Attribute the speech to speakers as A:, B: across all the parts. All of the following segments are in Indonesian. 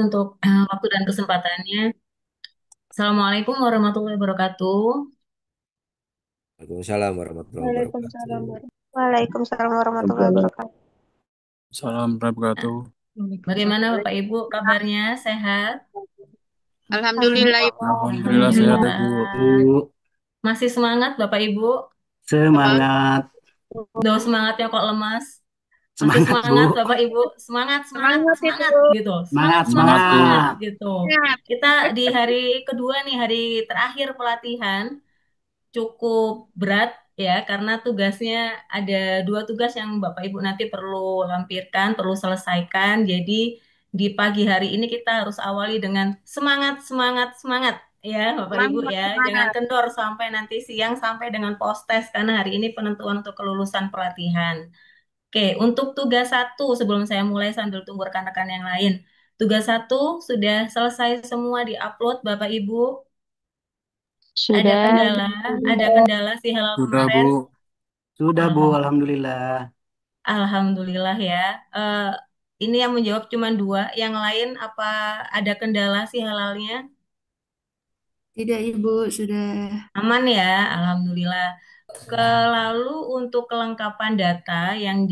A: untuk waktu dan kesempatannya. Assalamualaikum warahmatullahi wabarakatuh.
B: Waalaikumsalam warahmatullahi
C: Waalaikumsalam
B: wabarakatuh.
C: Waalaikumsalam warahmatullahi wabarakatuh.
D: Salam wabarakatuh.
A: Bagaimana Bapak Ibu kabarnya? Sehat?
C: Alhamdulillah Ibu.
D: Alhamdulillah sehat
A: Alhamdulillah.
D: Ibu.
E: Bu,
A: Masih semangat Bapak Ibu?
C: Semangat.
E: semangat,
A: Duh, semangatnya kok lemas? Masih
E: semangat
A: semangat
E: Bu,
A: Bapak Ibu? Semangat, semangat,
C: Semangat
A: semangat
C: Ibu.
A: gitu. Semangat,
E: semangat,
A: semangat,
D: Semangat Bu.
A: semangat
E: semangat.
A: gitu.
C: Sehat.
A: Kita di hari kedua nih, hari terakhir pelatihan. Cukup berat ya karena tugasnya ada dua tugas yang Bapak Ibu nanti perlu lampirkan, perlu selesaikan. Jadi di pagi hari ini kita harus awali dengan semangat, semangat, semangat ya Bapak Ibu
C: Semangat,
A: ya. Jangan
C: semangat.
A: kendor sampai nanti siang sampai dengan post-test karena hari ini penentuan untuk kelulusan pelatihan. Oke, untuk tugas satu sebelum saya mulai sambil tunggu rekan-rekan yang lain. Tugas satu sudah selesai semua di-upload Bapak Ibu. Ada
C: Sudah.
A: kendala, ada kendala si halal
D: Sudah
A: kemarin.
D: Bu.
E: Sudah Bu,
A: Alhamdulillah,
E: Alhamdulillah.
A: Alhamdulillah ya. Eh, ini yang menjawab cuma dua. Yang lain apa ada kendala si halalnya?
F: Tidak, Ibu, sudah.
A: Aman ya, Alhamdulillah. Lalu untuk kelengkapan data yang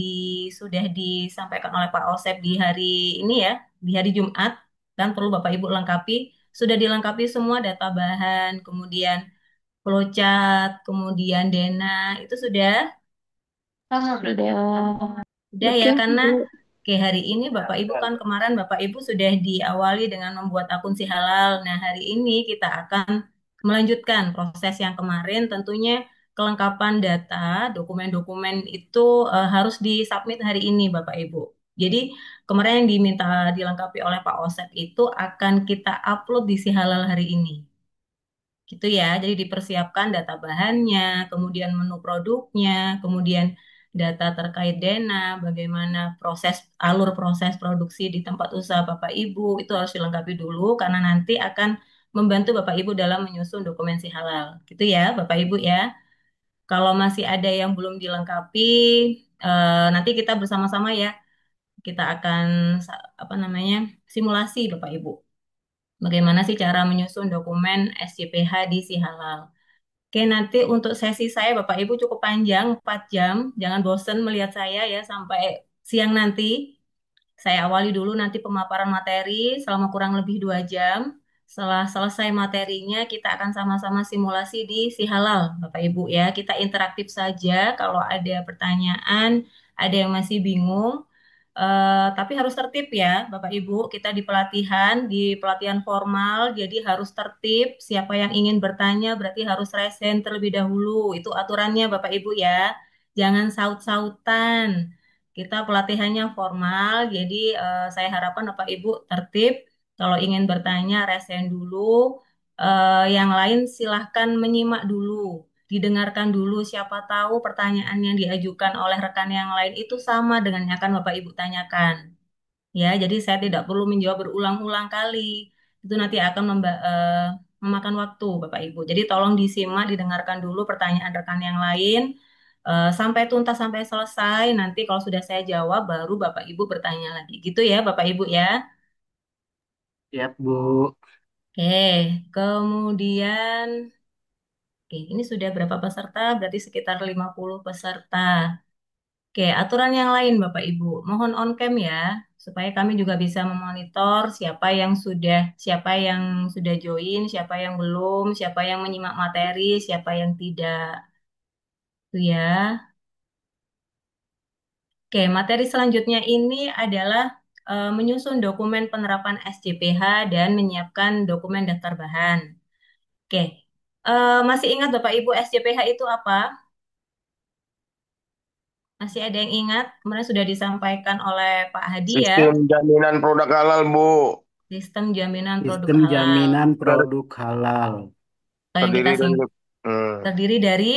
A: sudah disampaikan oleh Pak Osep di hari ini ya, di hari Jumat, dan perlu Bapak Ibu lengkapi, sudah dilengkapi semua data bahan, kemudian flowchart, kemudian Dena, itu sudah.
C: Sudah.
A: Udah ya,
C: Oke,
A: karena
C: Ibu.
A: hari ini Bapak Ibu kan kemarin Bapak Ibu sudah diawali dengan membuat akun si halal. Nah, hari ini kita akan melanjutkan proses yang kemarin. Tentunya kelengkapan data, dokumen-dokumen itu harus disubmit hari ini Bapak Ibu. Jadi kemarin yang diminta dilengkapi oleh Pak Osep itu akan kita upload di si halal hari ini. Gitu ya. Jadi dipersiapkan data bahannya, kemudian menu produknya, kemudian data terkait Dena, bagaimana alur proses produksi di tempat usaha Bapak Ibu, itu harus dilengkapi dulu karena nanti akan membantu Bapak Ibu dalam menyusun dokumen si halal. Gitu ya, Bapak Ibu ya. Kalau masih ada yang belum dilengkapi, nanti kita bersama-sama ya, kita akan apa namanya simulasi Bapak Ibu. Bagaimana sih cara menyusun dokumen SCPH di si halal? Oke, nanti untuk sesi saya Bapak Ibu cukup panjang, 4 jam. Jangan bosen melihat saya ya sampai siang nanti. Saya awali dulu nanti pemaparan materi selama kurang lebih 2 jam. Setelah selesai materinya, kita akan sama-sama simulasi di si halal, Bapak Ibu ya. Kita interaktif saja kalau ada pertanyaan, ada yang masih bingung. Tapi harus tertib ya, Bapak Ibu. Kita di pelatihan formal, jadi harus tertib. Siapa yang ingin bertanya berarti harus resen terlebih dahulu. Itu aturannya, Bapak Ibu ya. Jangan saut-sautan. Kita pelatihannya formal, jadi saya harapkan Bapak Ibu tertib. Kalau ingin bertanya, resen dulu. Yang lain silahkan menyimak dulu, didengarkan dulu. Siapa tahu pertanyaan yang diajukan oleh rekan yang lain itu sama dengan yang akan Bapak Ibu tanyakan. Ya, jadi saya tidak perlu menjawab berulang-ulang kali. Itu nanti akan memakan waktu, Bapak Ibu. Jadi tolong disimak, didengarkan dulu pertanyaan rekan yang lain sampai tuntas, sampai selesai. Nanti kalau sudah saya jawab, baru Bapak Ibu bertanya lagi. Gitu ya, Bapak Ibu ya.
E: Siap Bu.
A: Oke, kemudian, oke, ini sudah berapa peserta? Berarti sekitar 50 peserta. Oke, aturan yang lain Bapak Ibu, mohon on cam ya, supaya kami juga bisa memonitor siapa yang sudah join, siapa yang belum, siapa yang menyimak materi, siapa yang tidak. Itu ya. Oke, materi selanjutnya ini adalah menyusun dokumen penerapan SCPH dan menyiapkan dokumen daftar bahan. Oke, masih ingat Bapak Ibu SCPH itu apa? Masih ada yang ingat? Kemarin sudah disampaikan oleh Pak Hadi ya,
B: Sistem jaminan produk halal, Bu.
A: sistem jaminan produk
E: Sistem
A: halal.
E: jaminan produk halal.
A: Yang kita
B: Terdiri dari hmm,
A: terdiri dari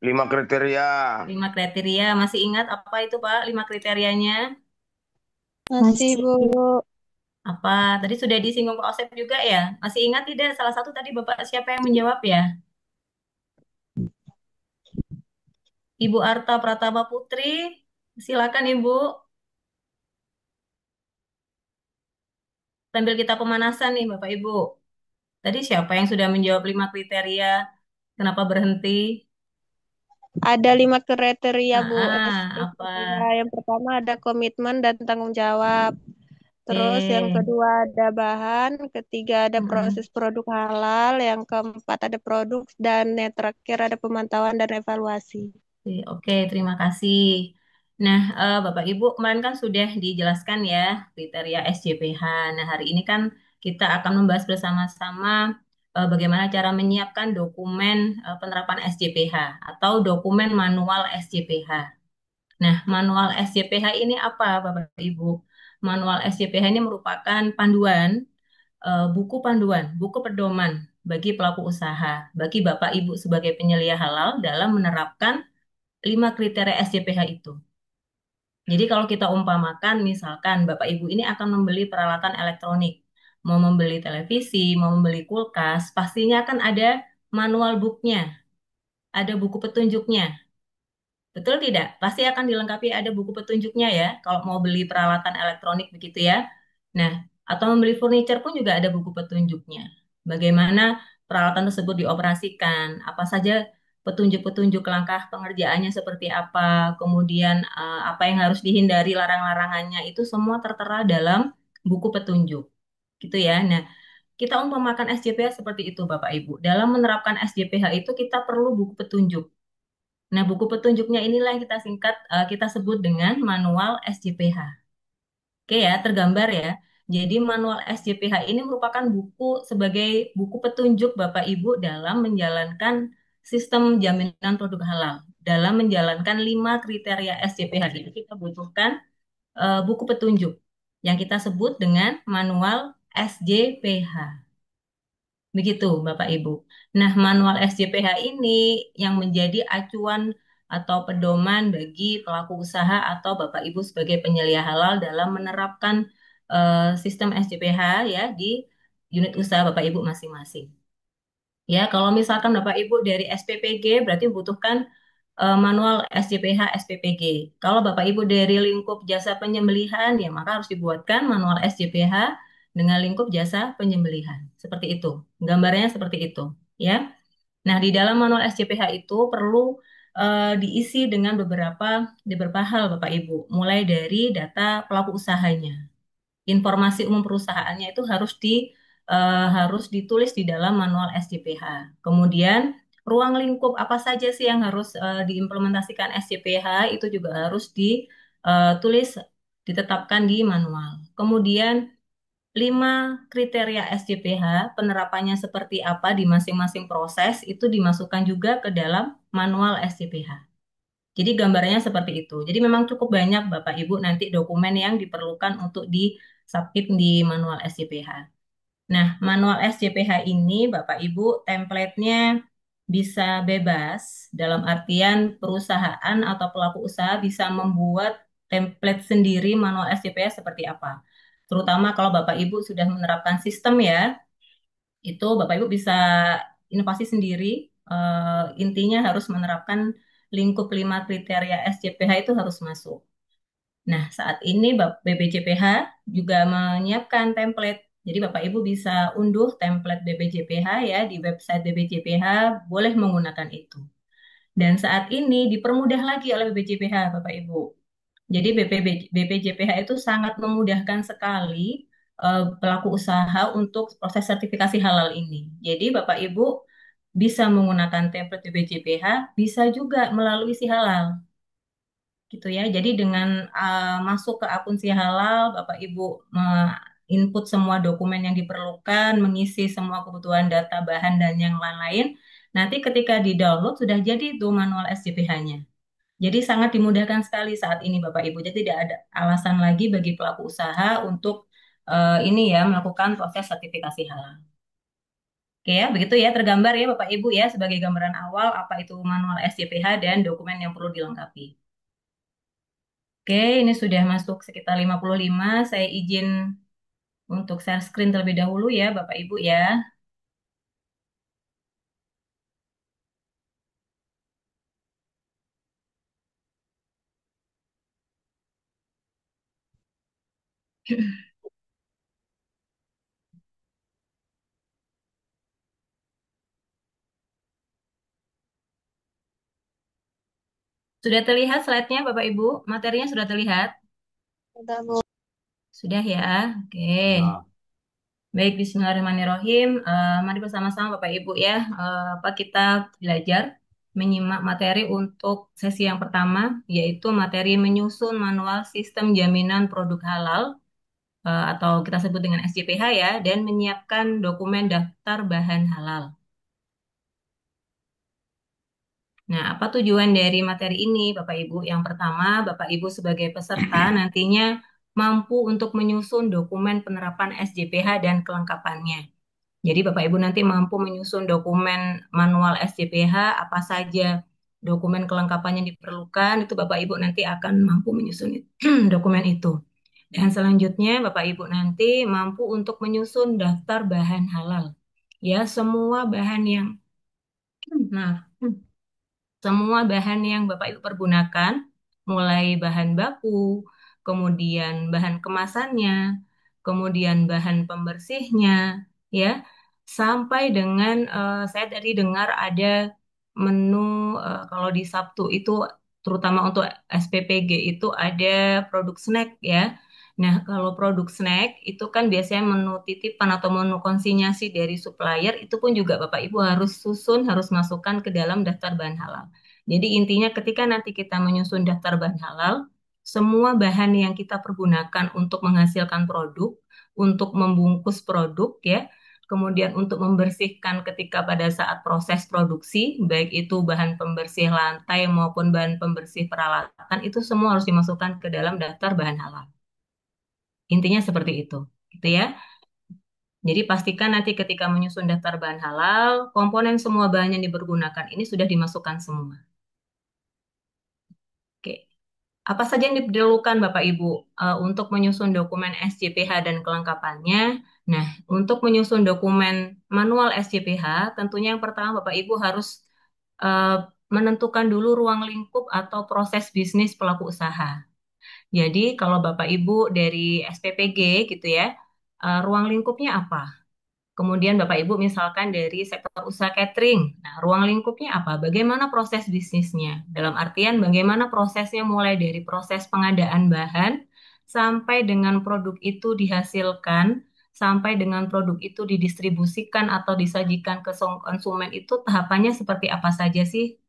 B: 5 kriteria.
A: 5 kriteria. Masih ingat apa itu Pak? 5 kriterianya
C: Masih, Bu.
A: apa? Tadi sudah disinggung Pak Osep juga ya. Masih ingat tidak? Salah satu tadi Bapak siapa yang menjawab ya? Ibu Arta Pratama Putri. Silakan Ibu. sambil kita pemanasan nih Bapak Ibu. Tadi siapa yang sudah menjawab 5 kriteria? Kenapa berhenti?
C: Ada 5 kriteria, Bu.
A: Apa?
C: SPPH. Yang pertama ada komitmen dan tanggung jawab. Terus yang
A: Oke.
C: kedua ada bahan, ketiga ada
A: Mm-mm.
C: proses produk halal, yang keempat ada produk, dan yang terakhir ada pemantauan dan evaluasi.
A: Oke, terima kasih. Nah, Bapak Ibu, kemarin kan sudah dijelaskan ya kriteria SJPH. Nah, hari ini kan kita akan membahas bersama-sama bagaimana cara menyiapkan dokumen penerapan SJPH atau dokumen manual SJPH. Nah, manual SJPH ini apa, Bapak Ibu? Manual SJPH ini merupakan panduan, buku panduan, buku pedoman bagi pelaku usaha, bagi Bapak Ibu sebagai penyelia halal dalam menerapkan 5 kriteria SJPH itu. Jadi kalau kita umpamakan, misalkan Bapak Ibu ini akan membeli peralatan elektronik, mau membeli televisi, mau membeli kulkas, pastinya kan ada manual booknya, ada buku petunjuknya. Betul tidak? Pasti akan dilengkapi ada buku petunjuknya ya, kalau mau beli peralatan elektronik begitu ya. Nah, atau membeli furniture pun juga ada buku petunjuknya. Bagaimana peralatan tersebut dioperasikan, apa saja petunjuk-petunjuk langkah pengerjaannya seperti apa, kemudian apa yang harus dihindari larang-larangannya, itu semua tertera dalam buku petunjuk. Gitu ya. Nah, kita umpamakan SJPH seperti itu Bapak Ibu. Dalam menerapkan SJPH itu kita perlu buku petunjuk. Nah, buku petunjuknya inilah yang kita singkat, kita sebut dengan manual SJPH. Oke ya, tergambar ya. Jadi manual SJPH ini merupakan buku sebagai buku petunjuk Bapak Ibu dalam menjalankan sistem jaminan produk halal. Dalam menjalankan 5 kriteria SJPH ini kita butuhkan buku petunjuk yang kita sebut dengan manual SJPH. Begitu, Bapak Ibu. Nah, manual SJPH ini yang menjadi acuan atau pedoman bagi pelaku usaha atau Bapak Ibu sebagai penyelia halal dalam menerapkan sistem SJPH ya di unit usaha Bapak Ibu masing-masing. Ya, kalau misalkan Bapak Ibu dari SPPG berarti membutuhkan manual SJPH SPPG. Kalau Bapak Ibu dari lingkup jasa penyembelihan ya maka harus dibuatkan manual SJPH dengan lingkup jasa penyembelihan. Seperti itu. Gambarnya seperti itu, ya. Nah, di dalam manual SJPH itu perlu diisi dengan beberapa hal Bapak Ibu, mulai dari data pelaku usahanya, informasi umum perusahaannya itu harus ditulis di dalam manual SJPH. Kemudian ruang lingkup apa saja sih yang harus diimplementasikan SJPH itu juga harus ditulis ditetapkan di manual. Kemudian 5 kriteria SJPH penerapannya seperti apa di masing-masing proses itu dimasukkan juga ke dalam manual SJPH. Jadi gambarnya seperti itu. Jadi memang cukup banyak Bapak Ibu nanti dokumen yang diperlukan untuk disubmit di manual SJPH. Nah, manual SJPH ini Bapak Ibu template-nya bisa bebas dalam artian perusahaan atau pelaku usaha bisa membuat template sendiri manual SJPH seperti apa. Terutama kalau Bapak Ibu sudah menerapkan sistem ya, itu Bapak Ibu bisa inovasi sendiri. Intinya harus menerapkan lingkup 5 kriteria SJPH itu harus masuk. Nah, saat ini BPJPH juga menyiapkan template. Jadi Bapak Ibu bisa unduh template BPJPH ya di website BPJPH, boleh menggunakan itu. Dan saat ini dipermudah lagi oleh BPJPH, Bapak Ibu. Jadi BPJPH itu sangat memudahkan sekali pelaku usaha untuk proses sertifikasi halal ini. Jadi Bapak Ibu bisa menggunakan template BPJPH, bisa juga melalui si halal gitu ya. Jadi dengan masuk ke akun si halal, Bapak Ibu input semua dokumen yang diperlukan, mengisi semua kebutuhan data bahan dan yang lain-lain. Nanti ketika di-download sudah jadi itu manual SJPH-nya. Jadi sangat dimudahkan sekali saat ini Bapak Ibu. Jadi tidak ada alasan lagi bagi pelaku usaha untuk ini ya melakukan proses sertifikasi halal. Oke ya, begitu ya tergambar ya Bapak Ibu ya sebagai gambaran awal apa itu manual SJPH dan dokumen yang perlu dilengkapi. Oke, ini sudah masuk sekitar 55. Saya izin untuk share screen terlebih dahulu ya, Bapak Ibu ya. Sudah terlihat slide-nya Bapak Ibu? Materinya sudah terlihat?
C: Udah, Bu.
A: Sudah ya? Oke.
E: Ya.
A: Baik, Bismillahirrahmanirrahim. Mari bersama-sama Bapak Ibu ya, apa kita belajar menyimak materi untuk sesi yang pertama, yaitu materi menyusun manual sistem jaminan produk halal, atau kita sebut dengan SJPH ya, dan menyiapkan dokumen daftar bahan halal. Nah, apa tujuan dari materi ini, Bapak Ibu? Yang pertama, Bapak Ibu sebagai peserta nantinya mampu untuk menyusun dokumen penerapan SJPH dan kelengkapannya. Jadi Bapak Ibu nanti mampu menyusun dokumen manual SJPH, apa saja dokumen kelengkapan yang diperlukan, itu Bapak Ibu nanti akan mampu menyusun dokumen itu. Dan selanjutnya Bapak Ibu nanti mampu untuk menyusun daftar bahan halal. Ya, semua bahan yang, nah, semua bahan yang Bapak Ibu pergunakan, mulai bahan baku, kemudian bahan kemasannya, kemudian bahan pembersihnya, ya, sampai dengan saya tadi dengar ada menu kalau di Sabtu itu terutama untuk SPPG itu ada produk snack ya. Nah, kalau produk snack itu kan biasanya menu titipan atau menu konsinyasi dari supplier itu pun juga Bapak Ibu harus susun, harus masukkan ke dalam daftar bahan halal. Jadi intinya ketika nanti kita menyusun daftar bahan halal, semua bahan yang kita pergunakan untuk menghasilkan produk, untuk membungkus produk ya, kemudian untuk membersihkan ketika pada saat proses produksi, baik itu bahan pembersih lantai maupun bahan pembersih peralatan, itu semua harus dimasukkan ke dalam daftar bahan halal. Intinya seperti itu, gitu ya. Jadi pastikan nanti ketika menyusun daftar bahan halal, komponen semua bahan yang dipergunakan ini sudah dimasukkan semua. Oke. Apa saja yang diperlukan Bapak Ibu untuk menyusun dokumen SJPH dan kelengkapannya? Nah, untuk menyusun dokumen manual SJPH, tentunya yang pertama Bapak Ibu harus eh, menentukan dulu ruang lingkup atau proses bisnis pelaku usaha. Jadi, kalau Bapak Ibu dari SPPG gitu ya, ruang lingkupnya apa? Kemudian Bapak Ibu misalkan dari sektor usaha catering. Nah, ruang lingkupnya apa? Bagaimana proses bisnisnya? Dalam artian bagaimana prosesnya mulai dari proses pengadaan bahan sampai dengan produk itu dihasilkan, sampai dengan produk itu didistribusikan atau disajikan ke konsumen itu tahapannya seperti apa saja sih?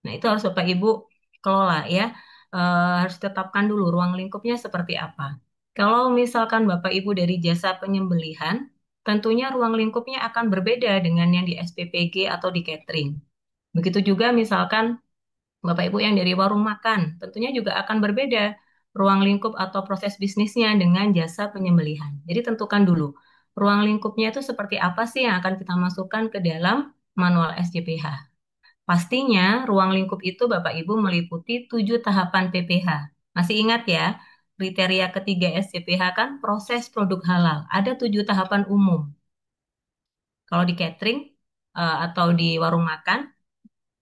A: Nah, itu harus Bapak Ibu kelola ya. Harus tetapkan dulu ruang lingkupnya seperti apa. Kalau misalkan Bapak Ibu dari jasa penyembelihan, tentunya ruang lingkupnya akan berbeda dengan yang di SPPG atau di catering. Begitu juga misalkan Bapak Ibu yang dari warung makan, tentunya juga akan berbeda ruang lingkup atau proses bisnisnya dengan jasa penyembelihan. Jadi tentukan dulu ruang lingkupnya itu seperti apa sih yang akan kita masukkan ke dalam manual SJPH. Pastinya ruang lingkup itu Bapak Ibu meliputi 7 tahapan PPH. Masih ingat ya, kriteria ketiga SCPH kan proses produk halal. Ada 7 tahapan umum. Kalau di catering atau di warung makan,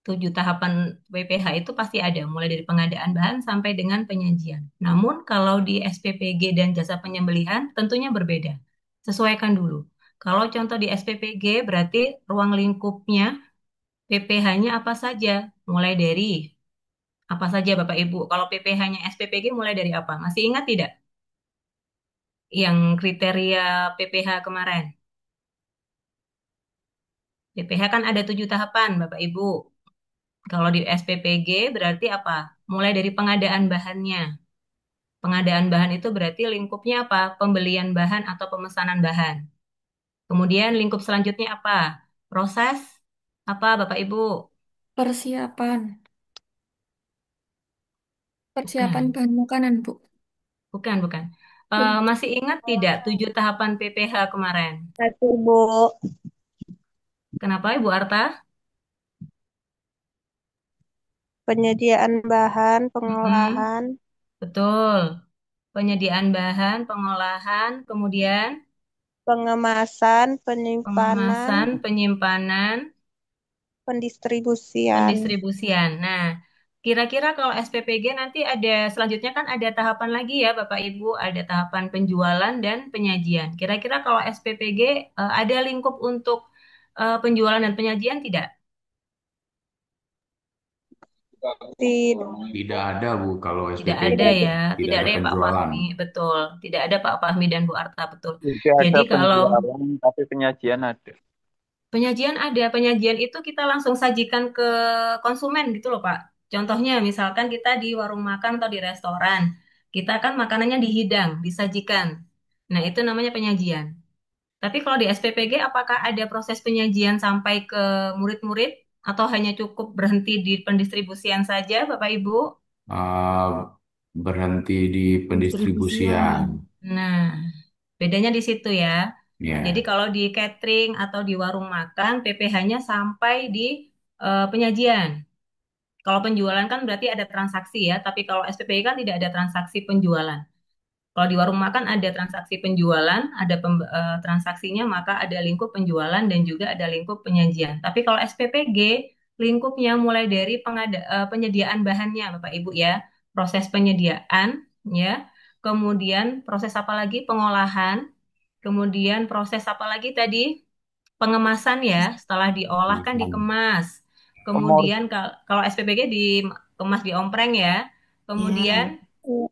A: 7 tahapan PPH itu pasti ada, mulai dari pengadaan bahan sampai dengan penyajian. Namun kalau di SPPG dan jasa penyembelihan tentunya berbeda. Sesuaikan dulu. Kalau contoh di SPPG berarti ruang lingkupnya PPH-nya apa saja? Mulai dari apa saja Bapak Ibu? Kalau PPH-nya SPPG mulai dari apa? Masih ingat tidak? Yang kriteria PPH kemarin. PPH kan ada 7 tahapan Bapak Ibu. Kalau di SPPG berarti apa? Mulai dari pengadaan bahannya. Pengadaan bahan itu berarti lingkupnya apa? Pembelian bahan atau pemesanan bahan. Kemudian lingkup selanjutnya apa? Proses apa Bapak Ibu?
F: Persiapan. Persiapan
A: Bukan,
F: bahan makanan, Bu.
A: bukan.
F: Belum.
A: Masih ingat tidak 7 tahapan PPH kemarin?
C: Satu, Bu.
A: Kenapa Ibu Arta?
C: Penyediaan bahan,
A: Mm-mm,
C: pengolahan,
A: betul. Penyediaan bahan, pengolahan, kemudian
C: pengemasan, penyimpanan,
A: pengemasan, penyimpanan,
C: pendistribusian.
A: pendistribusian. Nah, kira-kira kalau SPPG nanti ada selanjutnya kan ada tahapan lagi ya Bapak Ibu, ada tahapan penjualan dan penyajian. Kira-kira kalau SPPG ada lingkup untuk penjualan dan penyajian tidak?
C: Tidak.
G: Tidak ada Bu kalau
A: Tidak
G: SPPG.
A: ada ya,
G: Tidak
A: tidak
G: ada
A: ada ya Pak
G: penjualan.
A: Fahmi, betul. Tidak ada Pak Fahmi dan Bu Arta, betul.
H: Tidak
A: Jadi
H: ada
A: kalau
H: penjualan, tapi penyajian ada.
A: penyajian ada, penyajian itu kita langsung sajikan ke konsumen gitu loh Pak. Contohnya misalkan kita di warung makan atau di restoran, kita kan makanannya dihidang, disajikan. Nah, itu namanya penyajian. Tapi kalau di SPPG, apakah ada proses penyajian sampai ke murid-murid atau hanya cukup berhenti di pendistribusian saja, Bapak Ibu?
G: Eh, Berhenti di
A: Pendistribusian.
G: pendistribusian.
A: Nah, bedanya di situ ya. Jadi
G: Ya.
A: kalau di catering atau di warung makan, PPh-nya sampai di penyajian. Kalau penjualan kan berarti ada transaksi ya, tapi kalau SPPG kan tidak ada transaksi penjualan. Kalau di warung makan ada transaksi penjualan, ada transaksinya, maka ada lingkup penjualan dan juga ada lingkup penyajian. Tapi kalau SPPG, lingkupnya mulai dari penyediaan bahannya, Bapak Ibu ya, proses penyediaan, ya, kemudian proses apa lagi? Pengolahan, kemudian proses apa lagi tadi? Pengemasan ya, setelah diolah kan
G: Pemesan.
A: dikemas.
H: Nomor
A: Kemudian kalau SPPG dikemas di ompreng ya. Kemudian
F: Ya,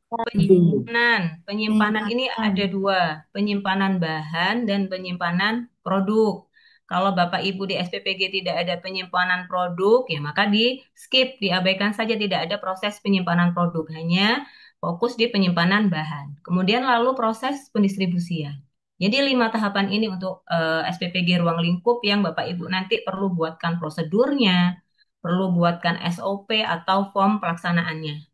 A: penyimpanan ini
F: penyimpanan.
A: ada dua, penyimpanan bahan dan penyimpanan produk. Kalau Bapak Ibu di SPPG tidak ada penyimpanan produk, ya maka di skip, diabaikan saja tidak ada proses penyimpanan produk, hanya fokus di penyimpanan bahan. Kemudian lalu proses pendistribusian. Jadi 5 tahapan ini untuk SPPG ruang lingkup yang Bapak Ibu nanti perlu buatkan prosedurnya, perlu buatkan SOP atau form pelaksanaannya.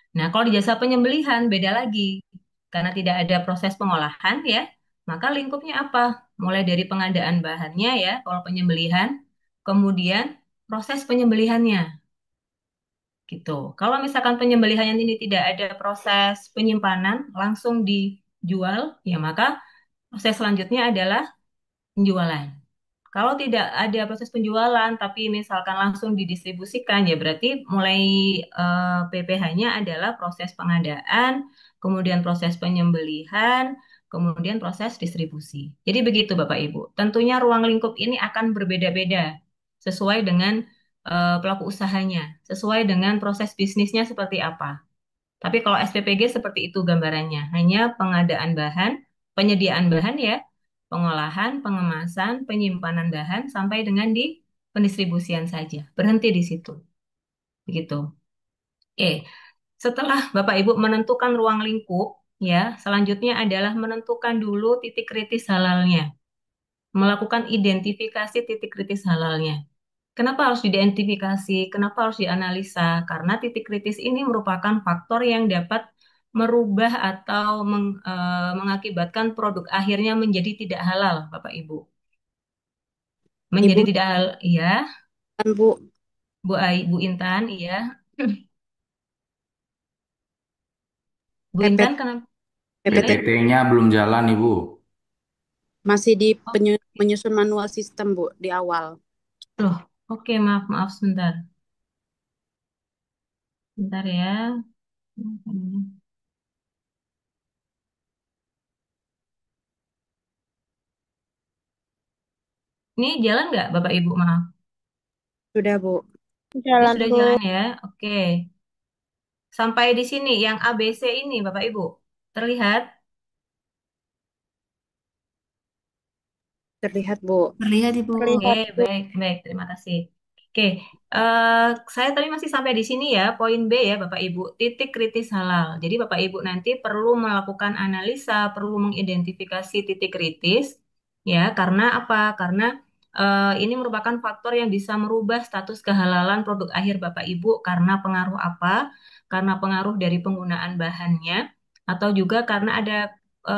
A: Nah, kalau di jasa penyembelihan beda lagi. Karena tidak ada proses pengolahan ya, maka lingkupnya apa? Mulai dari pengadaan bahannya ya, kalau penyembelihan, kemudian proses penyembelihannya gitu. Kalau misalkan penyembelihan ini tidak ada proses penyimpanan, langsung dijual, ya maka proses selanjutnya adalah penjualan. Kalau tidak ada proses penjualan, tapi misalkan langsung didistribusikan, ya berarti mulai PPh-nya adalah proses pengadaan, kemudian proses penyembelihan, kemudian proses distribusi. Jadi begitu Bapak Ibu. Tentunya ruang lingkup ini akan berbeda-beda sesuai dengan pelaku usahanya, sesuai dengan proses bisnisnya seperti apa. Tapi kalau SPPG seperti itu gambarannya, hanya pengadaan bahan, penyediaan bahan ya, pengolahan, pengemasan, penyimpanan bahan sampai dengan di pendistribusian saja. Berhenti di situ. Begitu. Oke, setelah Bapak Ibu menentukan ruang lingkup, ya, selanjutnya adalah menentukan dulu titik kritis halalnya, melakukan identifikasi titik kritis halalnya. Kenapa harus diidentifikasi? Kenapa harus dianalisa? Karena titik kritis ini merupakan faktor yang dapat merubah atau mengakibatkan produk akhirnya menjadi tidak halal, Bapak Ibu.
I: Ibu
A: Menjadi tidak halal, iya,
I: kan Bu,
A: Bu Intan, iya. Bu
I: PPT,
A: Intan, kenapa? Iya.
I: PPT
G: PPT-nya belum jalan Ibu.
I: masih di
A: Oh,
I: menyusun manual sistem Bu di awal.
A: loh, oke, maaf, maaf, sebentar. Sebentar ya. Ini jalan nggak, Bapak Ibu? Maaf.
I: Sudah Bu.
A: Ini
C: Jalan,
A: sudah
C: Bu.
A: jalan ya? Oke. Sampai di sini, yang ABC ini, Bapak Ibu. Terlihat?
I: Terlihat Bu.
F: Terlihat Ibu.
A: Oke,
C: Terlihat, Bu.
A: baik, baik. Terima kasih. Oke, saya tadi masih sampai di sini ya, poin B ya, Bapak Ibu. Titik kritis halal. Jadi Bapak Ibu nanti perlu melakukan analisa, perlu mengidentifikasi titik kritis, ya. Karena apa? Karena ini merupakan faktor yang bisa merubah status kehalalan produk akhir Bapak Ibu karena pengaruh apa? Karena pengaruh dari penggunaan bahannya, atau juga karena ada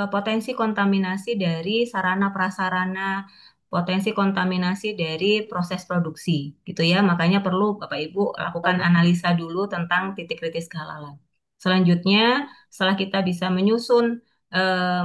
A: potensi kontaminasi dari sarana prasarana, potensi kontaminasi dari proses produksi gitu ya. Makanya perlu Bapak Ibu lakukan analisa dulu tentang titik kritis kehalalan. Selanjutnya, setelah kita bisa menyusun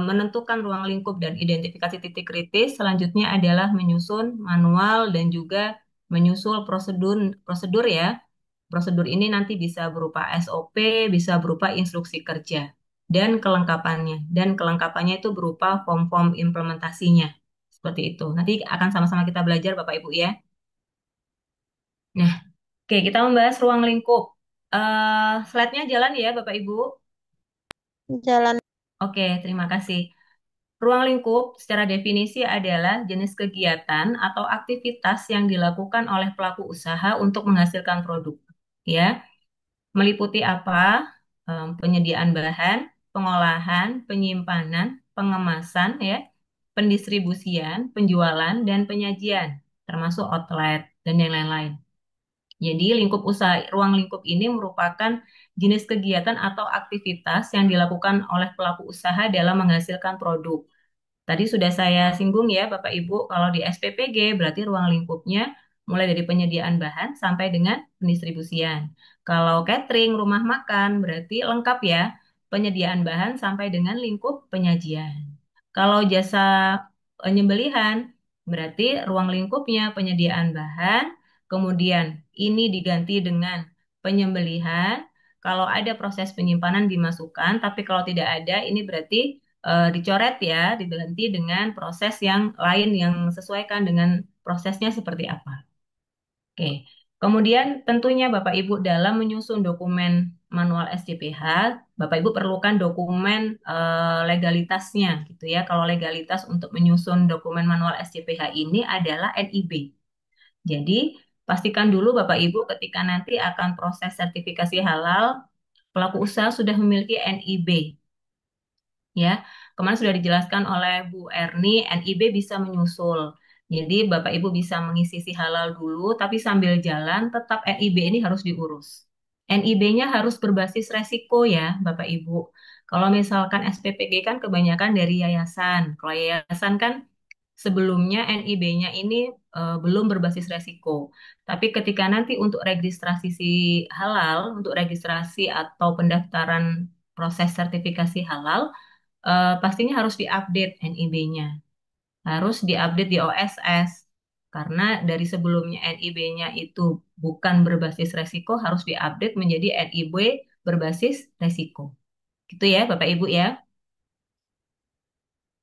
A: menentukan ruang lingkup dan identifikasi titik kritis, selanjutnya adalah menyusun manual dan juga menyusul prosedur prosedur ya. Prosedur ini nanti bisa berupa SOP, bisa berupa instruksi kerja dan kelengkapannya. Dan kelengkapannya itu berupa form-form implementasinya. Seperti itu. Nanti akan sama-sama kita belajar Bapak Ibu ya. Nah, oke, kita membahas ruang lingkup. Slide-nya jalan ya, Bapak Ibu.
C: Jalan.
A: Oke, terima kasih. Ruang lingkup secara definisi adalah jenis kegiatan atau aktivitas yang dilakukan oleh pelaku usaha untuk menghasilkan produk. Ya, meliputi apa? Penyediaan bahan, pengolahan, penyimpanan, pengemasan, ya, pendistribusian, penjualan, dan penyajian, termasuk outlet dan yang lain-lain. Jadi lingkup usaha, ruang lingkup ini merupakan jenis kegiatan atau aktivitas yang dilakukan oleh pelaku usaha dalam menghasilkan produk. Tadi sudah saya singgung ya Bapak Ibu, kalau di SPPG berarti ruang lingkupnya mulai dari penyediaan bahan sampai dengan pendistribusian. Kalau catering, rumah makan berarti lengkap ya, penyediaan bahan sampai dengan lingkup penyajian. Kalau jasa penyembelihan berarti ruang lingkupnya penyediaan bahan, kemudian ini diganti dengan penyembelihan. Kalau ada proses penyimpanan dimasukkan, tapi kalau tidak ada ini berarti dicoret ya, diganti dengan proses yang lain yang sesuaikan dengan prosesnya seperti apa. Oke. Kemudian tentunya Bapak Ibu dalam menyusun dokumen manual SCPH, Bapak Ibu perlukan dokumen legalitasnya gitu ya. Kalau legalitas untuk menyusun dokumen manual SCPH ini adalah NIB. Jadi pastikan dulu Bapak Ibu ketika nanti akan proses sertifikasi halal, pelaku usaha sudah memiliki NIB. Ya, kemarin sudah dijelaskan oleh Bu Erni, NIB bisa menyusul. Jadi Bapak Ibu bisa mengisi si halal dulu, tapi sambil jalan tetap NIB ini harus diurus. NIB-nya harus berbasis resiko ya, Bapak Ibu. Kalau misalkan SPPG kan kebanyakan dari yayasan. Kalau yayasan kan sebelumnya NIB-nya ini belum berbasis resiko. Tapi ketika nanti untuk registrasi si halal, untuk registrasi atau pendaftaran proses sertifikasi halal, pastinya harus diupdate NIB-nya. Harus diupdate di OSS. Karena dari sebelumnya NIB-nya itu bukan berbasis resiko, harus diupdate menjadi NIB berbasis resiko. Gitu ya, Bapak Ibu ya.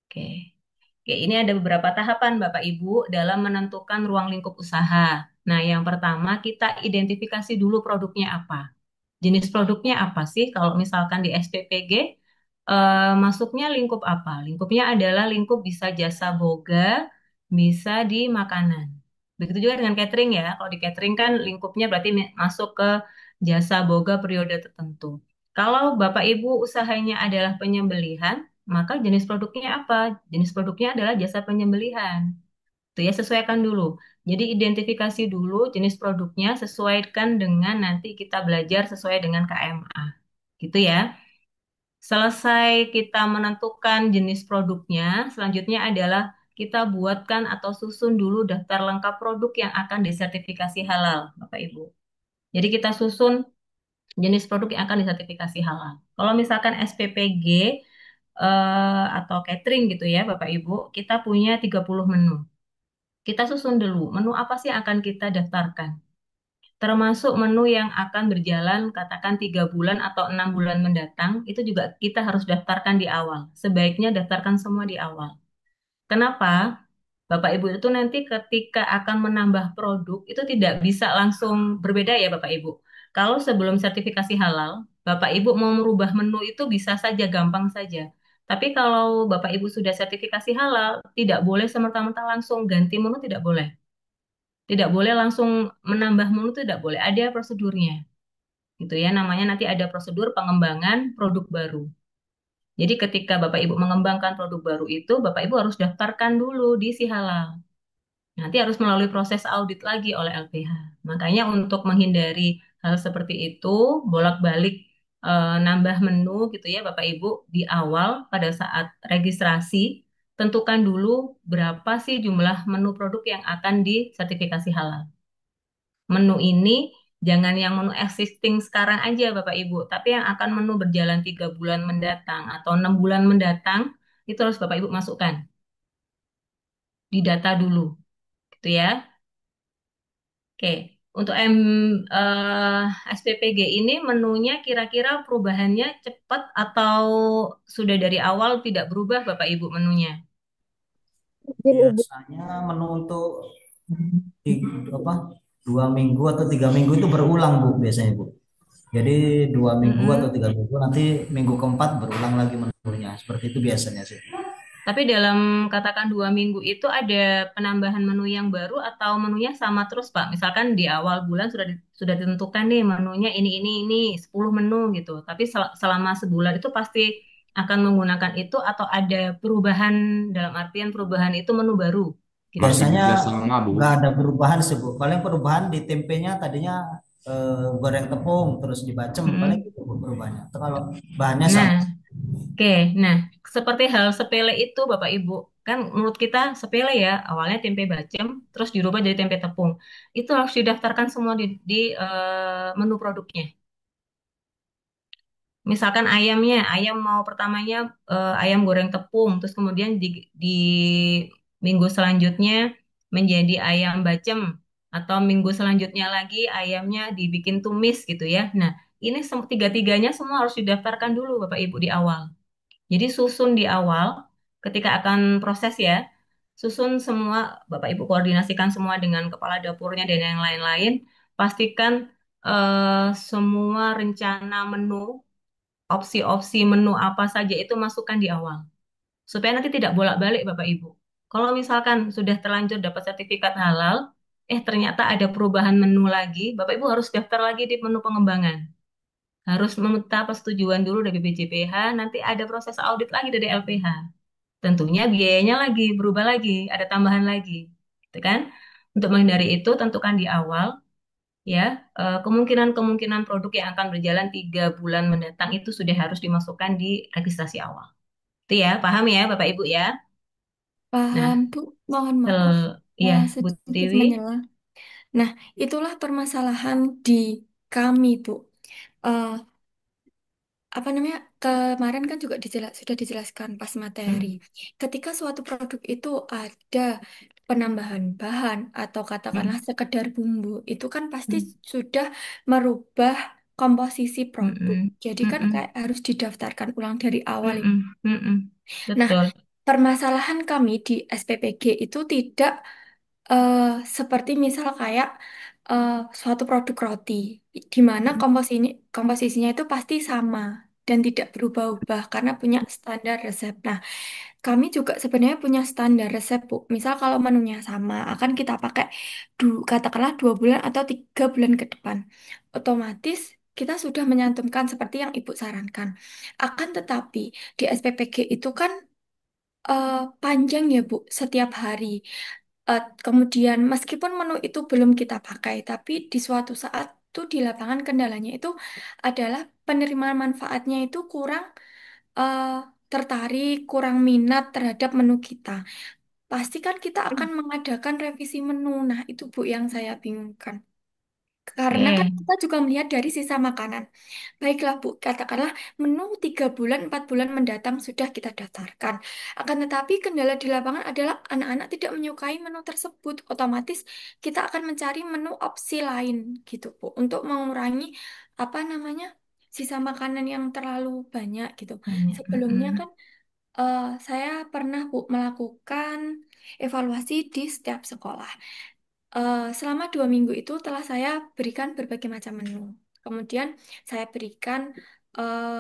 A: Oke. Oke, ini ada beberapa tahapan Bapak Ibu dalam menentukan ruang lingkup usaha. Nah, yang pertama kita identifikasi dulu produknya apa. Jenis produknya apa sih? Kalau misalkan di SPPG, masuknya lingkup apa? Lingkupnya adalah lingkup bisa jasa boga, bisa di makanan. Begitu juga dengan catering ya. Kalau di catering kan lingkupnya berarti masuk ke jasa boga periode tertentu. Kalau Bapak Ibu usahanya adalah penyembelihan, maka jenis produknya apa? Jenis produknya adalah jasa penyembelihan. Itu ya, sesuaikan dulu. Jadi identifikasi dulu jenis produknya, sesuaikan dengan nanti kita belajar sesuai dengan KMA. Gitu ya. Selesai kita menentukan jenis produknya, selanjutnya adalah kita buatkan atau susun dulu daftar lengkap produk yang akan disertifikasi halal, Bapak Ibu. Jadi kita susun jenis produk yang akan disertifikasi halal. Kalau misalkan SPPG atau catering gitu ya, Bapak Ibu, kita punya 30 menu. Kita susun dulu, menu apa sih yang akan kita daftarkan? Termasuk menu yang akan berjalan katakan 3 bulan atau 6 bulan mendatang, itu juga kita harus daftarkan di awal. Sebaiknya daftarkan semua di awal. Kenapa? Bapak Ibu itu nanti ketika akan menambah produk, itu tidak bisa langsung berbeda ya Bapak Ibu. Kalau sebelum sertifikasi halal, Bapak Ibu mau merubah menu itu bisa saja, gampang saja. Tapi kalau Bapak Ibu sudah sertifikasi halal, tidak boleh semerta-merta langsung ganti menu, tidak boleh. Tidak boleh langsung menambah menu, tidak boleh. Ada prosedurnya. Gitu ya, namanya nanti ada prosedur pengembangan produk baru. Jadi ketika Bapak Ibu mengembangkan produk baru itu, Bapak Ibu harus daftarkan dulu di si halal. Nanti harus melalui proses audit lagi oleh LPH. Makanya untuk menghindari hal seperti itu, bolak-balik nambah menu gitu ya Bapak Ibu di awal pada saat registrasi, tentukan dulu berapa sih jumlah menu produk yang akan disertifikasi halal. Menu ini jangan yang menu existing sekarang aja Bapak Ibu, tapi yang akan menu berjalan 3 bulan mendatang atau 6 bulan mendatang, itu harus Bapak Ibu masukkan. Di data dulu, gitu ya. Oke, untuk SPPG ini menunya kira-kira perubahannya cepat atau sudah dari awal tidak berubah Bapak Ibu menunya?
J: Biasanya menu untuk apa 2 minggu atau 3 minggu itu berulang Bu biasanya Bu. Jadi 2 minggu atau
A: Mm-mm.
J: 3 minggu, nanti minggu keempat berulang lagi menunya. Seperti itu biasanya sih.
A: Tapi dalam katakan 2 minggu itu ada penambahan menu yang baru atau menunya sama terus, Pak? Misalkan di awal bulan sudah ditentukan nih menunya ini 10 menu gitu. Tapi selama sebulan itu pasti akan menggunakan itu atau ada perubahan dalam artian perubahan itu menu baru gitu.
G: Masih
J: Biasanya
G: juga sama, Bu.
J: nggak ada perubahan sih, Bu. Paling perubahan di tempenya tadinya goreng tepung terus dibacem, paling
A: Mm-mm.
J: itu Bu, perubahannya. Atau kalau bahannya
A: Nah,
J: sama.
A: oke, nah seperti hal sepele itu Bapak Ibu, kan menurut kita sepele ya, awalnya tempe bacem, terus dirubah jadi tempe tepung. Itu harus didaftarkan semua di menu produknya. Misalkan ayamnya, ayam mau pertamanya ayam goreng tepung, terus kemudian di minggu selanjutnya menjadi ayam bacem, atau minggu selanjutnya lagi ayamnya dibikin tumis gitu ya. Nah, ini tiga-tiganya semua harus didaftarkan dulu Bapak Ibu di awal. Jadi susun di awal ketika akan proses ya, susun semua Bapak Ibu koordinasikan semua dengan kepala dapurnya dan yang lain-lain. Pastikan semua rencana menu, opsi-opsi menu apa saja itu masukkan di awal. Supaya nanti tidak bolak-balik Bapak Ibu. Kalau misalkan sudah terlanjur dapat sertifikat halal, ternyata ada perubahan menu lagi, Bapak Ibu harus daftar lagi di menu pengembangan. Harus meminta persetujuan dulu dari BPJPH, nanti ada proses audit lagi dari LPH. Tentunya biayanya lagi berubah lagi, ada tambahan lagi, gitu kan? Untuk menghindari itu, tentukan di awal ya kemungkinan-kemungkinan produk yang akan berjalan 3 bulan mendatang itu sudah harus dimasukkan di registrasi awal. Itu ya, paham ya Bapak Ibu ya?
F: Paham,
A: Nah,
F: Bu. Mohon maaf,
A: ya Bu
F: sedikit
A: Tiwi.
F: menyela. Nah, itulah permasalahan di kami, Bu. Eh, apa namanya? Kemarin kan juga sudah dijelaskan pas materi.
A: Mm,
F: Ketika suatu produk itu ada penambahan bahan atau katakanlah
A: mm,
F: sekedar bumbu, itu kan pasti
A: mm,
F: sudah merubah komposisi produk.
A: mm,
F: Jadi
A: mm,
F: kan
A: mm,
F: kayak harus didaftarkan ulang dari awal.
A: mm, mm, mm, mm.
F: Nah,
A: Betul.
F: permasalahan kami di SPPG itu tidak eh, seperti misal kayak eh, suatu produk roti, di mana komposisinya itu pasti sama dan tidak berubah-ubah karena punya standar resep. Nah, kami juga sebenarnya punya standar resep, Bu. Misal kalau menunya sama, akan kita pakai katakanlah 2 bulan atau 3 bulan ke depan. Otomatis kita sudah menyantumkan seperti yang Ibu sarankan. Akan tetapi di SPPG itu kan panjang ya Bu, setiap hari. Kemudian meskipun menu itu belum kita pakai, tapi di suatu saat tuh di lapangan kendalanya itu adalah penerimaan manfaatnya itu kurang eh, tertarik, kurang minat terhadap menu kita. Pasti kan kita akan mengadakan revisi menu. Nah, itu Bu yang saya bingungkan. Karena kan
A: Oke.
F: kita juga melihat dari sisa makanan. Baiklah Bu, katakanlah menu 3 bulan, 4 bulan mendatang sudah kita daftarkan. Akan tetapi kendala di lapangan adalah anak-anak tidak menyukai menu tersebut. Otomatis kita akan mencari menu opsi lain gitu Bu, untuk mengurangi apa namanya sisa makanan yang terlalu banyak gitu.
A: Banyak.
F: Sebelumnya kan saya pernah Bu melakukan evaluasi di setiap sekolah. Selama 2 minggu itu telah saya berikan berbagai macam menu. Kemudian saya berikan eh,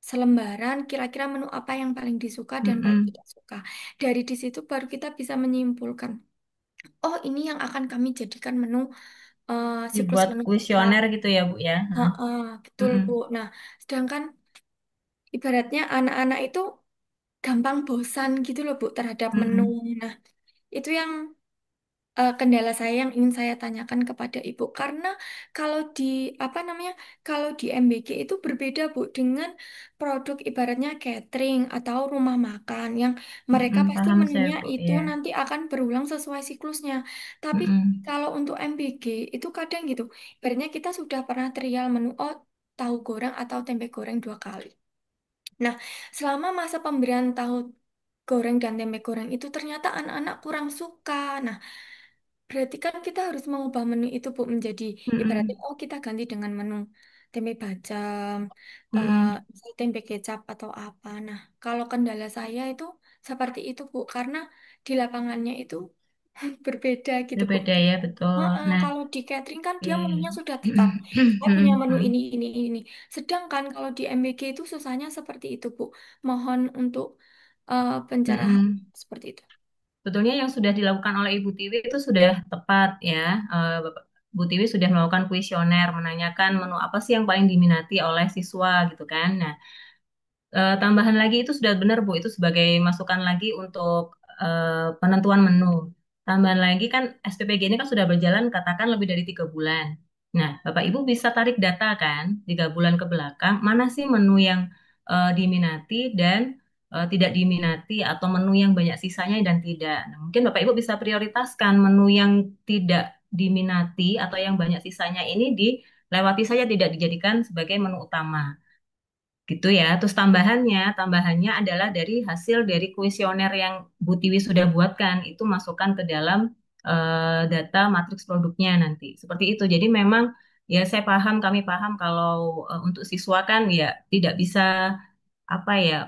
F: selembaran kira-kira menu apa yang paling disuka dan paling
A: Mm-mm.
F: tidak suka. Dari di situ baru kita bisa menyimpulkan, oh ini yang akan kami jadikan menu siklus
A: Dibuat
F: menu kita.
A: kuesioner gitu ya Bu ya.
F: Betul
A: Mm-mm.
F: Bu. Nah, sedangkan ibaratnya anak-anak itu gampang bosan gitu loh Bu terhadap menu.
A: Mm-mm.
F: Nah, itu yang kendala saya yang ingin saya tanyakan kepada Ibu karena kalau di apa namanya kalau di MBG itu berbeda Bu dengan produk ibaratnya catering atau rumah makan yang mereka
A: Mm-mm.
F: pasti
A: Paham saya
F: menunya
A: Bu
F: itu
A: ya.
F: nanti akan berulang sesuai siklusnya. Tapi
A: Mm-mm.
F: kalau untuk MBG itu kadang gitu, ibaratnya kita sudah pernah trial menu oh tahu goreng atau tempe goreng 2 kali. Nah, selama masa pemberian tahu goreng dan tempe goreng itu ternyata anak-anak kurang suka. Nah, berarti kan kita harus mengubah menu itu Bu menjadi ibaratnya
A: Mm-mm.
F: oh kita ganti dengan menu tempe bacem, eh,
A: Mm-mm.
F: tempe kecap atau apa. Nah, kalau kendala saya itu seperti itu Bu karena di lapangannya itu berbeda gitu Bu.
A: Berbeda ya, betul.
F: Heeh,
A: Nah,
F: kalau di catering kan dia menunya
A: oke.
F: sudah tetap. Saya punya menu ini. Sedangkan kalau di MBG itu susahnya seperti itu, Bu. Mohon untuk pencerahan
A: Mm-mm.
F: seperti itu.
A: Sebetulnya yang sudah dilakukan oleh Ibu Tiwi itu sudah tepat ya. Bu Tiwi sudah melakukan kuesioner, menanyakan menu apa sih yang paling diminati oleh siswa gitu kan. Nah, tambahan lagi itu sudah benar Bu, itu sebagai masukan lagi untuk penentuan menu. Tambahan lagi kan SPPG ini kan sudah berjalan katakan lebih dari 3 bulan. Nah, Bapak Ibu bisa tarik data kan 3 bulan ke belakang, mana sih menu yang diminati dan tidak diminati atau menu yang banyak sisanya dan tidak. Nah, mungkin Bapak Ibu bisa prioritaskan menu yang tidak diminati atau yang banyak sisanya ini dilewati saja, tidak dijadikan sebagai menu utama. Gitu ya. Terus tambahannya adalah dari hasil dari kuesioner yang Bu Tiwi sudah buatkan, itu masukkan ke dalam data matriks produknya nanti. Seperti itu. Jadi memang ya saya paham, kami paham kalau untuk siswa kan ya tidak bisa apa ya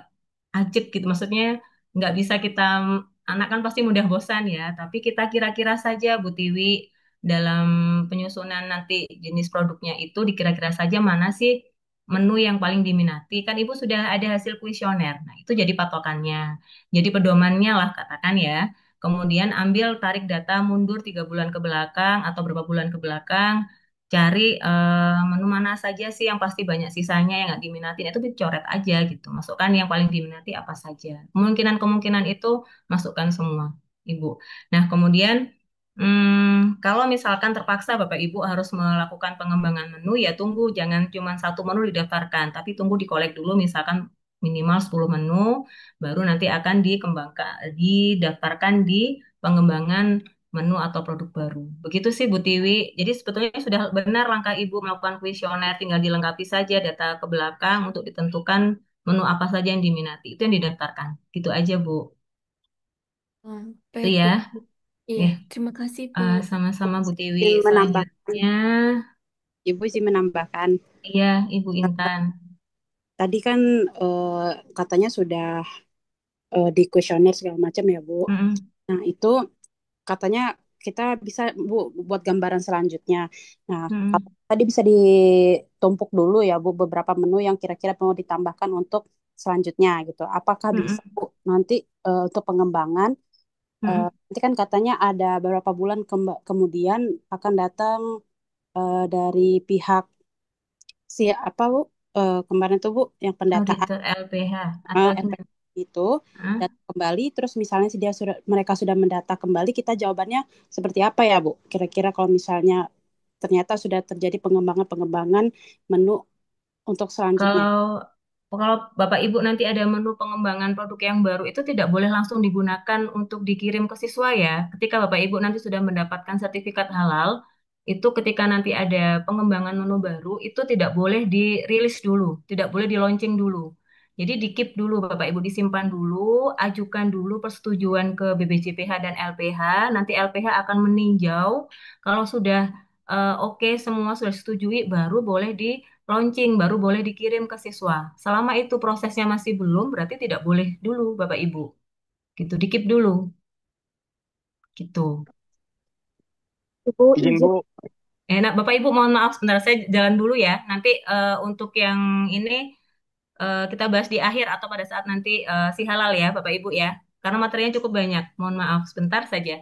A: ajib gitu. Maksudnya nggak bisa kita, anak kan pasti mudah bosan ya. Tapi kita kira-kira saja Bu Tiwi dalam penyusunan nanti jenis produknya itu dikira-kira saja mana sih menu yang paling diminati. Kan Ibu sudah ada hasil kuesioner. Nah, itu jadi patokannya. Jadi pedomannya lah katakan ya. Kemudian ambil tarik data mundur 3 bulan ke belakang atau berapa bulan ke belakang. Cari menu mana saja sih yang pasti banyak sisanya yang nggak diminati. Nah, itu dicoret aja gitu. Masukkan yang paling diminati apa saja. Kemungkinan-kemungkinan itu masukkan semua, Ibu. Nah, kemudian kalau misalkan terpaksa Bapak Ibu harus melakukan pengembangan menu, ya tunggu, jangan cuma satu menu didaftarkan, tapi tunggu dikolek dulu misalkan minimal 10 menu, baru nanti akan dikembangkan, didaftarkan di pengembangan menu atau produk baru. Begitu sih Bu Tiwi. Jadi sebetulnya sudah benar langkah Ibu melakukan kuesioner, tinggal dilengkapi saja data ke belakang untuk ditentukan menu apa saja yang diminati. Itu yang didaftarkan. Gitu aja Bu.
F: Hmm,
A: Itu
F: baik,
A: ya.
F: Bu. Iya,
A: Ya,
F: terima kasih, Bu.
A: sama-sama Bu Tiwi.
I: Izin menambahkan,
A: Selanjutnya,
I: Ibu izin menambahkan.
A: iya Ibu Intan.
I: Tadi kan katanya sudah di kuesioner segala macam ya, Bu.
A: Mm-mm,
I: Nah, itu katanya kita bisa Bu buat gambaran selanjutnya. Nah,
A: mm-mm,
I: tadi bisa ditumpuk dulu ya Bu beberapa menu yang kira-kira mau ditambahkan untuk selanjutnya gitu. Apakah bisa
A: mm-mm,
I: Bu nanti untuk pengembangan
A: mm-mm.
I: nanti kan katanya ada beberapa bulan kemudian akan datang dari pihak si apa Bu kemarin tuh Bu yang pendataan
A: Auditor LPH atau
I: LPP itu
A: Hah?
I: data kembali terus misalnya dia sudah mereka sudah mendata kembali kita jawabannya seperti apa ya Bu? Kira-kira kalau misalnya ternyata sudah terjadi pengembangan-pengembangan menu untuk selanjutnya.
A: Kalau kalau Bapak Ibu nanti ada menu pengembangan produk yang baru itu tidak boleh langsung digunakan untuk dikirim ke siswa ya. Ketika Bapak Ibu nanti sudah mendapatkan sertifikat halal, itu ketika nanti ada pengembangan menu baru itu tidak boleh dirilis dulu, tidak boleh di launching dulu. Jadi di keep dulu Bapak Ibu, disimpan dulu, ajukan dulu persetujuan ke BPJPH dan LPH. Nanti LPH akan meninjau kalau sudah oke semua sudah setujui baru boleh di launching, baru boleh dikirim ke siswa. Selama itu prosesnya masih belum, berarti tidak boleh dulu Bapak Ibu. Gitu, dikip dulu. Gitu.
I: Ibu
B: Izin
I: izin
B: Bu.
A: Nah, Bapak Ibu mohon maaf sebentar, saya jalan dulu ya. Nanti untuk yang ini kita bahas di akhir atau pada saat nanti si halal ya Bapak Ibu ya. Karena materinya cukup banyak. Mohon maaf sebentar saja.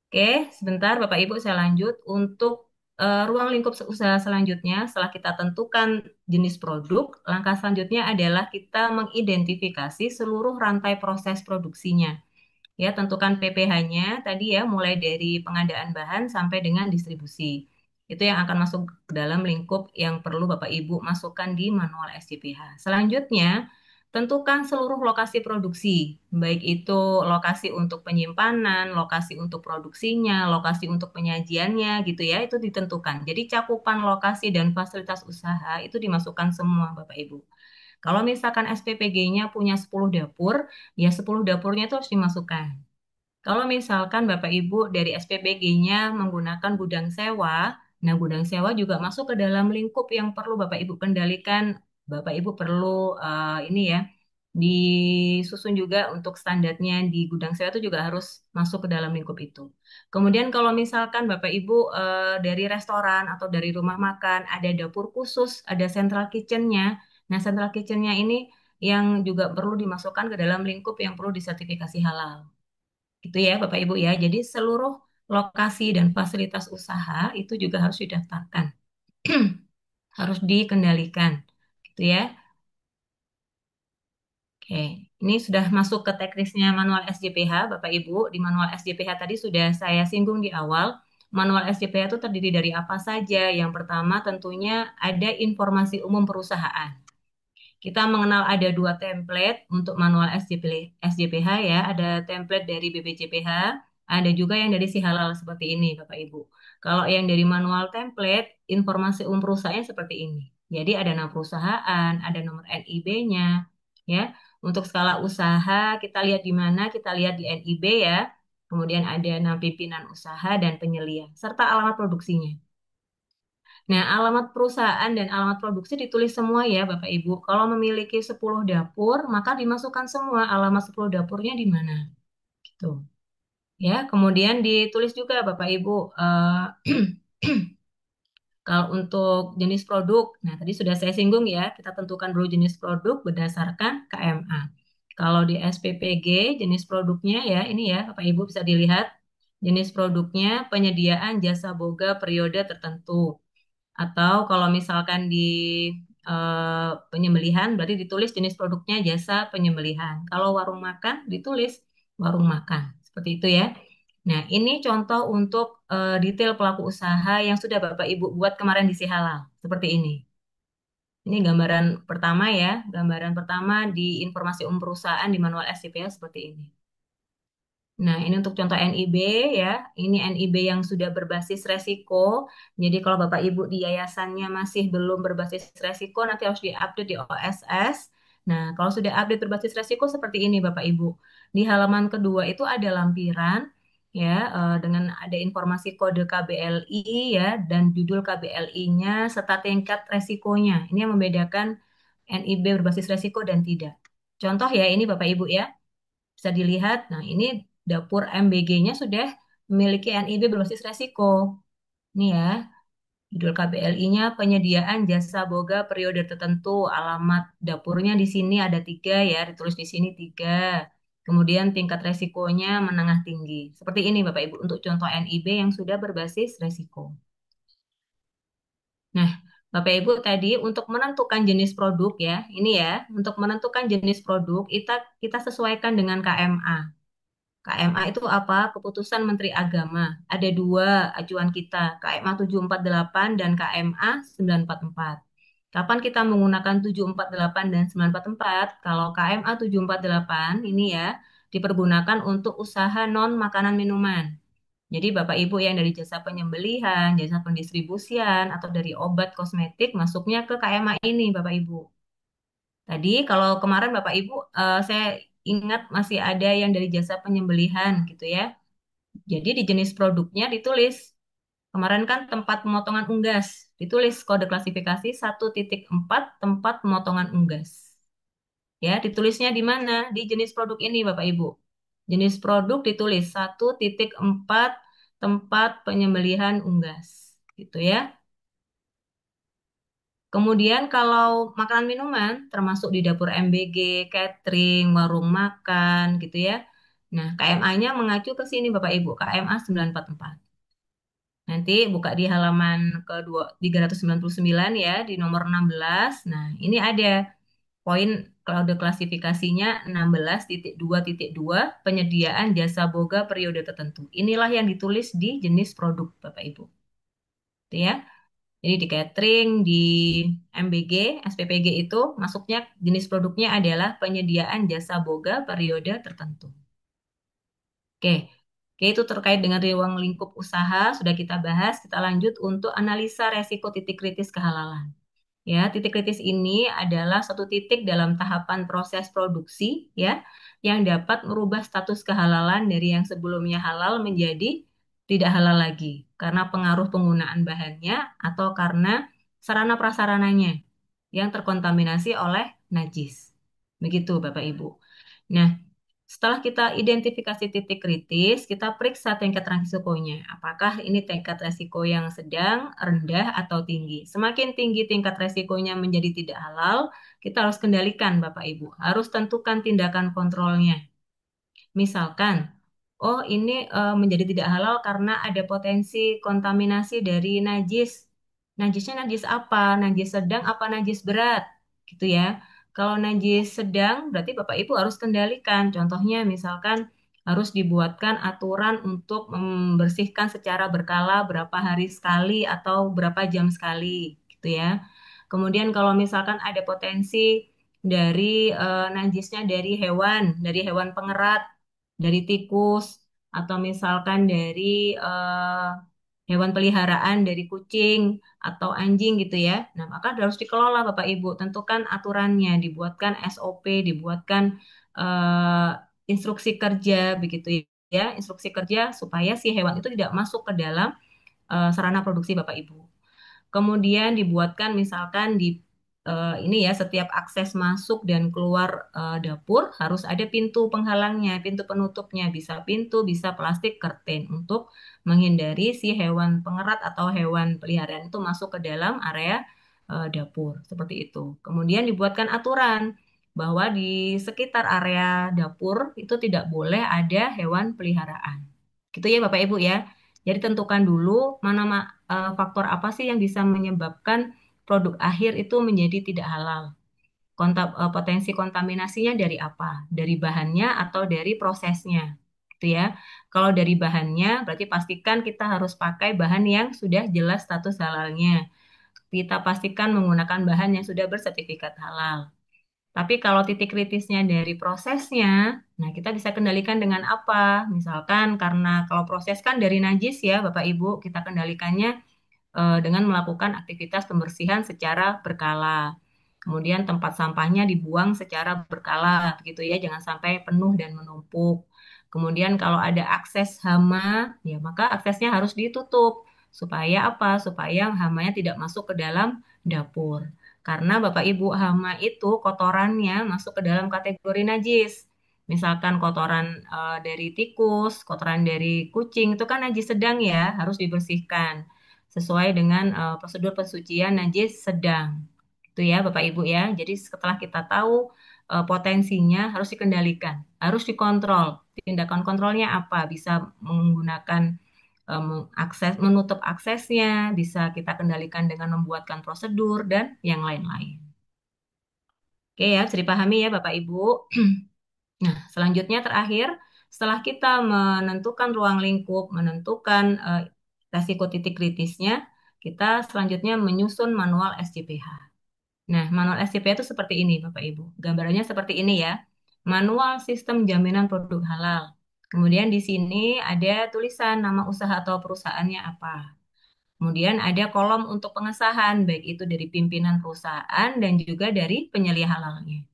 A: Oke, sebentar Bapak Ibu saya lanjut untuk ruang lingkup usaha selanjutnya. Setelah kita tentukan jenis produk, langkah selanjutnya adalah kita mengidentifikasi seluruh rantai proses produksinya. Ya, tentukan PPH-nya tadi ya, mulai dari pengadaan bahan sampai dengan distribusi. Itu yang akan masuk ke dalam lingkup yang perlu Bapak Ibu masukkan di manual SCPH. Selanjutnya, tentukan seluruh lokasi produksi, baik itu lokasi untuk penyimpanan, lokasi untuk produksinya, lokasi untuk penyajiannya gitu ya, itu ditentukan. Jadi cakupan lokasi dan fasilitas usaha itu dimasukkan semua Bapak Ibu. Kalau misalkan SPPG-nya punya 10 dapur, ya 10 dapurnya itu harus dimasukkan. Kalau misalkan Bapak Ibu dari SPPG-nya menggunakan gudang sewa, nah gudang sewa juga masuk ke dalam lingkup yang perlu Bapak Ibu kendalikan. Bapak Ibu perlu ini ya, Disusun juga untuk standarnya di gudang sewa itu juga harus masuk ke dalam lingkup itu. Kemudian kalau misalkan Bapak Ibu dari restoran atau dari rumah makan ada dapur khusus, ada central kitchen-nya. Nah, central kitchen-nya ini yang juga perlu dimasukkan ke dalam lingkup yang perlu disertifikasi halal. Gitu ya Bapak Ibu ya. Jadi seluruh lokasi dan fasilitas usaha itu juga harus didaftarkan, harus dikendalikan. Gitu ya. Oke, ini sudah masuk ke teknisnya manual SJPH, Bapak Ibu. Di manual SJPH tadi sudah saya singgung di awal. Manual SJPH itu terdiri dari apa saja? Yang pertama tentunya ada informasi umum perusahaan. Kita mengenal ada dua template untuk manual SJPH ya. Ada template dari BPJPH, ada juga yang dari si halal seperti ini, Bapak Ibu. Kalau yang dari manual template, informasi umum perusahaan seperti ini. Jadi ada nama perusahaan, ada nomor NIB-nya, ya. Untuk skala usaha, kita lihat di mana? Kita lihat di NIB ya. Kemudian ada nama pimpinan usaha dan penyelia, serta alamat produksinya. Nah, alamat perusahaan dan alamat produksi ditulis semua ya, Bapak Ibu. Kalau memiliki 10 dapur, maka dimasukkan semua alamat 10 dapurnya di mana. Gitu. Ya, kemudian ditulis juga Bapak Ibu kalau untuk jenis produk. Nah, tadi sudah saya singgung ya, kita tentukan dulu jenis produk berdasarkan KMA. Kalau di SPPG jenis produknya ya, ini ya Bapak Ibu bisa dilihat jenis produknya penyediaan jasa boga periode tertentu. Atau kalau misalkan di penyembelihan, berarti ditulis jenis produknya jasa penyembelihan. Kalau warung makan, ditulis warung makan. Seperti itu ya. Nah, ini contoh untuk detail pelaku usaha yang sudah Bapak Ibu buat kemarin di Si Halal. Seperti ini. Ini gambaran pertama ya. Gambaran pertama di informasi perusahaan di manual SCPA seperti ini. Nah, ini untuk contoh NIB ya. Ini NIB yang sudah berbasis resiko. Jadi kalau Bapak Ibu di yayasannya masih belum berbasis resiko, nanti harus diupdate di OSS. Nah, kalau sudah update berbasis resiko seperti ini Bapak Ibu. Di halaman kedua itu ada lampiran ya dengan ada informasi kode KBLI ya dan judul KBLI-nya serta tingkat resikonya. Ini yang membedakan NIB berbasis resiko dan tidak. Contoh ya ini Bapak Ibu ya. Bisa dilihat, nah ini dapur MBG-nya sudah memiliki NIB berbasis resiko. Ini ya, judul KBLI-nya penyediaan jasa boga periode tertentu. Alamat dapurnya di sini ada 3 ya, ditulis di sini 3. Kemudian tingkat resikonya menengah tinggi. Seperti ini Bapak Ibu untuk contoh NIB yang sudah berbasis resiko. Nah, Bapak Ibu tadi untuk menentukan jenis produk ya, ini ya, untuk menentukan jenis produk kita sesuaikan dengan KMA. KMA itu apa? Keputusan Menteri Agama. Ada 2 acuan kita, KMA 748 dan KMA 944. Kapan kita menggunakan 748 dan 944? Kalau KMA 748 ini ya dipergunakan untuk usaha non makanan minuman. Jadi Bapak Ibu yang dari jasa penyembelihan, jasa pendistribusian, atau dari obat kosmetik masuknya ke KMA ini Bapak Ibu. Tadi kalau kemarin Bapak Ibu saya ingat masih ada yang dari jasa penyembelihan gitu ya. Jadi di jenis produknya ditulis kemarin kan tempat pemotongan unggas, ditulis kode klasifikasi 1.4 tempat pemotongan unggas. Ya, ditulisnya di mana? Di jenis produk ini Bapak Ibu. Jenis produk ditulis 1.4 tempat penyembelihan unggas. Gitu ya. Kemudian kalau makanan minuman termasuk di dapur MBG, catering, warung makan gitu ya. Nah, KMA-nya mengacu ke sini Bapak Ibu, KMA 944. Nanti buka di halaman kedua 399 ya, di nomor 16. Nah, ini ada poin kode klasifikasinya 16.2.2 penyediaan jasa boga periode tertentu. Inilah yang ditulis di jenis produk Bapak Ibu. Itu ya. Jadi di catering, di MBG, SPPG itu masuknya jenis produknya adalah penyediaan jasa boga periode tertentu. Oke, oke itu terkait dengan ruang lingkup usaha sudah kita bahas. Kita lanjut untuk analisa resiko titik kritis kehalalan. Ya, titik kritis ini adalah suatu titik dalam tahapan proses produksi ya yang dapat merubah status kehalalan dari yang sebelumnya halal menjadi tidak halal lagi karena pengaruh penggunaan bahannya atau karena sarana prasarananya yang terkontaminasi oleh najis. Begitu Bapak Ibu. Nah, setelah kita identifikasi titik kritis, kita periksa tingkat resikonya. Apakah ini tingkat resiko yang sedang, rendah, atau tinggi? Semakin tinggi tingkat resikonya menjadi tidak halal, kita harus kendalikan Bapak Ibu. Harus tentukan tindakan kontrolnya. Misalkan, oh ini menjadi tidak halal karena ada potensi kontaminasi dari najis. Najisnya najis apa? Najis sedang apa najis berat? Gitu ya. Kalau najis sedang, berarti Bapak Ibu harus kendalikan. Contohnya misalkan harus dibuatkan aturan untuk membersihkan secara berkala berapa hari sekali atau berapa jam sekali, gitu ya. Kemudian kalau misalkan ada potensi dari najisnya dari hewan pengerat, dari tikus, atau misalkan dari hewan peliharaan, dari kucing atau anjing gitu ya. Nah, maka harus dikelola Bapak Ibu, tentukan aturannya, dibuatkan SOP, dibuatkan eh, instruksi kerja begitu ya, instruksi kerja supaya si hewan itu tidak masuk ke dalam sarana produksi Bapak Ibu. Kemudian dibuatkan misalkan di ini ya setiap akses masuk dan keluar dapur harus ada pintu penghalangnya, pintu penutupnya, bisa pintu, bisa plastik, curtain untuk menghindari si hewan pengerat atau hewan peliharaan itu masuk ke dalam area dapur seperti itu. Kemudian dibuatkan aturan bahwa di sekitar area dapur itu tidak boleh ada hewan peliharaan. Gitu ya Bapak Ibu ya. Jadi tentukan dulu faktor apa sih yang bisa menyebabkan produk akhir itu menjadi tidak halal. Potensi kontaminasinya dari apa? Dari bahannya atau dari prosesnya. Gitu ya. Kalau dari bahannya berarti pastikan kita harus pakai bahan yang sudah jelas status halalnya. Kita pastikan menggunakan bahan yang sudah bersertifikat halal. Tapi kalau titik kritisnya dari prosesnya, nah kita bisa kendalikan dengan apa? Misalkan karena kalau proses kan dari najis ya Bapak Ibu, kita kendalikannya dengan melakukan aktivitas pembersihan secara berkala. Kemudian tempat sampahnya dibuang secara berkala, begitu ya, jangan sampai penuh dan menumpuk. Kemudian kalau ada akses hama, ya maka aksesnya harus ditutup. Supaya apa? Supaya hamanya tidak masuk ke dalam dapur. Karena Bapak Ibu hama itu kotorannya masuk ke dalam kategori najis. Misalkan kotoran dari tikus, kotoran dari kucing itu kan najis sedang ya, harus dibersihkan sesuai dengan prosedur pensucian najis sedang. Itu ya Bapak Ibu ya. Jadi setelah kita tahu potensinya harus dikendalikan, harus dikontrol. Tindakan kontrolnya apa? Bisa menggunakan menutup aksesnya, bisa kita kendalikan dengan membuatkan prosedur dan yang lain-lain. Oke ya, bisa dipahami ya Bapak Ibu. Nah, selanjutnya terakhir, setelah kita menentukan ruang lingkup, menentukan resiko titik kritisnya, kita selanjutnya menyusun manual SJPH. Nah, manual SJPH itu seperti ini, Bapak Ibu. Gambarannya seperti ini ya. Manual Sistem Jaminan Produk Halal. Kemudian di sini ada tulisan nama usaha atau perusahaannya apa. Kemudian ada kolom untuk pengesahan, baik itu dari pimpinan perusahaan dan juga dari penyelia halalnya.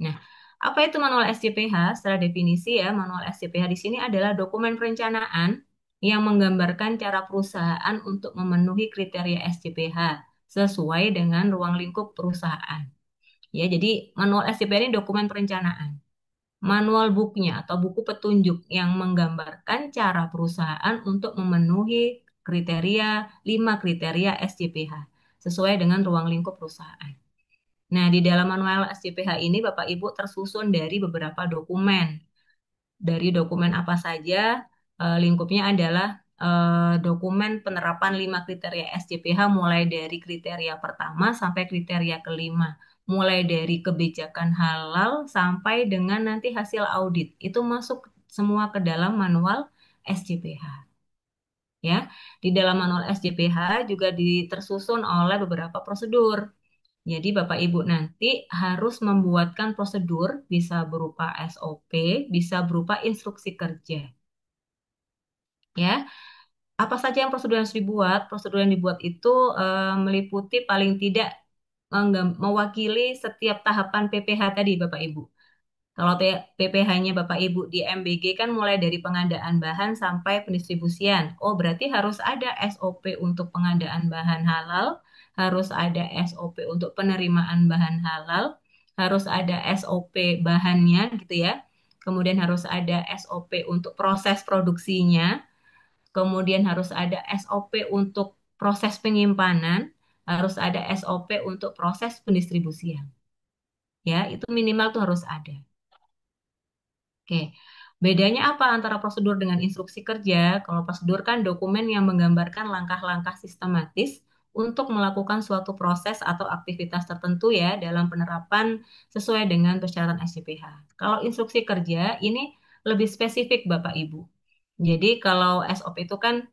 A: Nah, apa itu manual SJPH? Secara definisi ya, manual SJPH di sini adalah dokumen perencanaan yang menggambarkan cara perusahaan untuk memenuhi kriteria SJPH sesuai dengan ruang lingkup perusahaan. Ya, jadi manual SJPH ini dokumen perencanaan. Manual booknya atau buku petunjuk yang menggambarkan cara perusahaan untuk memenuhi kriteria 5 kriteria SJPH sesuai dengan ruang lingkup perusahaan. Nah, di dalam manual SJPH ini Bapak Ibu tersusun dari beberapa dokumen. Dari dokumen apa saja? Lingkupnya adalah dokumen penerapan 5 kriteria SJPH mulai dari kriteria pertama sampai kriteria kelima. Mulai dari kebijakan halal sampai dengan nanti hasil audit. Itu masuk semua ke dalam manual SJPH. Ya, di dalam manual SJPH juga tersusun oleh beberapa prosedur. Jadi Bapak Ibu nanti harus membuatkan prosedur bisa berupa SOP, bisa berupa instruksi kerja. Ya, apa saja yang prosedur yang harus dibuat? Prosedur yang dibuat itu meliputi paling tidak mewakili setiap tahapan PPH tadi Bapak Ibu. Kalau PPH-nya Bapak Ibu di MBG kan mulai dari pengadaan bahan sampai pendistribusian. Oh, berarti harus ada SOP untuk pengadaan bahan halal, harus ada SOP untuk penerimaan bahan halal, harus ada SOP bahannya gitu ya. Kemudian harus ada SOP untuk proses produksinya, kemudian harus ada SOP untuk proses penyimpanan, harus ada SOP untuk proses pendistribusian. Ya, itu minimal tuh harus ada. Oke, bedanya apa antara prosedur dengan instruksi kerja? Kalau prosedur kan dokumen yang menggambarkan langkah-langkah sistematis untuk melakukan suatu proses atau aktivitas tertentu ya dalam penerapan sesuai dengan persyaratan SCPH. Kalau instruksi kerja ini lebih spesifik Bapak Ibu. Jadi kalau SOP itu kan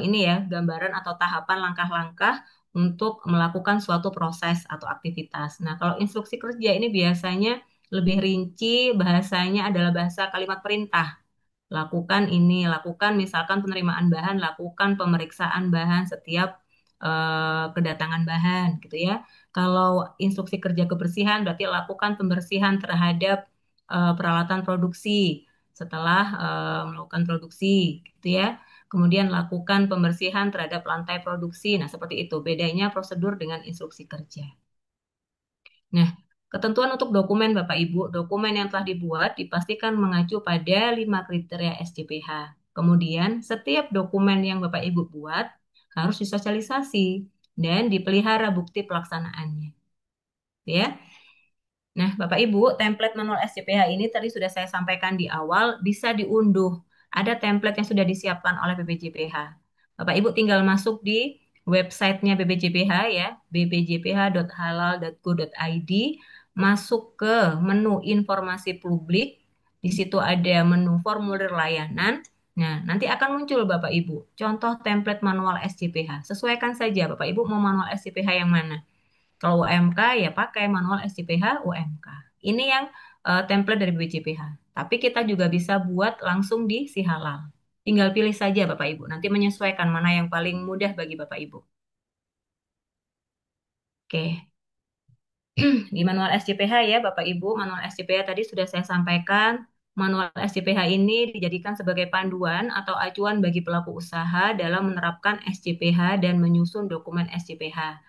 A: ini ya gambaran atau tahapan langkah-langkah untuk melakukan suatu proses atau aktivitas. Nah, kalau instruksi kerja ini biasanya lebih rinci, bahasanya adalah bahasa kalimat perintah. Lakukan ini, lakukan misalkan penerimaan bahan, lakukan pemeriksaan bahan setiap kedatangan bahan gitu ya. Kalau instruksi kerja kebersihan berarti lakukan pembersihan terhadap peralatan produksi setelah melakukan produksi gitu ya. Kemudian lakukan pembersihan terhadap lantai produksi. Nah, seperti itu bedanya prosedur dengan instruksi kerja. Nah, ketentuan untuk dokumen Bapak Ibu, dokumen yang telah dibuat dipastikan mengacu pada 5 kriteria SCPH. Kemudian, setiap dokumen yang Bapak Ibu buat harus disosialisasi dan dipelihara bukti pelaksanaannya. Ya. Nah, Bapak Ibu, template manual SCPH ini tadi sudah saya sampaikan di awal, bisa diunduh. Ada template yang sudah disiapkan oleh BPJPH. Bapak Ibu tinggal masuk di websitenya BPJPH ya, bpjph.halal.go.id, masuk ke menu informasi publik, di situ ada menu formulir layanan. Nah, nanti akan muncul Bapak Ibu, contoh template manual SCPH. Sesuaikan saja Bapak Ibu mau manual SCPH yang mana. Kalau UMK ya pakai manual SCPH UMK. Ini yang template dari BPJPH. Tapi kita juga bisa buat langsung di si halal. Tinggal pilih saja Bapak Ibu. Nanti menyesuaikan mana yang paling mudah bagi Bapak Ibu. Oke. Di manual SCPH ya Bapak Ibu, manual SCPH tadi sudah saya sampaikan. Manual SCPH ini dijadikan sebagai panduan atau acuan bagi pelaku usaha dalam menerapkan SCPH dan menyusun dokumen SCPH.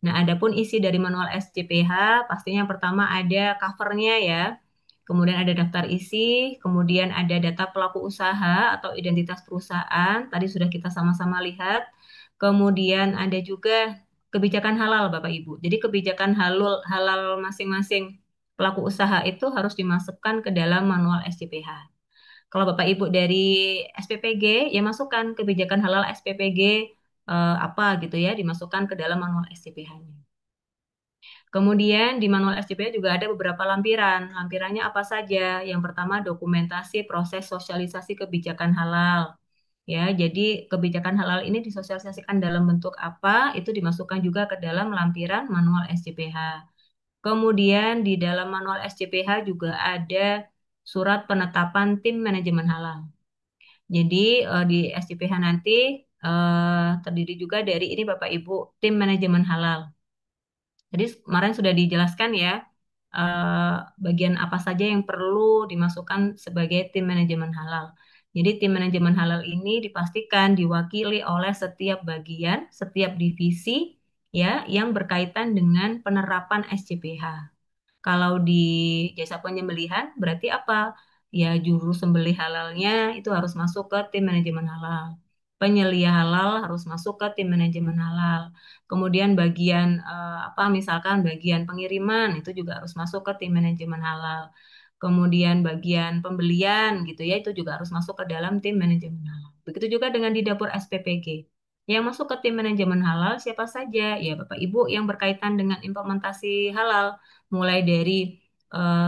A: Nah, adapun isi dari manual SCPH, pastinya pertama ada covernya ya, kemudian ada daftar isi, kemudian ada data pelaku usaha atau identitas perusahaan, tadi sudah kita sama-sama lihat, kemudian ada juga kebijakan halal Bapak Ibu. Jadi kebijakan halal, halal masing-masing pelaku usaha itu harus dimasukkan ke dalam manual SCPH. Kalau Bapak Ibu dari SPPG, ya masukkan kebijakan halal SPPG apa gitu ya, dimasukkan ke dalam manual SCPH-nya. Kemudian di manual SCPH juga ada beberapa lampiran. Lampirannya apa saja? Yang pertama dokumentasi proses sosialisasi kebijakan halal. Ya, jadi kebijakan halal ini disosialisasikan dalam bentuk apa? Itu dimasukkan juga ke dalam lampiran manual SCPH. Kemudian di dalam manual SCPH juga ada surat penetapan tim manajemen halal. Jadi di SCPH nanti terdiri juga dari ini Bapak Ibu, tim manajemen halal. Jadi kemarin sudah dijelaskan ya bagian apa saja yang perlu dimasukkan sebagai tim manajemen halal. Jadi tim manajemen halal ini dipastikan diwakili oleh setiap bagian, setiap divisi ya yang berkaitan dengan penerapan SCPH. Kalau di jasa penyembelihan berarti apa? Ya juru sembelih halalnya itu harus masuk ke tim manajemen halal. Penyelia halal harus masuk ke tim manajemen halal. Kemudian bagian apa misalkan bagian pengiriman itu juga harus masuk ke tim manajemen halal. Kemudian bagian pembelian gitu ya itu juga harus masuk ke dalam tim manajemen halal. Begitu juga dengan di dapur SPPG. Yang masuk ke tim manajemen halal siapa saja? Ya Bapak Ibu yang berkaitan dengan implementasi halal mulai dari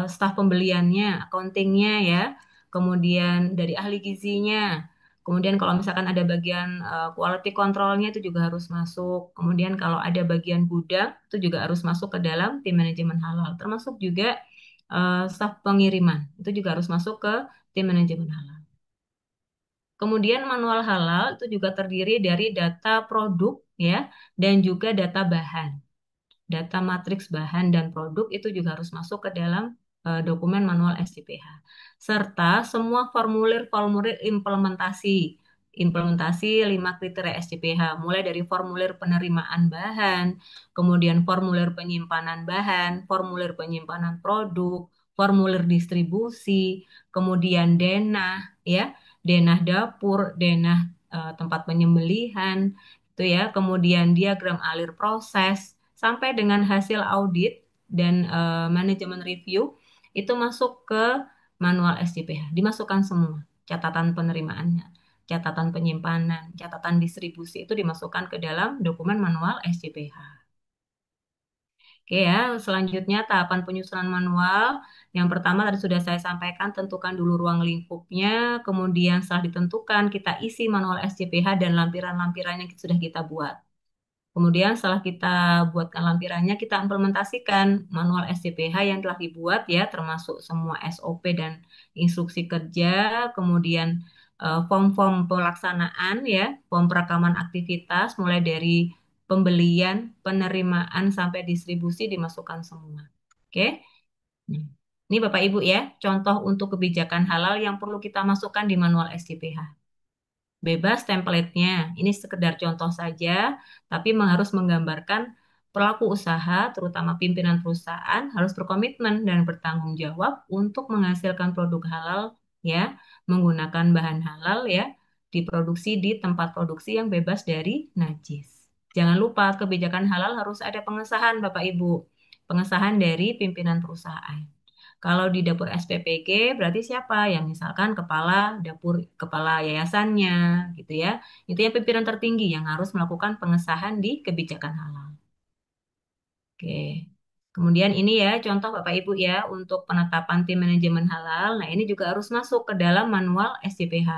A: staf pembeliannya, accountingnya ya, kemudian dari ahli gizinya, kemudian kalau misalkan ada bagian quality controlnya itu juga harus masuk, kemudian kalau ada bagian gudang itu juga harus masuk ke dalam tim manajemen halal, termasuk juga staf pengiriman itu juga harus masuk ke tim manajemen halal. Kemudian manual halal itu juga terdiri dari data produk ya dan juga data bahan. Data matriks bahan dan produk itu juga harus masuk ke dalam dokumen manual SCPH. Serta semua formulir-formulir implementasi. implementasi 5 kriteria SCPH, mulai dari formulir penerimaan bahan, kemudian formulir penyimpanan bahan, formulir penyimpanan produk, formulir distribusi, kemudian denah, ya, denah dapur, denah tempat penyembelihan, itu ya, kemudian diagram alir proses, sampai dengan hasil audit dan manajemen review, itu masuk ke manual SCPH, dimasukkan semua catatan penerimaannya, catatan penyimpanan, catatan distribusi itu dimasukkan ke dalam dokumen manual SCPH. Oke ya, selanjutnya tahapan penyusunan manual. Yang pertama tadi sudah saya sampaikan, tentukan dulu ruang lingkupnya, kemudian setelah ditentukan kita isi manual SCPH dan lampiran-lampiran yang sudah kita buat. Kemudian setelah kita buatkan lampirannya, kita implementasikan manual SCPH yang telah dibuat ya, termasuk semua SOP dan instruksi kerja, kemudian form-form pelaksanaan ya, form perekaman aktivitas mulai dari pembelian, penerimaan sampai distribusi dimasukkan semua. Oke. Nah, ini Bapak Ibu ya, contoh untuk kebijakan halal yang perlu kita masukkan di manual SCPH. Bebas template-nya. Ini sekedar contoh saja, tapi harus menggambarkan pelaku usaha, terutama pimpinan perusahaan, harus berkomitmen dan bertanggung jawab untuk menghasilkan produk halal, ya, menggunakan bahan halal, ya, diproduksi di tempat produksi yang bebas dari najis. Jangan lupa, kebijakan halal harus ada pengesahan, Bapak Ibu. Pengesahan dari pimpinan perusahaan. Kalau di dapur SPPG berarti siapa? Yang misalkan kepala dapur, kepala yayasannya, gitu ya. Itu yang pimpinan tertinggi yang harus melakukan pengesahan di kebijakan halal. Oke. Kemudian ini ya contoh Bapak Ibu ya untuk penetapan tim manajemen halal. Nah, ini juga harus masuk ke dalam manual SCPH.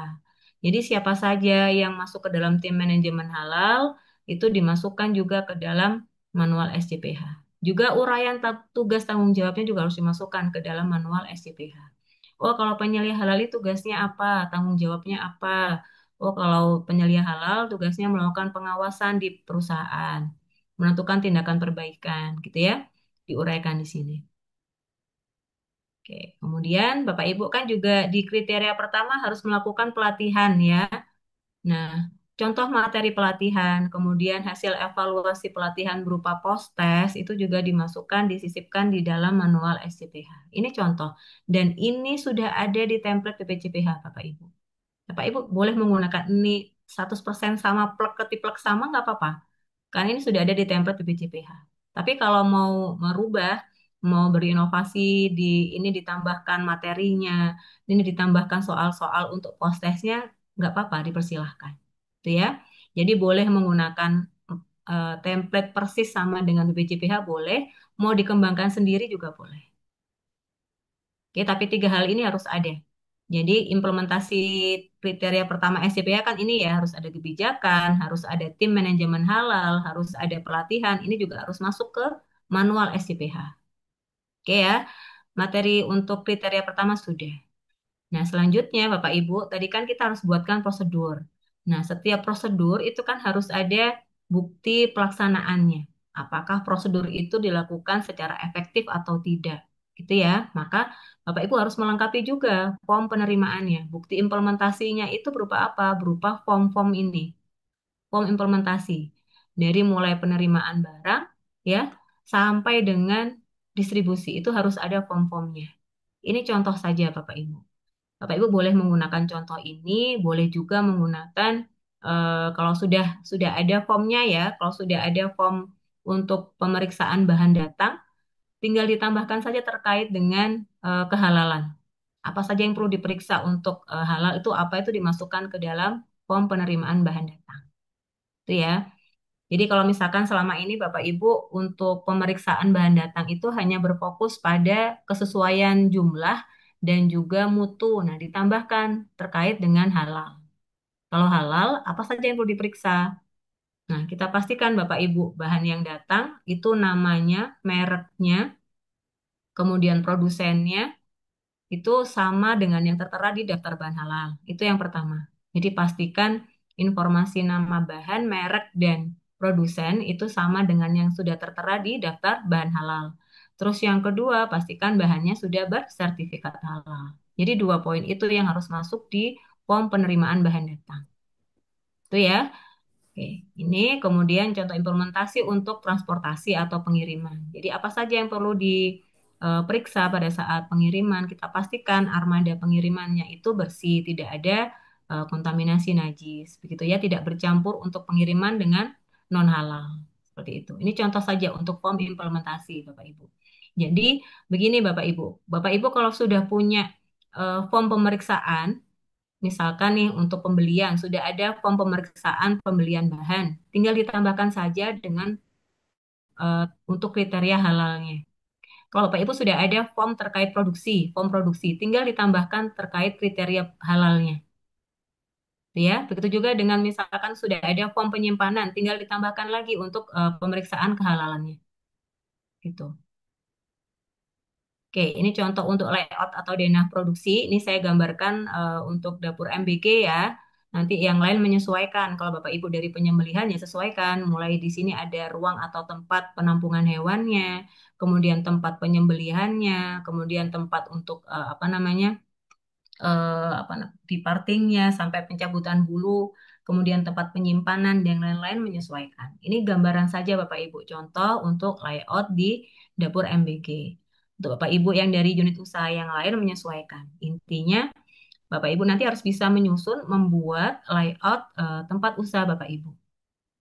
A: Jadi siapa saja yang masuk ke dalam tim manajemen halal itu dimasukkan juga ke dalam manual SCPH. Juga uraian tugas tanggung jawabnya juga harus dimasukkan ke dalam manual SCPH. Oh, kalau penyelia halal itu tugasnya apa? Tanggung jawabnya apa? Oh, kalau penyelia halal tugasnya melakukan pengawasan di perusahaan, menentukan tindakan perbaikan, gitu ya, diuraikan di sini. Oke, kemudian Bapak Ibu kan juga di kriteria pertama harus melakukan pelatihan ya. Nah, contoh materi pelatihan, kemudian hasil evaluasi pelatihan berupa post-test itu juga dimasukkan, disisipkan di dalam manual SCPH. Ini contoh, dan ini sudah ada di template PPCPH Bapak Ibu. Bapak Ibu boleh menggunakan ini 100% sama plek ketiplek sama nggak apa-apa. Karena ini sudah ada di template BPJPH. Tapi kalau mau merubah, mau berinovasi, ini ditambahkan materinya, ini ditambahkan soal-soal untuk post-testnya, nggak apa-apa, dipersilahkan. Itu ya. Jadi boleh menggunakan template persis sama dengan BPJPH boleh, mau dikembangkan sendiri juga boleh. Oke, tapi 3 hal ini harus ada. Jadi implementasi kriteria pertama SCPH kan ini ya harus ada kebijakan, harus ada tim manajemen halal, harus ada pelatihan. Ini juga harus masuk ke manual SCPH. Oke ya, materi untuk kriteria pertama sudah. Nah, selanjutnya Bapak Ibu, tadi kan kita harus buatkan prosedur. Nah, setiap prosedur itu kan harus ada bukti pelaksanaannya. Apakah prosedur itu dilakukan secara efektif atau tidak. Gitu ya. Maka Bapak Ibu harus melengkapi juga form penerimaannya. Bukti implementasinya itu berupa apa? Berupa form-form ini. Form implementasi. Dari mulai penerimaan barang ya sampai dengan distribusi itu harus ada form-formnya. Ini contoh saja Bapak Ibu. Bapak Ibu boleh menggunakan contoh ini, boleh juga menggunakan kalau sudah ada formnya ya, kalau sudah ada form untuk pemeriksaan bahan datang, tinggal ditambahkan saja terkait dengan kehalalan. Apa saja yang perlu diperiksa untuk halal itu apa itu dimasukkan ke dalam form penerimaan bahan datang. Itu ya. Jadi kalau misalkan selama ini Bapak Ibu untuk pemeriksaan bahan datang itu hanya berfokus pada kesesuaian jumlah dan juga mutu. Nah, ditambahkan terkait dengan halal. Kalau halal, apa saja yang perlu diperiksa? Nah, kita pastikan Bapak Ibu bahan yang datang itu namanya, mereknya, kemudian produsennya, itu sama dengan yang tertera di daftar bahan halal. Itu yang pertama. Jadi pastikan informasi nama bahan, merek, dan produsen itu sama dengan yang sudah tertera di daftar bahan halal. Terus yang kedua, pastikan bahannya sudah bersertifikat halal. Jadi 2 poin itu yang harus masuk di form penerimaan bahan datang. Itu ya. Oke, ini kemudian contoh implementasi untuk transportasi atau pengiriman. Jadi apa saja yang perlu diperiksa pada saat pengiriman? Kita pastikan armada pengirimannya itu bersih, tidak ada kontaminasi najis, begitu ya, tidak bercampur untuk pengiriman dengan non halal. Seperti itu. Ini contoh saja untuk form implementasi, Bapak Ibu. Jadi begini Bapak Ibu. Bapak Ibu kalau sudah punya form pemeriksaan, misalkan nih untuk pembelian sudah ada form pemeriksaan pembelian bahan, tinggal ditambahkan saja dengan untuk kriteria halalnya. Kalau Bapak Ibu sudah ada form terkait produksi, form produksi, tinggal ditambahkan terkait kriteria halalnya. Ya, begitu juga dengan misalkan sudah ada form penyimpanan, tinggal ditambahkan lagi untuk pemeriksaan kehalalannya. Gitu. Oke, ini contoh untuk layout atau denah produksi. Ini saya gambarkan untuk dapur MBG ya. Nanti yang lain menyesuaikan. Kalau Bapak Ibu dari penyembelihan ya sesuaikan. Mulai di sini ada ruang atau tempat penampungan hewannya, kemudian tempat penyembelihannya, kemudian tempat untuk apa namanya departingnya sampai pencabutan bulu, kemudian tempat penyimpanan dan lain-lain menyesuaikan. Ini gambaran saja Bapak Ibu contoh untuk layout di dapur MBG. Untuk Bapak Ibu yang dari unit usaha yang lain menyesuaikan. Intinya Bapak Ibu nanti harus bisa menyusun, membuat layout tempat usaha Bapak Ibu.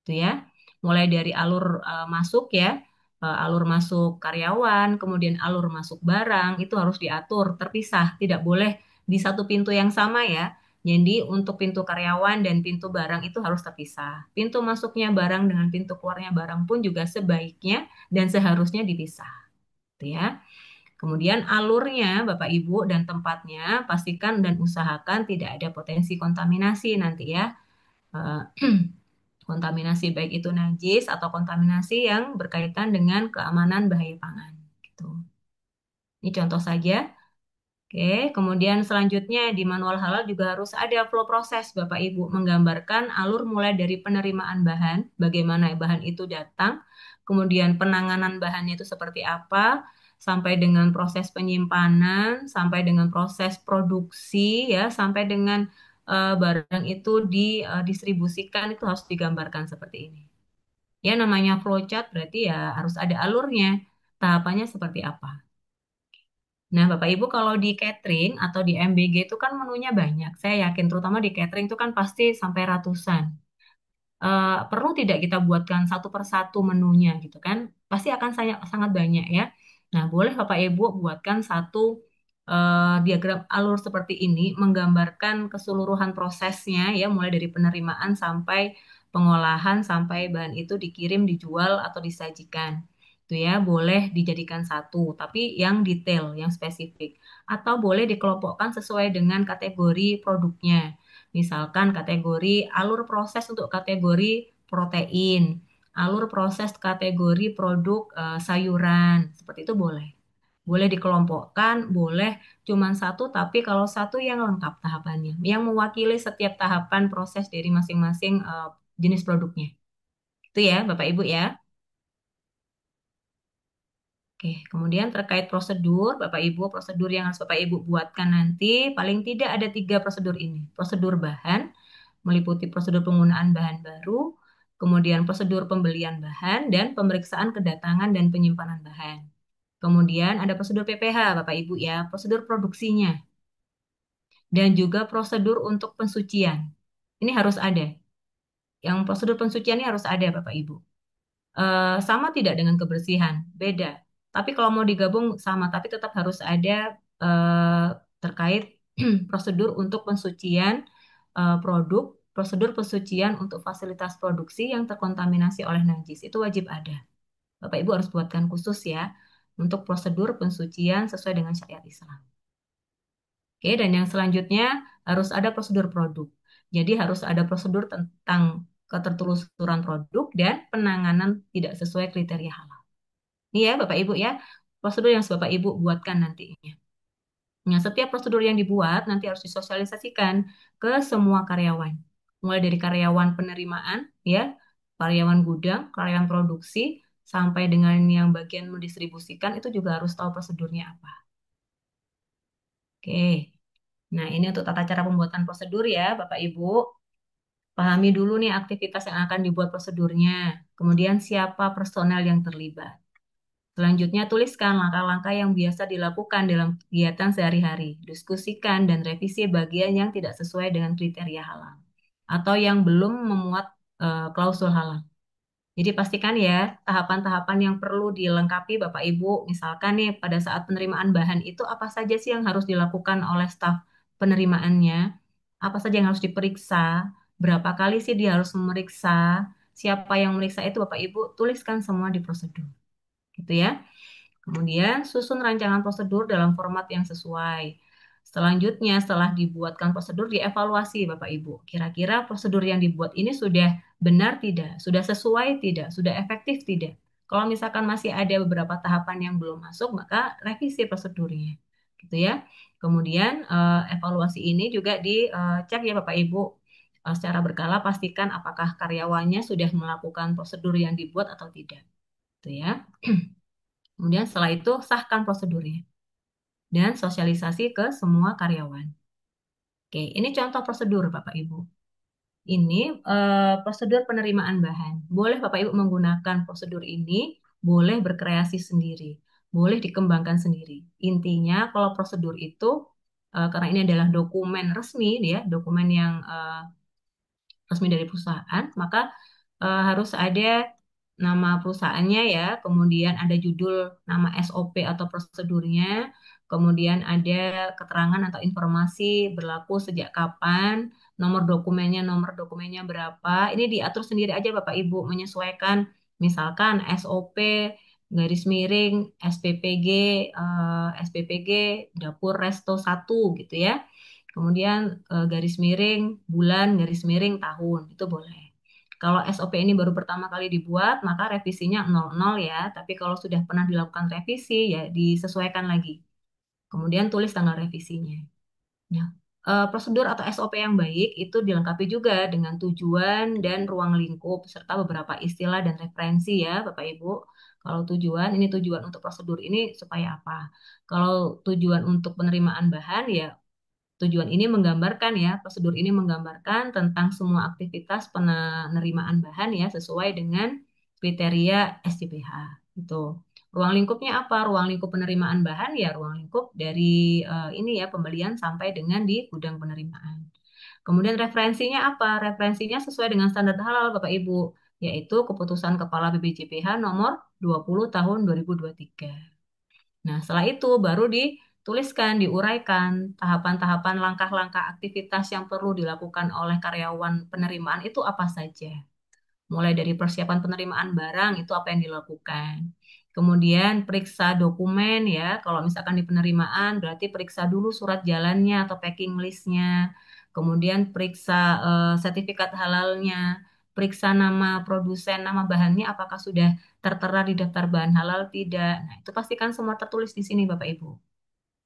A: Itu ya. Mulai dari alur masuk ya, alur masuk karyawan, kemudian alur masuk barang itu harus diatur terpisah, tidak boleh di satu pintu yang sama ya. Jadi untuk pintu karyawan dan pintu barang itu harus terpisah. Pintu masuknya barang dengan pintu keluarnya barang pun juga sebaiknya dan seharusnya dipisah. Gitu ya. Kemudian alurnya Bapak Ibu dan tempatnya pastikan dan usahakan tidak ada potensi kontaminasi nanti ya. Eh, kontaminasi baik itu najis atau kontaminasi yang berkaitan dengan keamanan bahaya pangan. Gitu. Ini contoh saja. Oke, kemudian selanjutnya di manual halal juga harus ada flow proses Bapak Ibu menggambarkan alur mulai dari penerimaan bahan, bagaimana bahan itu datang, kemudian penanganan bahannya itu seperti apa, sampai dengan proses penyimpanan, sampai dengan proses produksi ya, sampai dengan barang itu didistribusikan itu harus digambarkan seperti ini. Ya namanya flowchart berarti ya harus ada alurnya, tahapannya seperti apa. Nah, Bapak Ibu kalau di catering atau di MBG itu kan menunya banyak. Saya yakin terutama di catering itu kan pasti sampai ratusan. Perlu tidak kita buatkan satu persatu menunya gitu kan? Pasti akan sangat banyak ya. Nah, boleh Bapak Ibu buatkan satu diagram alur seperti ini menggambarkan keseluruhan prosesnya ya, mulai dari penerimaan sampai pengolahan sampai bahan itu dikirim, dijual atau disajikan. Itu ya, boleh dijadikan satu, tapi yang detail, yang spesifik. Atau boleh dikelompokkan sesuai dengan kategori produknya. Misalkan kategori alur proses untuk kategori protein, alur proses kategori produk sayuran, seperti itu boleh. Boleh dikelompokkan, boleh cuma satu, tapi kalau satu yang lengkap tahapannya, yang mewakili setiap tahapan proses dari masing-masing jenis produknya. Itu ya, Bapak Ibu ya. Oke, kemudian terkait prosedur, Bapak Ibu, prosedur yang harus Bapak Ibu buatkan nanti, paling tidak ada 3 prosedur ini. Prosedur bahan, meliputi prosedur penggunaan bahan baru, kemudian prosedur pembelian bahan, dan pemeriksaan kedatangan dan penyimpanan bahan. Kemudian ada prosedur PPH, Bapak Ibu ya, prosedur produksinya, dan juga prosedur untuk pensucian. Ini harus ada. Yang prosedur pensucian ini harus ada, Bapak Ibu. Sama tidak dengan kebersihan? Beda. Tapi kalau mau digabung sama, tapi tetap harus ada terkait prosedur untuk pensucian produk, prosedur pensucian untuk fasilitas produksi yang terkontaminasi oleh najis. Itu wajib ada. Bapak Ibu harus buatkan khusus ya untuk prosedur pensucian sesuai dengan syariat Islam. Oke, dan yang selanjutnya harus ada prosedur produk. Jadi harus ada prosedur tentang ketertelusuran produk dan penanganan tidak sesuai kriteria halal. Ini ya Bapak Ibu ya, prosedur yang Bapak Ibu buatkan nantinya. Nah, setiap prosedur yang dibuat nanti harus disosialisasikan ke semua karyawan. Mulai dari karyawan penerimaan, ya, karyawan gudang, karyawan produksi, sampai dengan yang bagian mendistribusikan, itu juga harus tahu prosedurnya apa. Oke, nah ini untuk tata cara pembuatan prosedur ya, Bapak Ibu. Pahami dulu nih aktivitas yang akan dibuat prosedurnya. Kemudian siapa personel yang terlibat. Selanjutnya, tuliskan langkah-langkah yang biasa dilakukan dalam kegiatan sehari-hari. Diskusikan dan revisi bagian yang tidak sesuai dengan kriteria halal atau yang belum memuat klausul halal. Jadi pastikan ya tahapan-tahapan yang perlu dilengkapi Bapak Ibu. Misalkan nih pada saat penerimaan bahan itu apa saja sih yang harus dilakukan oleh staf penerimaannya? Apa saja yang harus diperiksa? Berapa kali sih dia harus memeriksa? Siapa yang memeriksa itu Bapak Ibu tuliskan semua di prosedur. Gitu ya. Kemudian susun rancangan prosedur dalam format yang sesuai. Selanjutnya, setelah dibuatkan prosedur, dievaluasi Bapak Ibu. Kira-kira prosedur yang dibuat ini sudah benar tidak? Sudah sesuai tidak? Sudah efektif tidak? Kalau misalkan masih ada beberapa tahapan yang belum masuk, maka revisi prosedurnya. Gitu ya. Kemudian evaluasi ini juga dicek ya Bapak Ibu. Secara berkala pastikan apakah karyawannya sudah melakukan prosedur yang dibuat atau tidak. Gitu ya. Kemudian setelah itu sahkan prosedurnya dan sosialisasi ke semua karyawan. Oke, ini contoh prosedur Bapak Ibu. Ini prosedur penerimaan bahan. Boleh Bapak Ibu menggunakan prosedur ini, boleh berkreasi sendiri, boleh dikembangkan sendiri. Intinya kalau prosedur itu karena ini adalah dokumen resmi ya, dokumen yang resmi dari perusahaan, maka harus ada nama perusahaannya ya, kemudian ada judul nama SOP atau prosedurnya, kemudian ada keterangan atau informasi berlaku sejak kapan, nomor dokumennya berapa. Ini diatur sendiri aja Bapak Ibu, menyesuaikan misalkan SOP garis miring SPPG SPPG dapur resto 1 gitu ya. Kemudian garis miring bulan, garis miring tahun, itu boleh. Kalau SOP ini baru pertama kali dibuat, maka revisinya 00 ya. Tapi kalau sudah pernah dilakukan revisi, ya disesuaikan lagi. Kemudian tulis tanggal revisinya. Ya. Prosedur atau SOP yang baik itu dilengkapi juga dengan tujuan dan ruang lingkup, serta beberapa istilah dan referensi ya Bapak Ibu. Kalau tujuan, ini tujuan untuk prosedur ini supaya apa? Kalau tujuan untuk penerimaan bahan, ya tujuan ini menggambarkan ya, prosedur ini menggambarkan tentang semua aktivitas penerimaan bahan ya sesuai dengan kriteria SCPH. Itu. Ruang lingkupnya apa? Ruang lingkup penerimaan bahan ya ruang lingkup dari ini ya pembelian sampai dengan di gudang penerimaan. Kemudian referensinya apa? Referensinya sesuai dengan standar halal Bapak Ibu, yaitu Keputusan Kepala BPJPH nomor 20 tahun 2023. Nah, setelah itu baru dituliskan, diuraikan tahapan-tahapan langkah-langkah aktivitas yang perlu dilakukan oleh karyawan penerimaan itu apa saja. Mulai dari persiapan penerimaan barang itu apa yang dilakukan. Kemudian periksa dokumen ya, kalau misalkan di penerimaan berarti periksa dulu surat jalannya atau packing listnya. Kemudian periksa sertifikat halalnya, periksa nama produsen, nama bahannya apakah sudah tertera di daftar bahan halal tidak. Nah, itu pastikan semua tertulis di sini Bapak Ibu.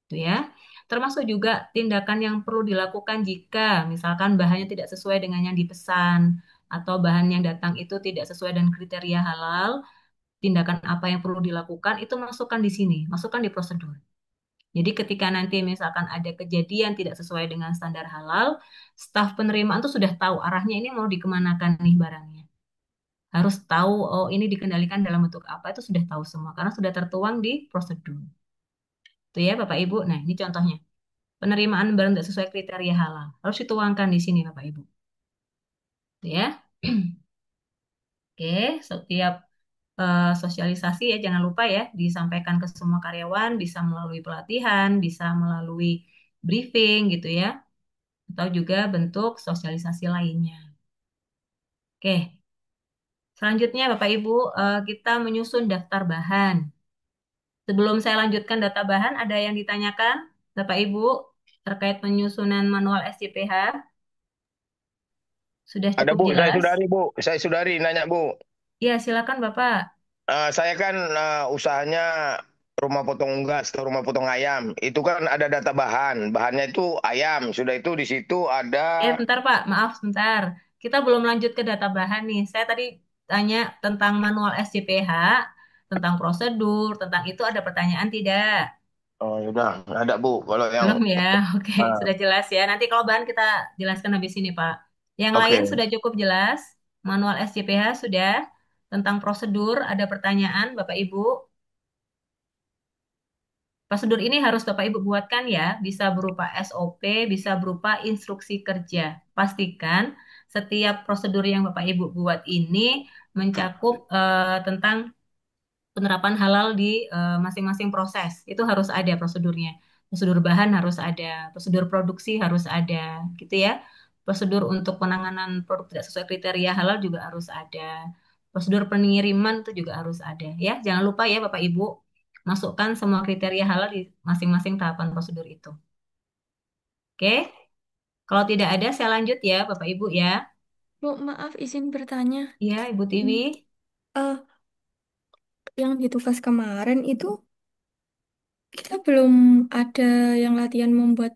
A: Itu ya. Termasuk juga tindakan yang perlu dilakukan jika misalkan bahannya tidak sesuai dengan yang dipesan atau bahan yang datang itu tidak sesuai dengan kriteria halal, tindakan apa yang perlu dilakukan itu masukkan di sini, masukkan di prosedur. Jadi ketika nanti misalkan ada kejadian tidak sesuai dengan standar halal, staf penerimaan tuh sudah tahu arahnya ini mau dikemanakan nih barangnya. Harus tahu, oh ini dikendalikan dalam bentuk apa, itu sudah tahu semua, karena sudah tertuang di prosedur. Itu ya Bapak Ibu, nah ini contohnya. Penerimaan barang tidak sesuai kriteria halal. Harus dituangkan di sini Bapak Ibu. Itu ya. Oke, setiap sosialisasi ya jangan lupa ya disampaikan ke semua karyawan, bisa melalui pelatihan, bisa melalui briefing gitu ya, atau juga bentuk sosialisasi lainnya. Oke, selanjutnya Bapak Ibu kita menyusun daftar bahan. Sebelum saya lanjutkan data bahan, ada yang ditanyakan Bapak Ibu terkait penyusunan manual SCPH? Sudah
B: Ada
A: cukup
B: Bu, saya
A: jelas?
B: sudari Bu, saya sudari nanya Bu.
A: Ya, silakan Bapak.
B: Saya kan usahanya rumah potong unggas atau rumah potong ayam. Itu kan ada data bahan, bahannya itu ayam. Sudah itu di situ ada.
A: Bentar Pak, maaf sebentar. Kita belum lanjut ke data bahan nih. Saya tadi tanya tentang manual SCPH, tentang prosedur, tentang itu ada pertanyaan tidak?
B: Oh ya udah, ada Bu. Kalau yang
A: Belum ya, oke, sudah jelas ya. Nanti kalau bahan kita jelaskan habis ini Pak. Yang lain
B: Oke.
A: sudah cukup jelas? Manual SCPH sudah? Tentang prosedur, ada pertanyaan Bapak Ibu? Prosedur ini harus Bapak Ibu buatkan ya, bisa berupa SOP, bisa berupa instruksi kerja. Pastikan setiap prosedur yang Bapak Ibu buat ini mencakup tentang penerapan halal di masing-masing proses. Itu harus ada prosedurnya. Prosedur bahan harus ada, prosedur produksi harus ada, gitu ya. Prosedur untuk penanganan produk tidak sesuai kriteria halal juga harus ada. Prosedur pengiriman itu juga harus ada, ya. Jangan lupa ya Bapak Ibu, masukkan semua kriteria halal di masing-masing tahapan prosedur itu. Oke? Kalau tidak ada, saya lanjut ya Bapak Ibu ya.
F: Bu, maaf izin bertanya.
A: Iya, Ibu Tiwi.
F: Eh, yang di tugas kemarin itu kita belum ada yang latihan membuat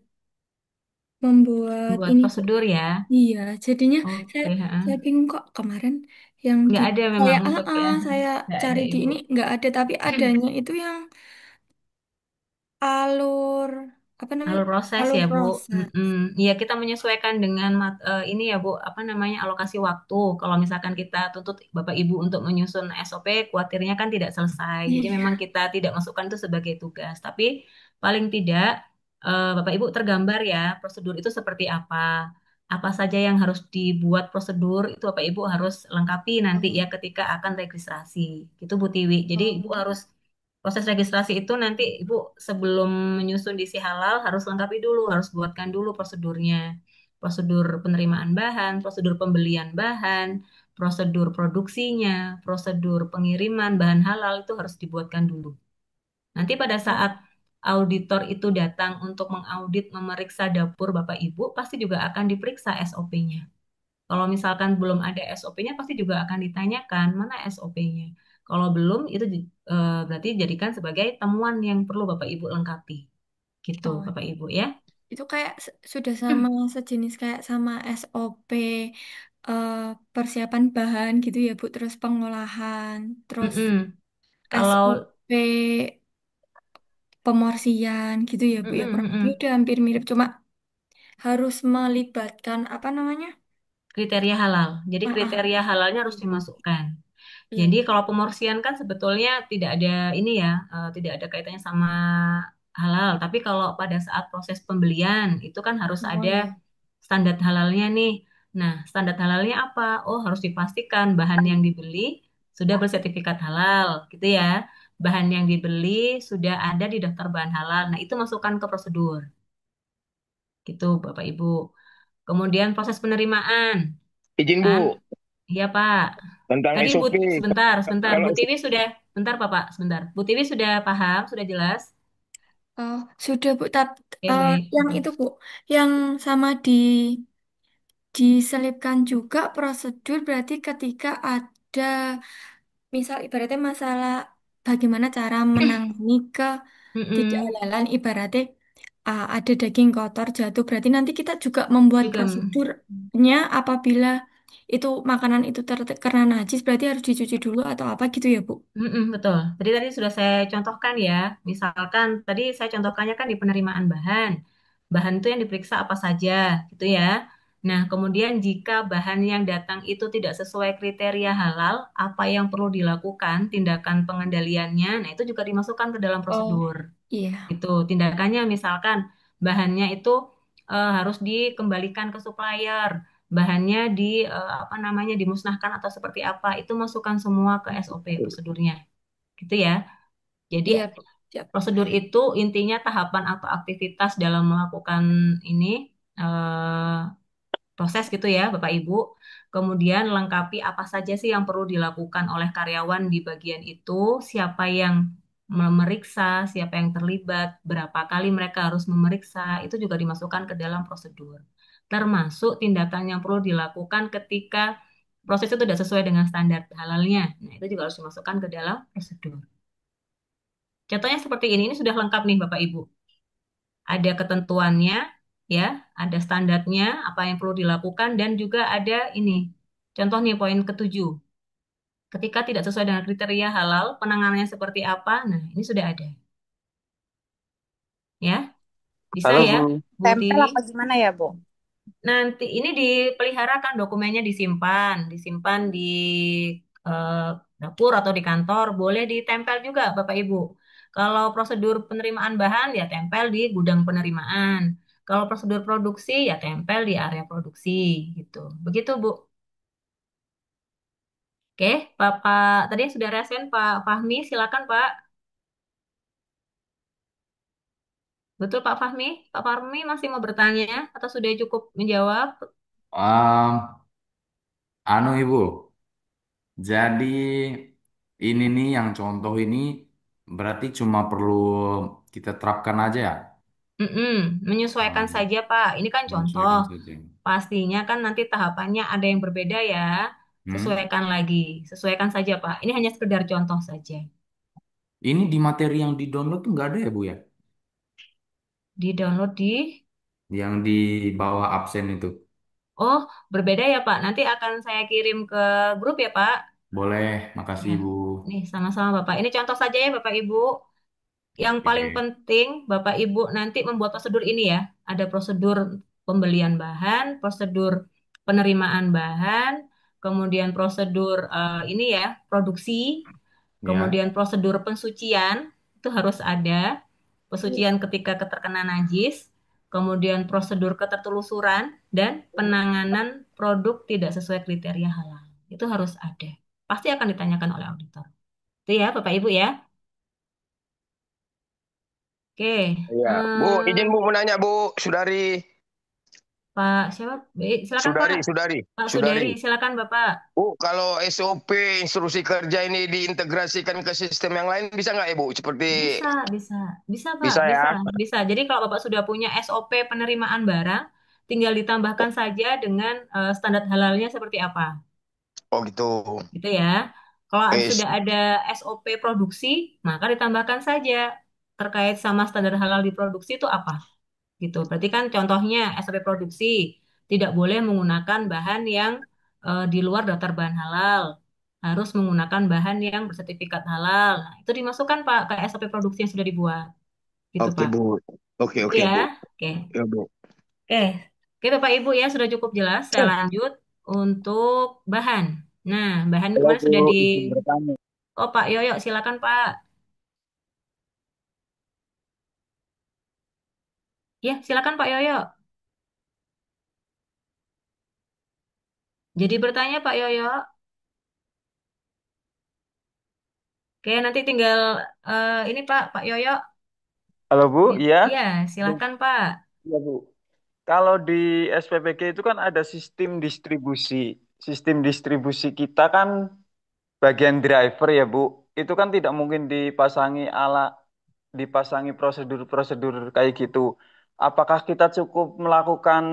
F: membuat
A: Buat
F: ini, Bu.
A: prosedur ya.
F: Iya, jadinya saya
A: Oke, ha.
F: saya bingung kok kemarin yang di
A: Nggak ada
F: saya
A: memang untuk ya.
F: saya
A: Nggak ada
F: cari di
A: Ibu.
F: ini nggak ada, tapi adanya itu yang alur apa namanya,
A: Alur proses
F: alur
A: ya, Bu.
F: proses.
A: Mm-mm. Iya, kita menyesuaikan dengan ini ya, Bu, apa namanya alokasi waktu. Kalau misalkan kita tuntut Bapak Ibu untuk menyusun SOP, khawatirnya kan tidak selesai. Jadi memang
F: Iya.
A: kita tidak masukkan itu sebagai tugas. Tapi paling tidak Bapak Ibu tergambar ya prosedur itu seperti apa. Apa saja yang harus dibuat prosedur itu Bapak Ibu harus lengkapi nanti
F: Oh,
A: ya ketika akan registrasi. Itu Bu Tiwi. Jadi Ibu
F: oh,
A: harus proses registrasi itu nanti Ibu sebelum menyusun DC halal harus lengkapi dulu, harus buatkan dulu prosedurnya. Prosedur penerimaan bahan, prosedur pembelian bahan, prosedur produksinya, prosedur pengiriman bahan halal itu harus dibuatkan dulu. Nanti pada
F: oh,
A: saat auditor itu datang untuk mengaudit, memeriksa dapur Bapak Ibu, pasti juga akan diperiksa SOP-nya. Kalau misalkan belum ada SOP-nya, pasti juga akan ditanyakan mana SOP-nya. Kalau belum, itu berarti jadikan sebagai temuan yang perlu Bapak Ibu lengkapi. Gitu,
F: oh.
A: Bapak Ibu ya.
F: Itu kayak sudah sama sejenis kayak sama SOP, eh, persiapan bahan gitu ya Bu, terus pengolahan, terus
A: Mm-mm. Kalau
F: SOP pemorsian gitu ya Bu, ya
A: mm-mm,
F: kurang lebih
A: mm-mm.
F: udah hampir mirip, cuma harus melibatkan apa namanya?
A: Kriteria halal. Jadi kriteria
F: Ah,
A: halalnya harus
F: iya.
A: dimasukkan.
F: Iya.
A: Jadi kalau pemorsian kan sebetulnya tidak ada ini ya, tidak ada kaitannya sama halal. Tapi kalau pada saat proses pembelian itu kan harus
F: Oh
A: ada
F: iya.
A: standar halalnya nih. Nah, standar halalnya apa? Oh, harus dipastikan bahan yang dibeli sudah bersertifikat halal, gitu ya. Bahan yang dibeli sudah ada di daftar bahan halal. Nah, itu masukkan ke prosedur, gitu Bapak Ibu. Kemudian proses penerimaan,
B: Izin
A: kan?
B: Bu,
A: Iya Pak.
B: tentang
A: Tadi Bu,
B: SOP.
A: sebentar, sebentar. Bu
B: Kalau
A: Tiwi sudah, bentar Bapak, sebentar. Bu Tiwi sudah paham, sudah jelas?
F: Oh, sudah Bu,
A: Oke, baik.
F: yang itu Bu, yang sama diselipkan juga prosedur berarti ketika ada misal ibaratnya masalah bagaimana cara menangani
A: Mm-mm.
F: ketidakhalalan ibaratnya ada daging kotor jatuh berarti nanti kita juga membuat
A: Juga.
F: prosedurnya apabila itu makanan itu terkena najis berarti harus dicuci dulu atau apa gitu ya Bu?
A: Mm-mm, betul. Tadi sudah saya contohkan ya. Misalkan tadi saya contohkannya kan di penerimaan bahan. Bahan itu yang diperiksa apa saja, gitu ya. Nah, kemudian jika bahan yang datang itu tidak sesuai kriteria halal, apa yang perlu dilakukan, tindakan pengendaliannya, nah itu juga dimasukkan ke dalam
F: Oh,
A: prosedur.
F: iya.
A: Itu tindakannya misalkan bahannya itu harus dikembalikan ke supplier, bahannya apa namanya dimusnahkan atau seperti apa, itu masukkan semua ke SOP prosedurnya, gitu ya. Jadi
F: Iya, Bu. Siap.
A: prosedur itu intinya tahapan atau aktivitas dalam melakukan ini eh, proses gitu ya, Bapak Ibu. Kemudian lengkapi apa saja sih yang perlu dilakukan oleh karyawan di bagian itu, siapa yang memeriksa, siapa yang terlibat, berapa kali mereka harus memeriksa, itu juga dimasukkan ke dalam prosedur. Termasuk tindakan yang perlu dilakukan ketika proses itu tidak sesuai dengan standar halalnya. Nah, itu juga harus dimasukkan ke dalam prosedur. Contohnya seperti ini sudah lengkap nih Bapak Ibu. Ada ketentuannya, ya, ada standarnya, apa yang perlu dilakukan, dan juga ada ini. Contoh nih poin ketujuh. Ketika tidak sesuai dengan kriteria halal, penanganannya seperti apa? Nah, ini sudah ada. Ya, bisa
H: Halo
A: ya,
H: Bu.
A: Bu
I: Tempel
A: Tiwi?
I: apa gimana ya, Bu?
A: Nanti ini dipeliharakan, dokumennya disimpan, disimpan di eh, dapur atau di kantor, boleh ditempel juga Bapak Ibu. Kalau prosedur penerimaan bahan ya tempel di gudang penerimaan. Kalau prosedur produksi ya tempel di area produksi gitu. Begitu Bu. Oke, Bapak tadi sudah resen Pak Fahmi, silakan Pak. Betul Pak Fahmi? Pak Fahmi masih mau bertanya atau sudah cukup menjawab?
G: Um, anu Ibu, jadi ini nih yang contoh ini berarti cuma perlu kita terapkan aja ya.
A: Mm-mm, menyesuaikan
G: Um,
A: saja Pak. Ini kan contoh.
G: menyesuaikan saja.
A: Pastinya kan nanti tahapannya ada yang berbeda ya.
G: Hmm?
A: Sesuaikan lagi. Sesuaikan saja Pak. Ini hanya sekedar contoh saja.
G: Ini di materi yang di download tuh nggak ada ya Bu ya?
A: Di-download di...
G: Yang di bawah absen itu.
A: Oh, berbeda ya Pak. Nanti akan saya kirim ke grup ya Pak.
G: Boleh, makasih
A: Ya.
G: Bu.
A: Nih, sama-sama Bapak. Ini contoh saja ya Bapak Ibu. Yang paling
G: Oke.
A: penting Bapak Ibu nanti membuat prosedur ini ya. Ada prosedur pembelian bahan, prosedur penerimaan bahan, kemudian prosedur ini ya, produksi,
G: Ya.
A: kemudian prosedur pensucian itu harus ada. Pensucian ketika terkena najis, kemudian prosedur ketertelusuran dan penanganan produk tidak sesuai kriteria halal. Itu harus ada. Pasti akan ditanyakan oleh auditor. Itu ya Bapak Ibu ya. Oke.
B: Iya. Bu, izin Bu menanya Bu, Sudari.
A: Pak siapa? Silakan Pak.
B: Sudari, Sudari,
A: Pak
B: Sudari.
A: Sudari, silakan Bapak.
B: Bu, kalau SOP instruksi kerja ini diintegrasikan ke sistem yang lain bisa nggak ya Bu? Seperti
A: Bisa, bisa, bisa Pak,
B: bisa
A: bisa,
B: ya?
A: bisa. Jadi kalau Bapak sudah punya SOP penerimaan barang, tinggal ditambahkan saja dengan standar halalnya seperti apa,
B: Oh gitu.
A: gitu ya. Kalau
B: Wis.
A: sudah ada SOP produksi, maka ditambahkan saja terkait sama standar halal di produksi itu apa, gitu. Berarti kan contohnya SOP produksi tidak boleh menggunakan bahan yang di luar daftar bahan halal, harus menggunakan bahan yang bersertifikat halal. Nah, itu dimasukkan Pak ke SOP produksi yang sudah dibuat, gitu
B: Oke
A: Pak.
B: Bu. Oke,
A: Itu
B: oke
A: ya.
B: Bu.
A: Oke.
B: Ya Bu.
A: Oke. Oke Bapak Ibu ya sudah cukup jelas. Saya lanjut untuk bahan. Nah, bahan
H: Halo
A: kemarin
H: Bu,
A: sudah di
H: izin bertanya.
A: Oh Pak Yoyo, silakan Pak. Ya, silakan Pak Yoyo. Jadi bertanya Pak Yoyo. Oke, nanti tinggal ini Pak Yoyo.
H: Halo Bu, iya?
A: Iya, silakan Pak.
H: Iya Bu. Kalau di SPPG itu kan ada sistem distribusi. Sistem distribusi kita kan bagian driver ya Bu. Itu kan tidak mungkin dipasangi prosedur-prosedur kayak gitu. Apakah kita cukup melakukan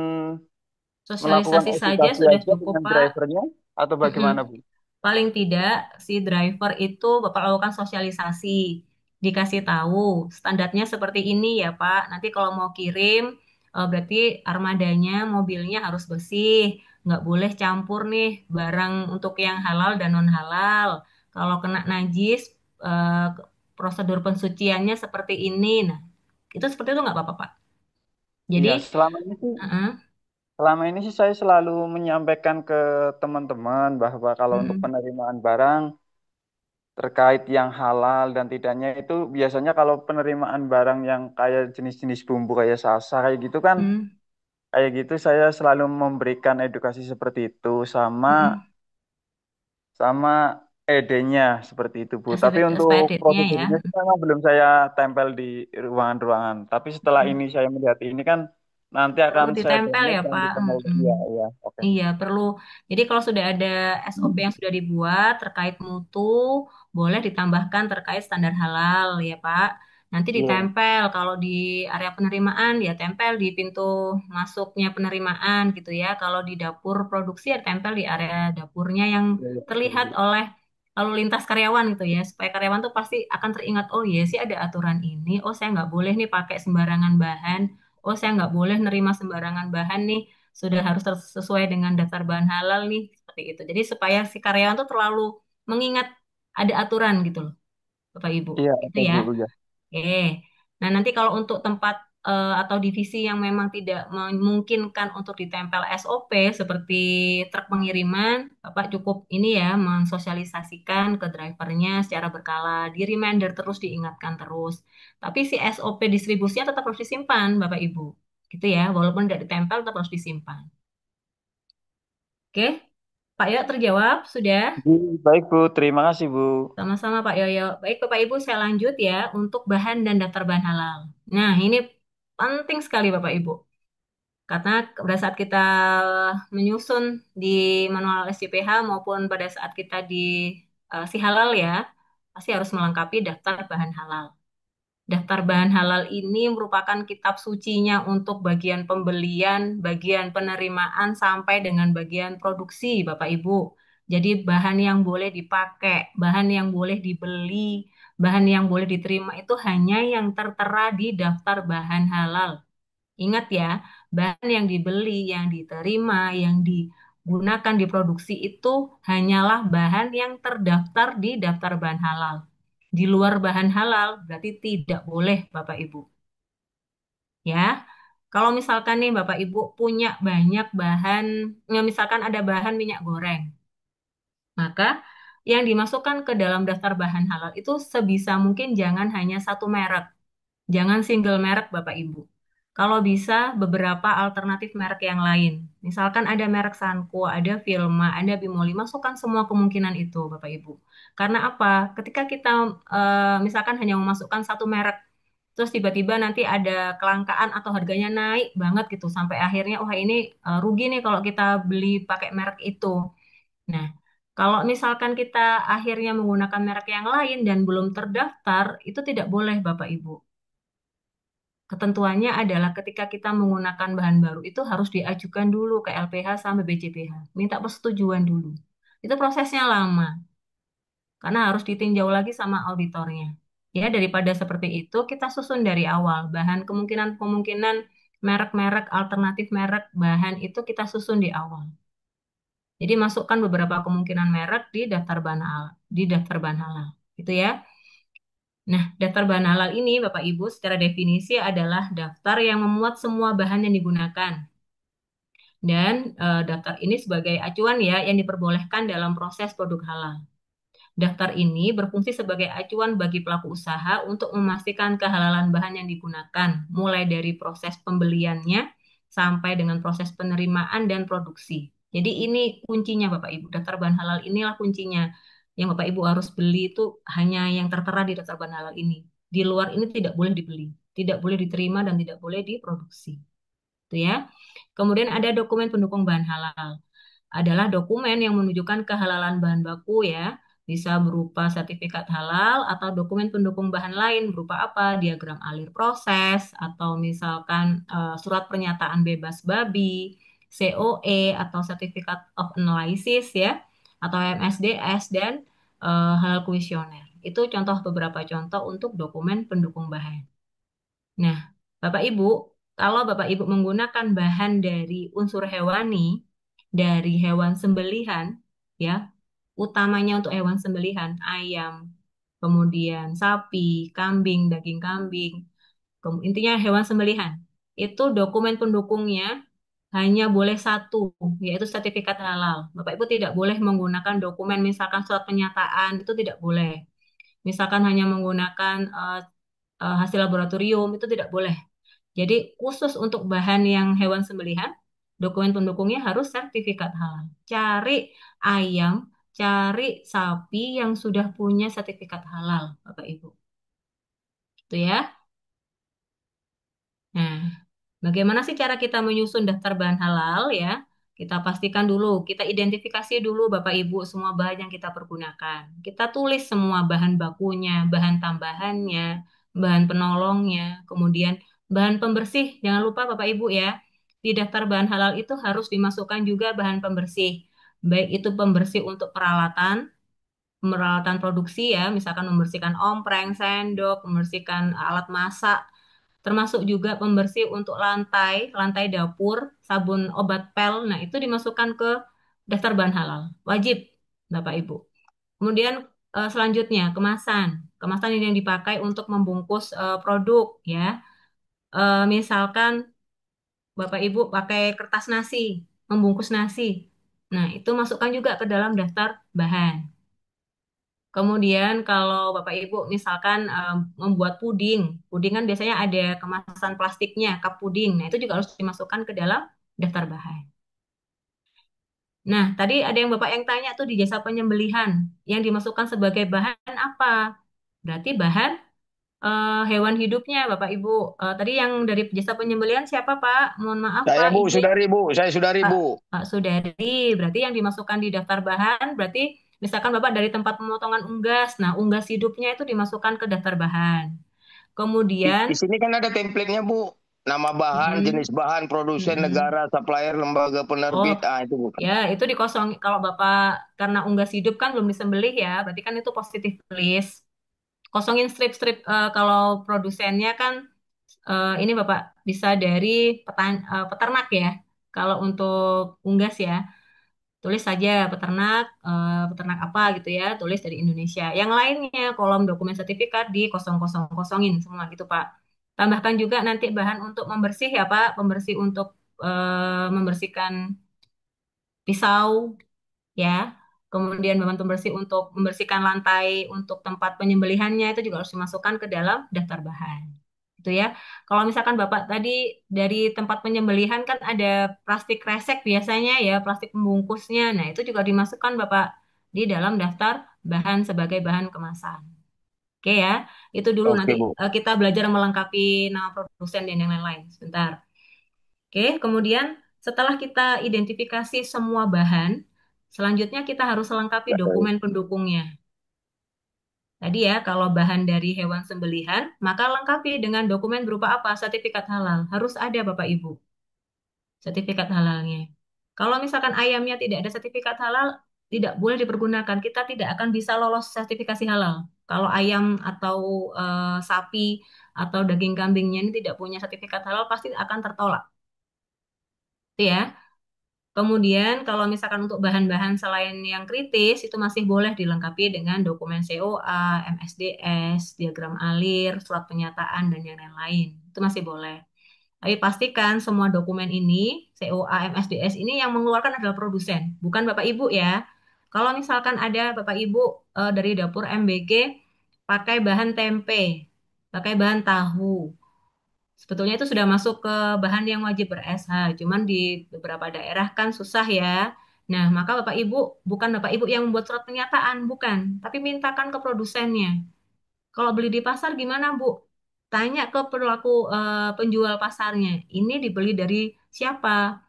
A: Sosialisasi saja
H: edukasi
A: sudah
H: aja
A: cukup
H: dengan
A: Pak.
H: drivernya atau
A: Mm-mm.
H: bagaimana Bu?
A: Paling tidak si driver itu Bapak lakukan sosialisasi, dikasih tahu standarnya seperti ini ya Pak. Nanti kalau mau kirim berarti armadanya, mobilnya harus bersih, nggak boleh campur nih barang untuk yang halal dan non halal. Kalau kena najis, eh, prosedur pensuciannya seperti ini. Nah, itu seperti itu nggak apa-apa Pak. Jadi,
H: Iya, selama ini sih saya selalu menyampaikan ke teman-teman bahwa kalau untuk
A: mm-mm,
H: penerimaan barang terkait yang halal dan tidaknya itu biasanya kalau penerimaan barang yang kayak jenis-jenis bumbu kayak salsa kayak gitu kan
A: mm,
H: kayak gitu saya selalu memberikan edukasi seperti itu sama
A: mm-mm.
H: sama ED-nya seperti itu Bu. Tapi untuk
A: SPDT-nya ya.
H: prosedurnya sih memang belum saya tempel di ruangan-ruangan. Tapi setelah
A: Mm.
H: ini saya melihat ini kan nanti
A: Perlu
H: akan saya
A: ditempel
H: download
A: ya,
H: dan
A: Pak.
H: ditempel.
A: Mm-mm.
H: Iya, iya, oke.
A: Iya, perlu. Jadi kalau sudah ada SOP yang sudah dibuat terkait mutu, boleh ditambahkan terkait standar halal ya, Pak. Nanti
H: Iya,
A: ditempel kalau di area penerimaan ya tempel di pintu masuknya penerimaan gitu ya. Kalau di dapur produksi ya tempel di area dapurnya yang
H: iya, iya, betul,
A: terlihat
H: Bu.
A: oleh lalu lintas karyawan gitu ya. Supaya karyawan tuh pasti akan teringat, oh iya sih ada aturan ini. Oh saya nggak boleh nih pakai sembarangan bahan. Oh saya nggak boleh nerima sembarangan bahan nih sudah harus sesuai dengan daftar bahan halal nih seperti itu. Jadi supaya si karyawan tuh terlalu mengingat ada aturan gitu loh, Bapak Ibu.
H: Iya,
A: Itu
H: oke,
A: ya.
H: Bu, ya.
A: Oke. Nah, nanti kalau untuk tempat atau divisi yang memang tidak memungkinkan untuk ditempel SOP seperti truk pengiriman, Bapak cukup ini ya mensosialisasikan ke drivernya secara berkala, di reminder terus diingatkan terus. Tapi si SOP distribusinya tetap harus disimpan, Bapak Ibu. Gitu ya, walaupun tidak ditempel tetap harus disimpan. Oke, Pak Yo terjawab sudah?
H: Baik Bu, terima kasih Bu.
A: Sama-sama Pak Yoyo. Baik Bapak Ibu, saya lanjut ya untuk bahan dan daftar bahan halal. Nah, ini penting sekali Bapak Ibu. Karena pada saat kita menyusun di manual SCPH maupun pada saat kita di si halal ya, pasti harus melengkapi daftar bahan halal. Daftar bahan halal ini merupakan kitab sucinya untuk bagian pembelian, bagian penerimaan, sampai dengan bagian produksi, Bapak Ibu. Jadi bahan yang boleh dipakai, bahan yang boleh dibeli, bahan yang boleh diterima itu hanya yang tertera di daftar bahan halal. Ingat ya, bahan yang dibeli, yang diterima, yang digunakan diproduksi itu hanyalah bahan yang terdaftar di daftar bahan halal. Di luar bahan halal berarti tidak boleh Bapak Ibu. Ya, kalau misalkan nih Bapak Ibu punya banyak bahan, ya misalkan ada bahan minyak goreng, maka yang dimasukkan ke dalam daftar bahan halal itu sebisa mungkin jangan hanya satu merek. Jangan single merek Bapak Ibu. Kalau bisa beberapa alternatif merek yang lain. Misalkan ada merek Sanko, ada Vilma, ada Bimoli, masukkan semua kemungkinan itu Bapak Ibu. Karena apa? Ketika kita misalkan hanya memasukkan satu merek, terus tiba-tiba nanti ada kelangkaan atau harganya naik banget gitu sampai akhirnya wah ini rugi nih kalau kita beli pakai merek itu. Nah, kalau misalkan kita akhirnya menggunakan merek yang lain dan belum terdaftar, itu tidak boleh Bapak Ibu. Ketentuannya adalah ketika kita menggunakan bahan baru itu harus diajukan dulu ke LPH sampai BCPH. Minta persetujuan dulu. Itu prosesnya lama karena harus ditinjau lagi sama auditornya. Ya, daripada seperti itu kita susun dari awal. Bahan kemungkinan-kemungkinan merek-merek alternatif merek bahan itu kita susun di awal. Jadi masukkan beberapa kemungkinan merek di daftar bahan halal, di daftar bahan halal. Gitu ya. Nah, daftar bahan halal ini, Bapak Ibu, secara definisi adalah daftar yang memuat semua bahan yang digunakan. Dan daftar ini sebagai acuan ya yang diperbolehkan dalam proses produk halal. Daftar ini berfungsi sebagai acuan bagi pelaku usaha untuk memastikan kehalalan bahan yang digunakan, mulai dari proses pembeliannya sampai dengan proses penerimaan dan produksi. Jadi ini kuncinya Bapak Ibu, daftar bahan halal inilah kuncinya. Yang Bapak Ibu harus beli itu hanya yang tertera di daftar bahan halal ini. Di luar ini tidak boleh dibeli, tidak boleh diterima dan tidak boleh diproduksi. Itu ya. Kemudian ada dokumen pendukung bahan halal. Adalah dokumen yang menunjukkan kehalalan bahan baku ya. Bisa berupa sertifikat halal atau dokumen pendukung bahan lain berupa apa? Diagram alir proses atau misalkan surat pernyataan bebas babi, COE atau Certificate of Analysis ya, atau MSDS dan halal kuesioner. Itu contoh beberapa contoh untuk dokumen pendukung bahan. Nah, Bapak Ibu, kalau Bapak Ibu menggunakan bahan dari unsur hewani, dari hewan sembelihan, ya, utamanya untuk hewan sembelihan, ayam, kemudian sapi, kambing, daging kambing, intinya hewan sembelihan, itu dokumen pendukungnya hanya boleh satu, yaitu sertifikat halal. Bapak Ibu tidak boleh menggunakan dokumen, misalkan surat pernyataan, itu tidak boleh. Misalkan hanya menggunakan hasil laboratorium, itu tidak boleh. Jadi khusus untuk bahan yang hewan sembelihan, dokumen pendukungnya harus sertifikat halal. Cari ayam, cari sapi yang sudah punya sertifikat halal, Bapak Ibu. Itu ya. Nah, bagaimana sih cara kita menyusun daftar bahan halal ya? Kita pastikan dulu, kita identifikasi dulu Bapak Ibu semua bahan yang kita pergunakan. Kita tulis semua bahan bakunya, bahan tambahannya, bahan penolongnya, kemudian bahan pembersih. Jangan lupa Bapak Ibu ya, di daftar bahan halal itu harus dimasukkan juga bahan pembersih. Baik itu pembersih untuk peralatan, peralatan produksi ya, misalkan membersihkan ompreng, sendok, membersihkan alat masak, termasuk juga pembersih untuk lantai, lantai dapur, sabun obat pel. Nah, itu dimasukkan ke daftar bahan halal. Wajib, Bapak Ibu. Kemudian selanjutnya kemasan. Kemasan ini yang dipakai untuk membungkus produk ya. misalkan Bapak Ibu pakai kertas nasi, membungkus nasi. Nah, itu masukkan juga ke dalam daftar bahan. Kemudian kalau Bapak Ibu misalkan membuat puding, puding kan biasanya ada kemasan plastiknya, cup puding. Nah, itu juga harus dimasukkan ke dalam daftar bahan. Nah, tadi ada yang Bapak yang tanya tuh di jasa penyembelihan, yang dimasukkan sebagai bahan apa? Berarti bahan hewan hidupnya, Bapak Ibu. Tadi yang dari jasa penyembelihan siapa, Pak? Mohon maaf,
B: Saya
A: Pak,
B: Bu,
A: izin.
B: Sudari Bu, saya Sudari
A: Pak,
B: Bu.
A: Pak Sudari, berarti yang dimasukkan di daftar bahan, berarti misalkan Bapak dari tempat pemotongan unggas, nah unggas hidupnya itu dimasukkan ke daftar bahan.
B: Di
A: Kemudian,
B: sini kan ada template-nya Bu. Nama bahan,
A: mm,
B: jenis bahan, produsen,
A: mm,
B: negara, supplier, lembaga
A: oh
B: penerbit. Ah, itu Bu.
A: ya itu dikosong. Kalau Bapak karena unggas hidup kan belum disembelih ya, berarti kan itu positif list. Kosongin strip-strip kalau produsennya kan ini Bapak bisa dari peternak ya. Kalau untuk unggas ya. Tulis saja peternak, peternak apa gitu ya, tulis dari Indonesia. Yang lainnya kolom dokumen sertifikat di kosong-kosong-kosongin semua gitu Pak. Tambahkan juga nanti bahan untuk membersih ya Pak, pembersih untuk membersihkan pisau ya. Kemudian bahan pembersih untuk membersihkan lantai untuk tempat penyembelihannya itu juga harus dimasukkan ke dalam daftar bahan. Itu ya. Kalau misalkan Bapak tadi dari tempat penyembelihan kan ada plastik kresek biasanya ya, plastik pembungkusnya. Nah, itu juga dimasukkan Bapak di dalam daftar bahan sebagai bahan kemasan. Oke ya. Itu dulu nanti
B: Oke Bu.
A: kita belajar melengkapi nama produsen dan yang lain-lain. Sebentar. Oke, kemudian setelah kita identifikasi semua bahan, selanjutnya kita harus lengkapi dokumen pendukungnya. Tadi ya, kalau bahan dari hewan sembelihan, maka lengkapi dengan dokumen berupa apa? Sertifikat halal. Harus ada Bapak Ibu, sertifikat halalnya. Kalau misalkan ayamnya tidak ada sertifikat halal, tidak boleh dipergunakan. Kita tidak akan bisa lolos sertifikasi halal. Kalau ayam atau sapi atau daging kambingnya ini tidak punya sertifikat halal, pasti akan tertolak. Itu ya. Kemudian kalau misalkan untuk bahan-bahan selain yang kritis itu masih boleh dilengkapi dengan dokumen COA, MSDS, diagram alir, surat pernyataan dan yang lain-lain. Itu masih boleh. Tapi pastikan semua dokumen ini, COA, MSDS ini yang mengeluarkan adalah produsen, bukan Bapak Ibu ya. Kalau misalkan ada Bapak Ibu dari dapur MBG pakai bahan tempe, pakai bahan tahu, sebetulnya itu sudah masuk ke bahan yang wajib ber-SH, cuman di beberapa daerah kan susah ya. Nah, maka Bapak Ibu, bukan Bapak Ibu yang membuat surat pernyataan, bukan, tapi mintakan ke produsennya. Kalau beli di pasar gimana, Bu? Tanya ke pelaku penjual pasarnya, ini dibeli dari siapa?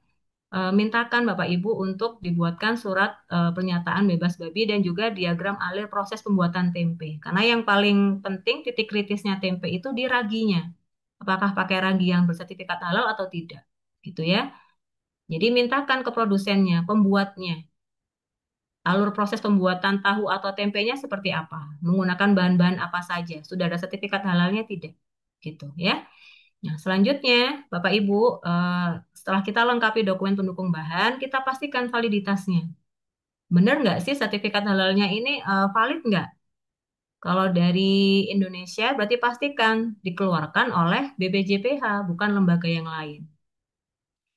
A: Mintakan Bapak Ibu untuk dibuatkan surat pernyataan bebas babi dan juga diagram alir proses pembuatan tempe. Karena yang paling penting titik kritisnya tempe itu di raginya. Apakah pakai ragi yang bersertifikat halal atau tidak? Gitu ya. Jadi mintakan ke produsennya, pembuatnya, alur proses pembuatan tahu atau tempenya seperti apa? Menggunakan bahan-bahan apa saja? Sudah ada sertifikat halalnya tidak? Gitu ya. Nah, selanjutnya, Bapak Ibu, setelah kita lengkapi dokumen pendukung bahan, kita pastikan validitasnya. Benar nggak sih sertifikat halalnya ini valid nggak? Kalau dari Indonesia, berarti pastikan dikeluarkan oleh BPJPH, bukan lembaga yang lain.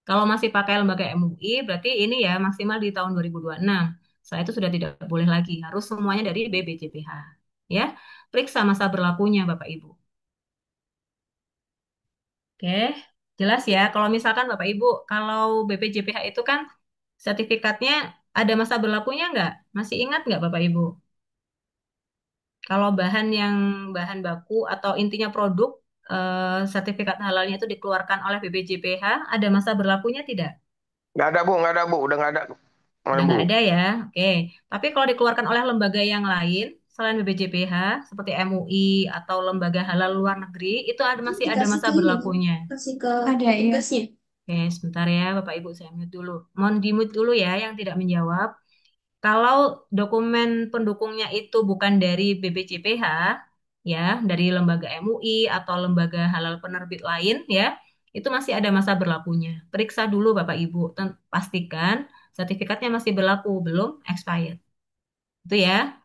A: Kalau masih pakai lembaga MUI, berarti ini ya maksimal di tahun 2026. Setelah itu sudah tidak boleh lagi, harus semuanya dari BPJPH. Ya, periksa masa berlakunya, Bapak Ibu. Oke, jelas ya. Kalau misalkan Bapak Ibu, kalau BPJPH itu kan sertifikatnya ada masa berlakunya nggak? Masih ingat nggak Bapak Ibu? Kalau bahan yang bahan baku atau intinya produk, sertifikat halalnya itu dikeluarkan oleh BPJPH, ada masa berlakunya tidak?
B: Nggak ada Bu, nggak ada Bu, udah nggak ada.
A: Udah
B: Mana Bu?
A: nggak ada ya. Oke. Tapi kalau dikeluarkan oleh lembaga yang lain, selain BPJPH, seperti MUI atau lembaga halal luar negeri, itu masih ada
K: Dikasih
A: masa
K: ke ini,
A: berlakunya.
K: kasih ke ada ya tugasnya.
A: Oke, sebentar ya Bapak Ibu, saya mute dulu. Mohon di-mute dulu ya yang tidak menjawab. Kalau dokumen pendukungnya itu bukan dari BPJPH, ya, dari lembaga MUI atau lembaga halal penerbit lain, ya, itu masih ada masa berlakunya. Periksa dulu Bapak Ibu, pastikan sertifikatnya masih berlaku, belum expired. Itu ya.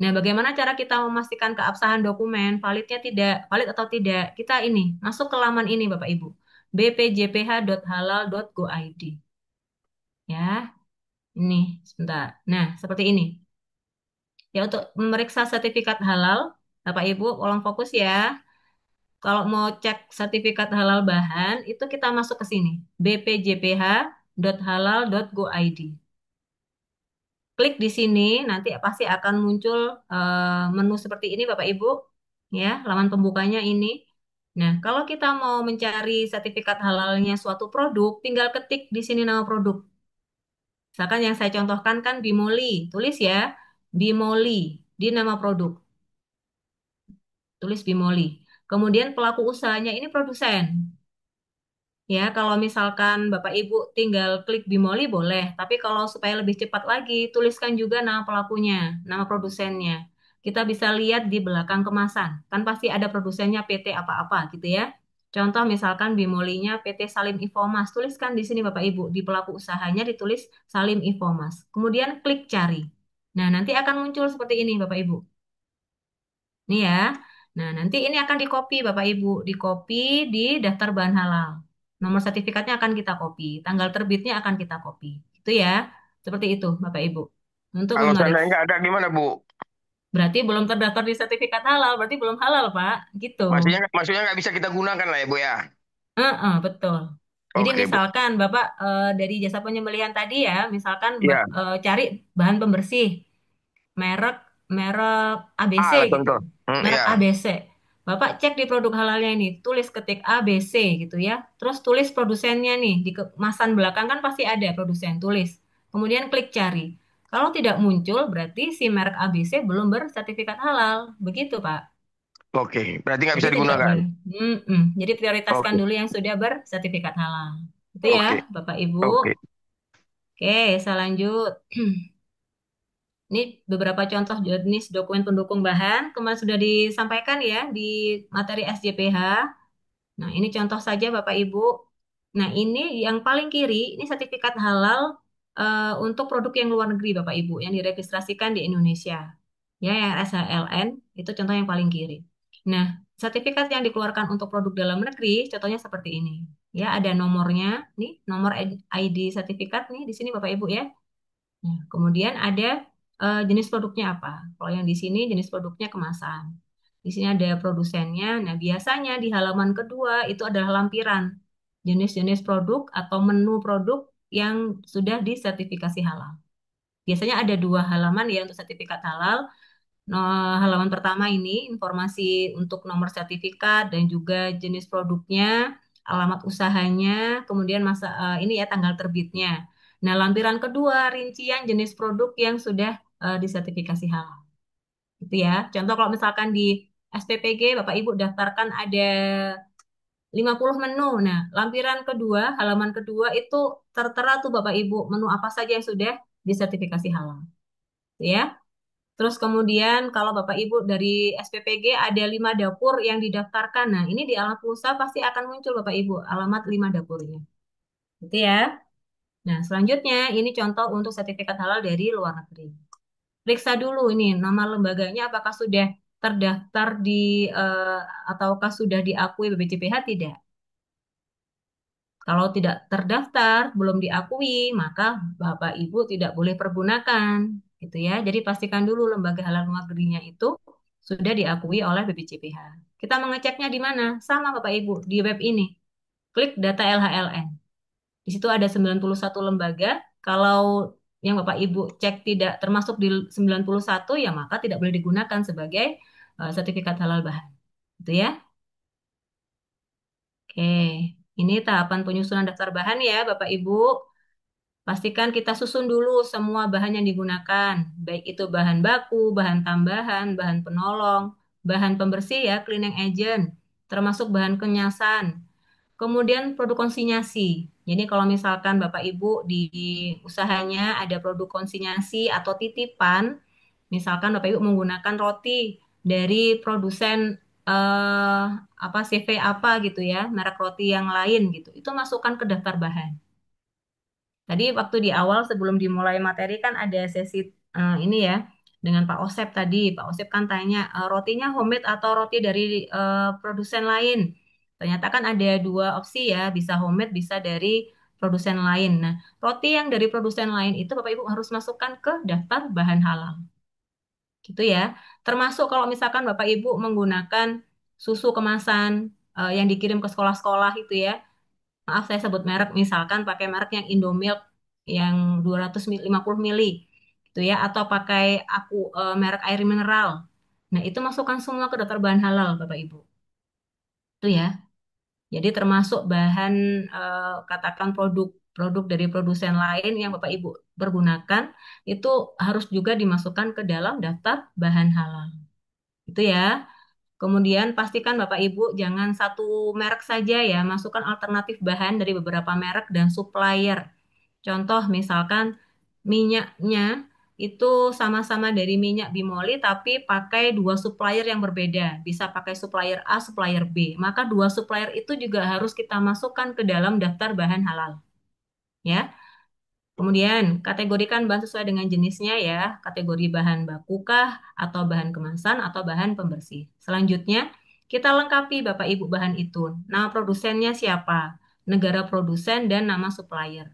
A: Nah, bagaimana cara kita memastikan keabsahan dokumen, valid atau tidak? Kita ini masuk ke laman ini, Bapak Ibu, bpjph.halal.go.id. Ya, ini sebentar. Nah, seperti ini. Ya, untuk memeriksa sertifikat halal, Bapak Ibu, tolong fokus ya. Kalau mau cek sertifikat halal bahan, itu kita masuk ke sini, bpjph.halal.go.id. Klik di sini, nanti pasti akan muncul menu seperti ini, Bapak Ibu. Ya, laman pembukanya ini. Nah, kalau kita mau mencari sertifikat halalnya suatu produk, tinggal ketik di sini nama produk. Misalkan yang saya contohkan kan Bimoli, tulis ya, Bimoli di nama produk, tulis Bimoli. Kemudian pelaku usahanya ini produsen. Ya, kalau misalkan Bapak Ibu tinggal klik Bimoli boleh, tapi kalau supaya lebih cepat lagi, tuliskan juga nama pelakunya, nama produsennya. Kita bisa lihat di belakang kemasan, kan pasti ada produsennya PT apa-apa gitu ya. Contoh misalkan Bimolinya PT Salim Infomas, tuliskan di sini Bapak Ibu, di pelaku usahanya ditulis Salim Infomas. Kemudian klik cari. Nah, nanti akan muncul seperti ini Bapak Ibu. Nih ya. Nah, nanti ini akan di-copy Bapak Ibu, di-copy di daftar bahan halal. Nomor sertifikatnya akan kita copy, tanggal terbitnya akan kita copy. Itu ya. Seperti itu Bapak Ibu. Untuk
B: Kalau seandainya
A: memeriksa.
B: nggak ada gimana, Bu?
A: Berarti belum terdaftar di sertifikat halal, berarti belum halal, Pak. Gitu.
B: Maksudnya nggak bisa kita gunakan lah ya, Bu ya?
A: Betul. Jadi
B: Oke, Bu.
A: misalkan Bapak dari jasa penyembelihan tadi ya, misalkan
B: Ya.
A: cari bahan pembersih. merek merek ABC gitu.
B: Contoh.
A: Merek
B: Ya.
A: ABC. Bapak cek di produk halalnya ini, tulis ketik ABC gitu ya. Terus tulis produsennya nih di kemasan belakang kan pasti ada produsen, tulis. Kemudian klik cari. Kalau tidak muncul berarti si merek ABC belum bersertifikat halal. Begitu, Pak.
B: Oke, berarti nggak
A: Jadi
B: bisa
A: tidak
B: digunakan.
A: boleh. Jadi prioritaskan
B: Oke,
A: dulu yang sudah bersertifikat halal. Itu ya,
B: oke,
A: Bapak Ibu.
B: oke.
A: Oke, saya lanjut. Ini beberapa contoh jenis dokumen pendukung bahan kemarin sudah disampaikan ya di materi SJPH. Nah, ini contoh saja Bapak Ibu. Nah, ini yang paling kiri, ini sertifikat halal untuk produk yang luar negeri Bapak Ibu yang diregistrasikan di Indonesia. Ya, yang SHLN itu contoh yang paling kiri. Nah, sertifikat yang dikeluarkan untuk produk dalam negeri contohnya seperti ini. Ya, ada nomornya, nih nomor ID sertifikat nih di sini Bapak Ibu ya. Nah, kemudian ada jenis produknya apa? Kalau yang di sini jenis produknya kemasan. Di sini ada produsennya. Nah, biasanya di halaman kedua itu adalah lampiran jenis-jenis produk atau menu produk yang sudah disertifikasi halal. Biasanya ada dua halaman ya untuk sertifikat halal. No, halaman pertama ini informasi untuk nomor sertifikat dan juga jenis produknya, alamat usahanya, kemudian ini ya tanggal terbitnya. Nah, lampiran kedua rincian jenis produk yang sudah disertifikasi halal. Itu ya. Contoh kalau misalkan di SPPG Bapak Ibu daftarkan ada 50 menu. Nah, lampiran kedua, halaman kedua itu tertera tuh Bapak Ibu menu apa saja yang sudah disertifikasi halal. Itu ya. Terus kemudian kalau Bapak Ibu dari SPPG ada 5 dapur yang didaftarkan. Nah, ini di alamat pulsa pasti akan muncul Bapak Ibu alamat 5 dapurnya. Gitu ya. Nah, selanjutnya ini contoh untuk sertifikat halal dari luar negeri. Periksa dulu ini nama lembaganya apakah sudah terdaftar di eh, ataukah sudah diakui BPJPH tidak. Kalau tidak terdaftar, belum diakui, maka Bapak Ibu tidak boleh pergunakan, gitu ya. Jadi pastikan dulu lembaga halal luar negerinya itu sudah diakui oleh BPJPH. Kita mengeceknya di mana? Sama Bapak Ibu, di web ini. Klik data LHLN. Di situ ada 91 lembaga. Kalau yang Bapak Ibu cek tidak termasuk di 91, ya maka tidak boleh digunakan sebagai sertifikat halal bahan. Gitu ya. Oke, ini tahapan penyusunan daftar bahan ya Bapak Ibu. Pastikan kita susun dulu semua bahan yang digunakan, baik itu bahan baku, bahan tambahan, bahan penolong, bahan pembersih ya, cleaning agent, termasuk bahan kenyasan. Kemudian produk konsinyasi. Jadi kalau misalkan Bapak Ibu di usahanya ada produk konsinyasi atau titipan, misalkan Bapak Ibu menggunakan roti dari produsen apa CV apa gitu ya, merek roti yang lain gitu. Itu masukkan ke daftar bahan. Tadi waktu di awal sebelum dimulai materi kan ada sesi ini ya, dengan Pak Osep tadi. Pak Osep kan tanya, rotinya homemade atau roti dari produsen lain? Ternyata kan ada dua opsi ya, bisa homemade, bisa dari produsen lain. Nah, roti yang dari produsen lain itu Bapak Ibu harus masukkan ke daftar bahan halal. Gitu ya. Termasuk kalau misalkan Bapak Ibu menggunakan susu kemasan yang dikirim ke sekolah-sekolah itu ya. Maaf saya sebut merek, misalkan pakai merek yang Indomilk yang 250 mili gitu ya, atau pakai merek air mineral. Nah, itu masukkan semua ke daftar bahan halal Bapak Ibu. Itu ya. Jadi termasuk bahan katakan produk dari produsen lain yang Bapak Ibu pergunakan itu harus juga dimasukkan ke dalam daftar bahan halal. Itu ya. Kemudian pastikan Bapak Ibu jangan satu merek saja ya, masukkan alternatif bahan dari beberapa merek dan supplier. Contoh misalkan minyaknya itu sama-sama dari minyak bimoli tapi pakai dua supplier yang berbeda. Bisa pakai supplier A, supplier B. Maka dua supplier itu juga harus kita masukkan ke dalam daftar bahan halal. Ya. Kemudian, kategorikan bahan sesuai dengan jenisnya ya. Kategori bahan baku kah, atau bahan kemasan, atau bahan pembersih. Selanjutnya, kita lengkapi Bapak Ibu bahan itu. Nama produsennya siapa, negara produsen, dan nama supplier.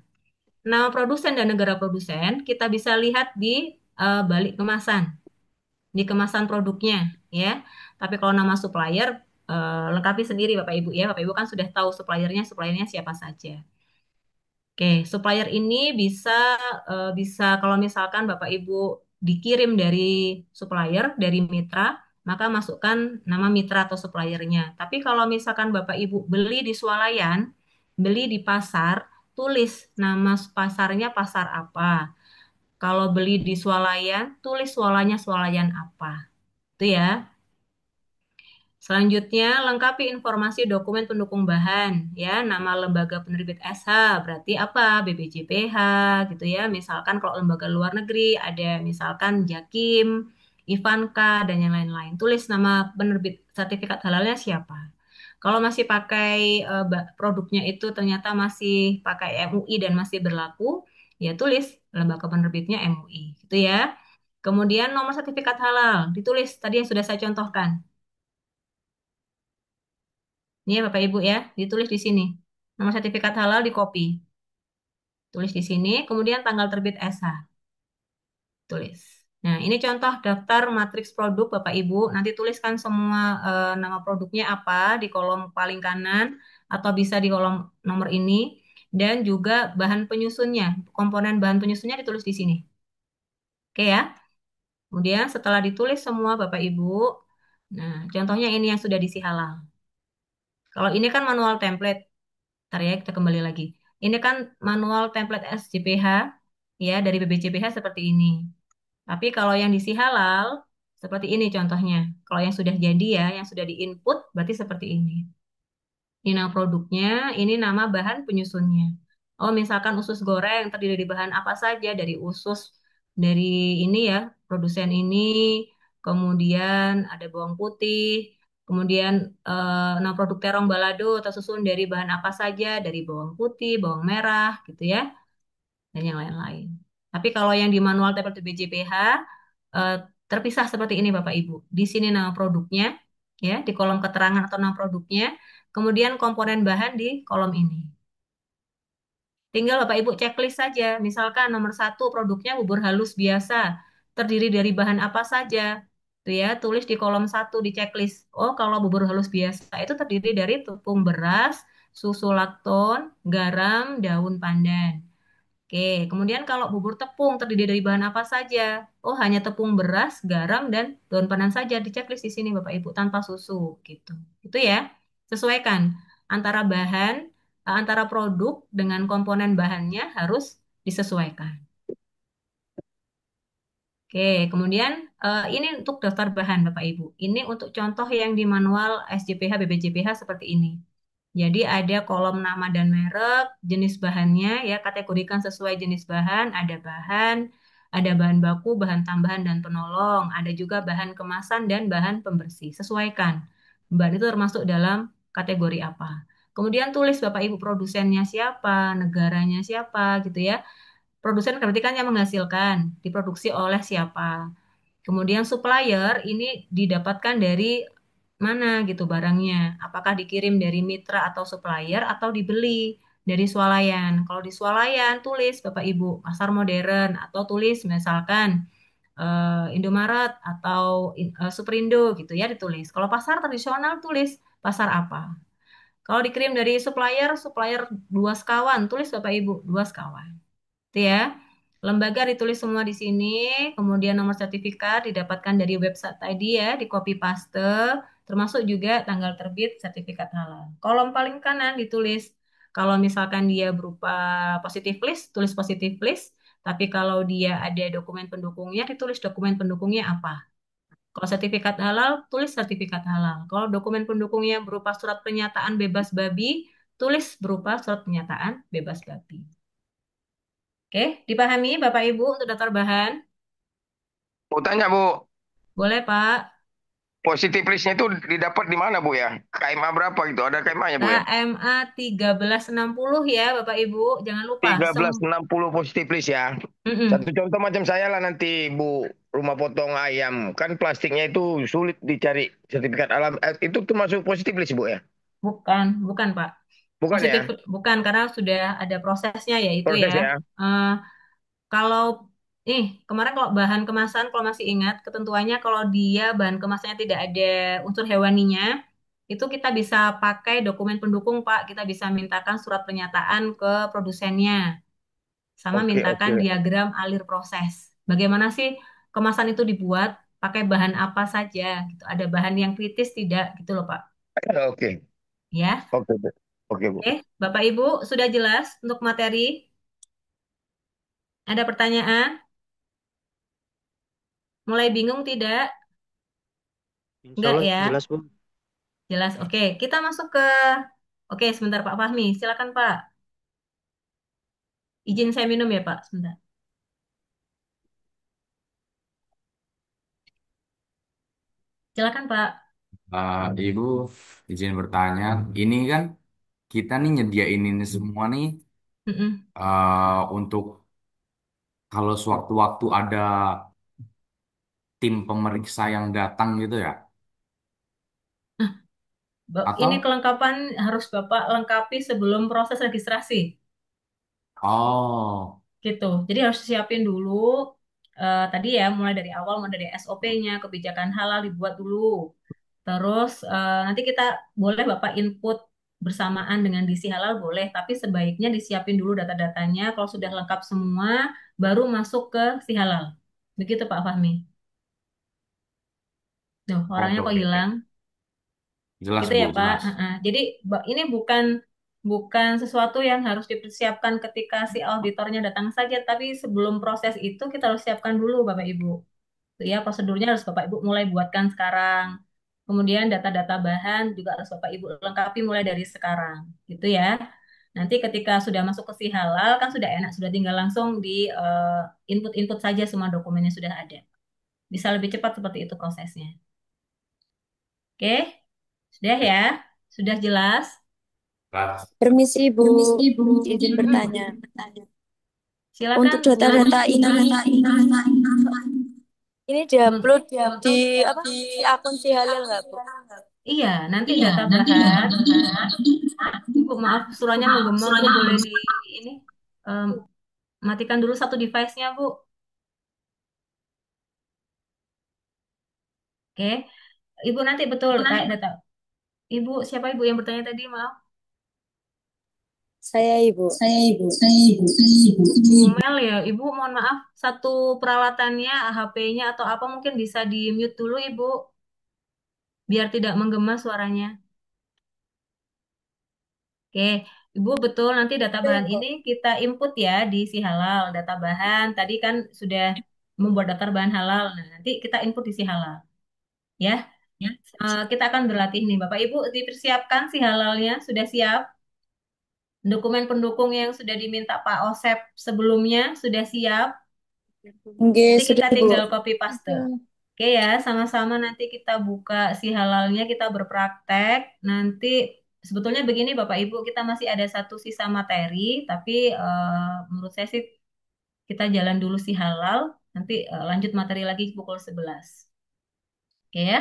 A: Nama produsen dan negara produsen kita bisa lihat di balik kemasan, di kemasan produknya ya. Tapi kalau nama supplier, lengkapi sendiri Bapak Ibu ya. Bapak Ibu kan sudah tahu suppliernya siapa saja. Oke, supplier ini bisa kalau misalkan Bapak Ibu dikirim dari supplier dari mitra, maka masukkan nama mitra atau suppliernya. Tapi kalau misalkan Bapak Ibu beli di swalayan, beli di pasar, tulis nama pasarnya pasar apa. Kalau beli di swalayan, tulis swalayan apa. Itu ya. Selanjutnya, lengkapi informasi dokumen pendukung bahan, ya, nama lembaga penerbit SH, berarti apa? BPJPH, gitu ya. Misalkan kalau lembaga luar negeri, ada misalkan Jakim, Ivanka, dan yang lain-lain. Tulis nama penerbit sertifikat halalnya siapa. Kalau masih pakai produknya itu ternyata masih pakai MUI dan masih berlaku, ya tulis lembaga penerbitnya MUI, gitu ya. Kemudian nomor sertifikat halal, ditulis tadi yang sudah saya contohkan. Ini ya Bapak Ibu ya, ditulis di sini. Nomor sertifikat halal di copy. Tulis di sini, kemudian tanggal terbit SH. Tulis. Nah, ini contoh daftar matriks produk Bapak Ibu. Nanti tuliskan semua nama produknya apa di kolom paling kanan atau bisa di kolom nomor ini. Dan juga bahan penyusunnya, komponen bahan penyusunnya ditulis di sini. Oke ya. Kemudian setelah ditulis semua Bapak Ibu, nah contohnya ini yang sudah diisi halal. Kalau ini kan manual template. Ntar ya, kita kembali lagi. Ini kan manual template SJPH, ya, dari BBJPH seperti ini. Tapi kalau yang diisi halal, seperti ini contohnya. Kalau yang sudah jadi ya, yang sudah di-input, berarti seperti ini. Ini nama produknya, ini nama bahan penyusunnya. Oh, misalkan usus goreng terdiri dari bahan apa saja? Dari usus, dari ini ya, produsen ini, kemudian ada bawang putih, kemudian nama produk terong balado tersusun dari bahan apa saja? Dari bawang putih, bawang merah, gitu ya, dan yang lain-lain. Tapi kalau yang di manual template BJPH, eh, terpisah seperti ini Bapak Ibu. Di sini nama produknya, ya, di kolom keterangan atau nama produknya, kemudian komponen bahan di kolom ini. Tinggal Bapak Ibu checklist saja. Misalkan nomor satu produknya bubur halus biasa. Terdiri dari bahan apa saja? Tuh ya, tulis di kolom satu di checklist. Oh, kalau bubur halus biasa itu terdiri dari tepung beras, susu lakton, garam, daun pandan. Oke, kemudian kalau bubur tepung terdiri dari bahan apa saja? Oh, hanya tepung beras, garam, dan daun pandan saja. Di checklist di sini Bapak Ibu tanpa susu gitu. Itu ya. Sesuaikan antara bahan, antara produk dengan komponen bahannya harus disesuaikan. Oke, kemudian ini untuk daftar bahan Bapak Ibu. Ini untuk contoh yang di manual SJPH BPJPH seperti ini. Jadi ada kolom nama dan merek, jenis bahannya ya, kategorikan sesuai jenis bahan, ada bahan baku, bahan tambahan dan penolong, ada juga bahan kemasan dan bahan pembersih. Sesuaikan. Bahan itu termasuk dalam kategori apa. Kemudian tulis Bapak Ibu produsennya siapa, negaranya siapa gitu ya. Produsen berarti kan yang menghasilkan, diproduksi oleh siapa. Kemudian supplier ini didapatkan dari mana gitu barangnya. Apakah dikirim dari mitra atau supplier atau dibeli dari swalayan. Kalau di swalayan tulis Bapak Ibu pasar modern atau tulis misalkan Indomaret atau Superindo gitu ya ditulis. Kalau pasar tradisional tulis pasar apa. Kalau dikirim dari supplier, supplier dua sekawan, tulis Bapak Ibu dua sekawan. Itu ya. Lembaga ditulis semua di sini, kemudian nomor sertifikat didapatkan dari website tadi ya, di copy paste, termasuk juga tanggal terbit sertifikat halal. Kolom paling kanan ditulis, kalau misalkan dia berupa positive list, tulis positive list, tapi kalau dia ada dokumen pendukungnya, ditulis dokumen pendukungnya apa. Kalau sertifikat halal, tulis sertifikat halal. Kalau dokumen pendukungnya berupa surat pernyataan bebas babi, tulis berupa surat pernyataan bebas babi. Oke, dipahami Bapak Ibu untuk daftar bahan?
B: Mau tanya Bu,
A: Boleh Pak.
B: positif listnya itu didapat di mana Bu ya? KMA berapa gitu? Ada KMA-nya Bu ya?
A: KMA 1360 ya Bapak Ibu, jangan lupa.
B: 1360 positif list ya.
A: Mm-mm.
B: Satu contoh macam saya lah nanti Bu, rumah potong ayam. Kan plastiknya itu sulit dicari sertifikat alam. Itu termasuk positif list Bu ya?
A: Bukan Pak.
B: Bukan
A: Positif
B: ya?
A: bukan karena sudah ada prosesnya ya itu ya.
B: Proses ya?
A: Eh, kalau kemarin kalau bahan kemasan kalau masih ingat ketentuannya kalau dia bahan kemasannya tidak ada unsur hewaninya, itu kita bisa pakai dokumen pendukung Pak. Kita bisa mintakan surat pernyataan ke produsennya. Sama
B: Oke,
A: mintakan
B: oke.
A: diagram alir proses. Bagaimana sih kemasan itu dibuat, pakai bahan apa saja gitu. Ada bahan yang kritis tidak gitu loh Pak.
B: Oke,
A: Ya.
B: oke Bu. Oke Bu.
A: Oke, Bapak Ibu sudah jelas untuk materi? Ada pertanyaan? Mulai bingung tidak?
E: Insya
A: Enggak
E: Allah
A: ya?
E: jelas, Bu.
A: Jelas. Oke, kita masuk ke Oke, sebentar Pak Fahmi. Silakan Pak. Izin saya minum ya Pak, sebentar. Silakan Pak.
G: Ibu, izin bertanya, ini kan kita nih nyediain ini semua nih
A: Mm-mm.
G: untuk kalau sewaktu-waktu ada tim pemeriksa yang datang gitu ya?
A: Ini
G: Atau?
A: kelengkapan harus Bapak lengkapi sebelum proses registrasi.
G: Oh,
A: Gitu. Jadi harus siapin dulu tadi ya mulai dari awal mulai dari SOP-nya, kebijakan halal dibuat dulu. Terus nanti kita boleh Bapak input bersamaan dengan DC halal boleh, tapi sebaiknya disiapin dulu data-datanya. Kalau sudah lengkap semua, baru masuk ke si halal. Begitu Pak Fahmi. Tuh, orangnya
G: oke,
A: kok
G: oke, oke.
A: hilang?
G: Jelas,
A: Gitu ya
G: Bu,
A: Pak.
G: jelas.
A: Heeh. Jadi ini bukan bukan sesuatu yang harus dipersiapkan ketika si auditornya datang saja, tapi sebelum proses itu kita harus siapkan dulu Bapak Ibu. Tuh ya, prosedurnya harus Bapak Ibu mulai buatkan sekarang. Kemudian data-data bahan juga harus Bapak Ibu lengkapi mulai dari sekarang. Gitu ya. Nanti ketika sudah masuk ke si halal kan sudah enak, sudah tinggal langsung di input-input saja semua dokumennya sudah ada. Bisa lebih cepat seperti itu prosesnya. Oke? Sudah ya? Sudah jelas?
G: Jelas.
K: Permisi, Bu. Izin
A: Mm-mm.
K: bertanya.
A: Silakan
K: Untuk
A: Bu Nani.
K: data-data ini
A: Bu-
K: diupload di apa? Di akun si Halil nggak, Bu?
A: Iya, nanti data bahan. Ibu maaf suaranya menggema, Bu boleh di ini em, matikan dulu satu device-nya, Bu. Oke. Ibu nanti betul kayak data. Ibu siapa Ibu yang bertanya tadi? Maaf.
K: Saya, Ibu.
A: Bu Mel ya, Ibu mohon maaf satu peralatannya, HP-nya atau apa mungkin bisa di mute dulu Ibu biar tidak menggema suaranya. Oke, Ibu betul nanti data bahan ini kita input ya di si halal. Data bahan tadi kan sudah membuat daftar bahan halal. Nah, nanti kita input di si halal. Ya, kita akan berlatih nih. Bapak Ibu dipersiapkan si halalnya, sudah siap? Dokumen pendukung yang sudah diminta Pak Osep sebelumnya sudah siap?
K: Nggih,
A: Nanti kita
K: sudah, Bu.
A: tinggal copy paste. Oke ya, sama-sama nanti kita buka si halalnya, kita berpraktek. Nanti sebetulnya begini Bapak Ibu, kita masih ada satu sisa materi, tapi menurut saya sih kita jalan dulu si halal. Nanti lanjut materi lagi pukul 11. Oke ya?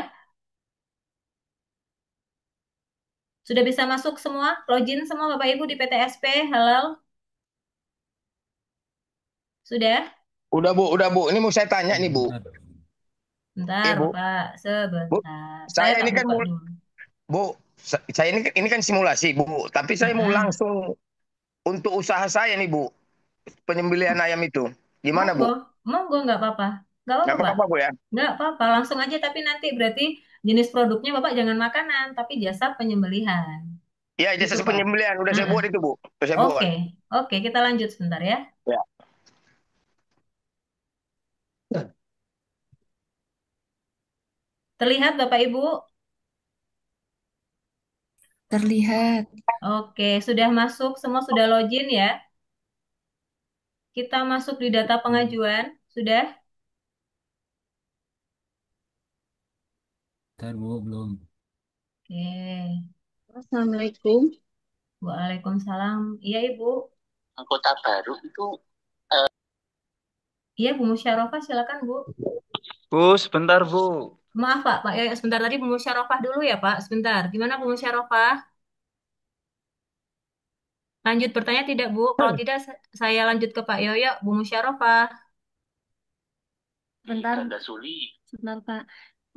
A: Sudah bisa masuk semua? Login semua Bapak Ibu di PTSP? Halal? Sudah?
B: Udah Bu. Ini mau saya tanya nih Bu.
A: Bentar
B: Iya Bu.
A: Bapak,
B: Bu,
A: sebentar. Saya
B: saya
A: tak
B: ini kan
A: buka dulu.
B: Bu, saya ini kan simulasi Bu, tapi saya mau
A: Ah,
B: langsung untuk usaha saya nih Bu, penyembelihan ayam itu. Gimana
A: monggo,
B: Bu?
A: monggo nggak apa-apa. Nggak apa-apa
B: Nggak
A: Pak.
B: apa-apa Bu ya?
A: Nggak apa-apa, langsung aja. Tapi nanti berarti jenis produknya Bapak jangan makanan, tapi jasa penyembelihan.
B: Iya,
A: Gitu
B: jasa
A: Pak.
B: penyembelihan udah saya
A: Heeh.
B: buat itu Bu, udah saya
A: Oke,
B: buat.
A: oke, kita lanjut sebentar ya.
B: Ya.
A: Terlihat Bapak Ibu?
F: Terlihat.
A: Oke, sudah masuk, semua sudah login ya. Kita masuk di data pengajuan, sudah?
D: Ntar Bu, belum.
A: Oke,
K: Assalamualaikum.
A: Waalaikumsalam. Iya Ibu.
L: Anggota baru itu
A: Iya Bu Musyarofa, silakan Bu.
H: Bu, sebentar Bu.
A: Maaf Pak Yoyo sebentar tadi Bu Musyarofa dulu ya Pak, sebentar. Gimana Bu Musyarofa? Lanjut bertanya tidak Bu? Kalau tidak saya lanjut ke Pak Yoyo, Bu Musyarofa.
K: Bentar,
L: Ganda Suli.
K: sebentar Pak.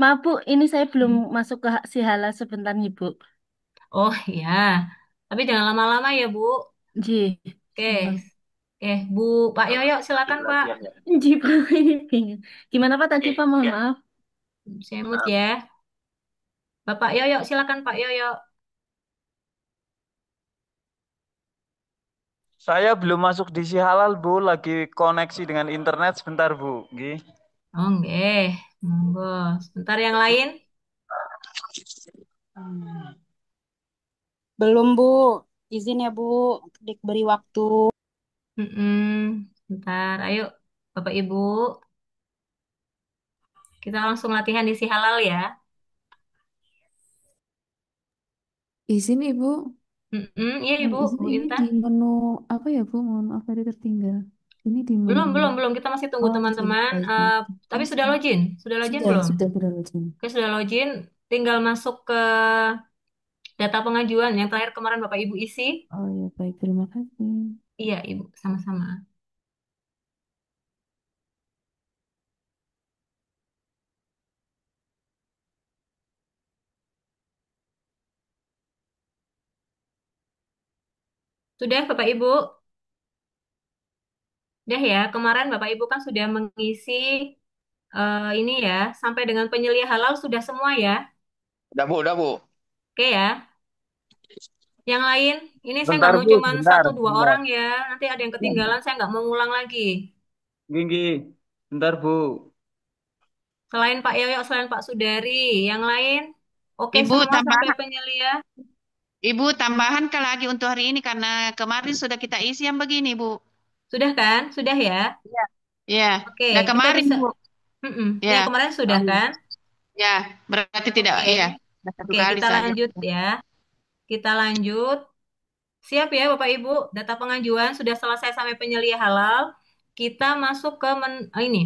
K: Maaf Bu, ini saya belum masuk ke si halal sebentar nih Bu.
A: Oh iya, tapi jangan lama-lama ya Bu.
K: Ji,
A: Oke,
K: sebentar.
A: oke Bu Pak Yoyo silakan Pak.
L: Latihan ya.
K: Ji Pak, ini bingung. Gimana Pak tadi Pak? Mohon
L: Ya.
K: maaf.
A: Saya mute ya. Bapak Yoyo silakan Pak Yoyo.
H: Saya belum masuk di si halal Bu, lagi koneksi dengan internet sebentar Bu. Nggih.
A: Oh nggih, monggo. Sebentar yang lain.
I: Belum, Bu. Izin ya, Bu. Diberi waktu.
A: Sebentar, ayo Bapak Ibu. Kita langsung latihan di si halal ya.
M: Izin Ibu,
A: Iya Ibu,
M: izin
A: Bu
M: ini
A: Intan.
M: di menu apa ya Bu? Mohon maaf tadi tertinggal. Ini di
A: Belum,
M: menu.
A: belum, belum. Kita masih tunggu
M: Oh, izin.
A: teman-teman.
M: Baik, baik.
A: Tapi sudah login? Sudah login
M: Sudah,
A: belum?
M: sudah login.
A: Oke, sudah login. Tinggal masuk ke data pengajuan yang terakhir kemarin Bapak Ibu isi.
M: Oh ya, baik. Terima kasih.
A: Iya Ibu, sama-sama. Sudah Bapak Ibu? Sudah ya, kemarin Bapak Ibu kan sudah mengisi ini ya, sampai dengan penyelia halal sudah semua ya.
B: Udah Bu.
A: Oke ya. Yang lain, ini saya nggak
H: Sebentar
A: mau
H: Bu,
A: cuman
H: sebentar,
A: satu dua
H: sebentar.
A: orang ya. Nanti ada yang ketinggalan, saya nggak mau ngulang lagi.
H: Nggih, nggih. Sebentar Bu.
A: Selain Pak Yoyo, selain Pak Sudari, yang lain, oke
N: Ibu
A: semua sampai
N: tambahan,
A: penyelia.
N: Ibu tambahan ke lagi untuk hari ini karena kemarin sudah kita isi yang begini, Bu.
A: Sudah kan? Sudah ya?
N: Ya. Ya,
A: Oke,
N: udah
A: kita
N: kemarin,
A: bisa.
N: Bu. Ya.
A: Yang kemarin sudah kan?
N: Ya, berarti tidak,
A: Oke,
N: iya. Udah satu
A: oke
N: kali
A: kita
N: saja.
A: lanjut ya. Kita lanjut. Siap ya Bapak Ibu, data pengajuan sudah selesai sampai penyelia halal. Kita masuk ke ini.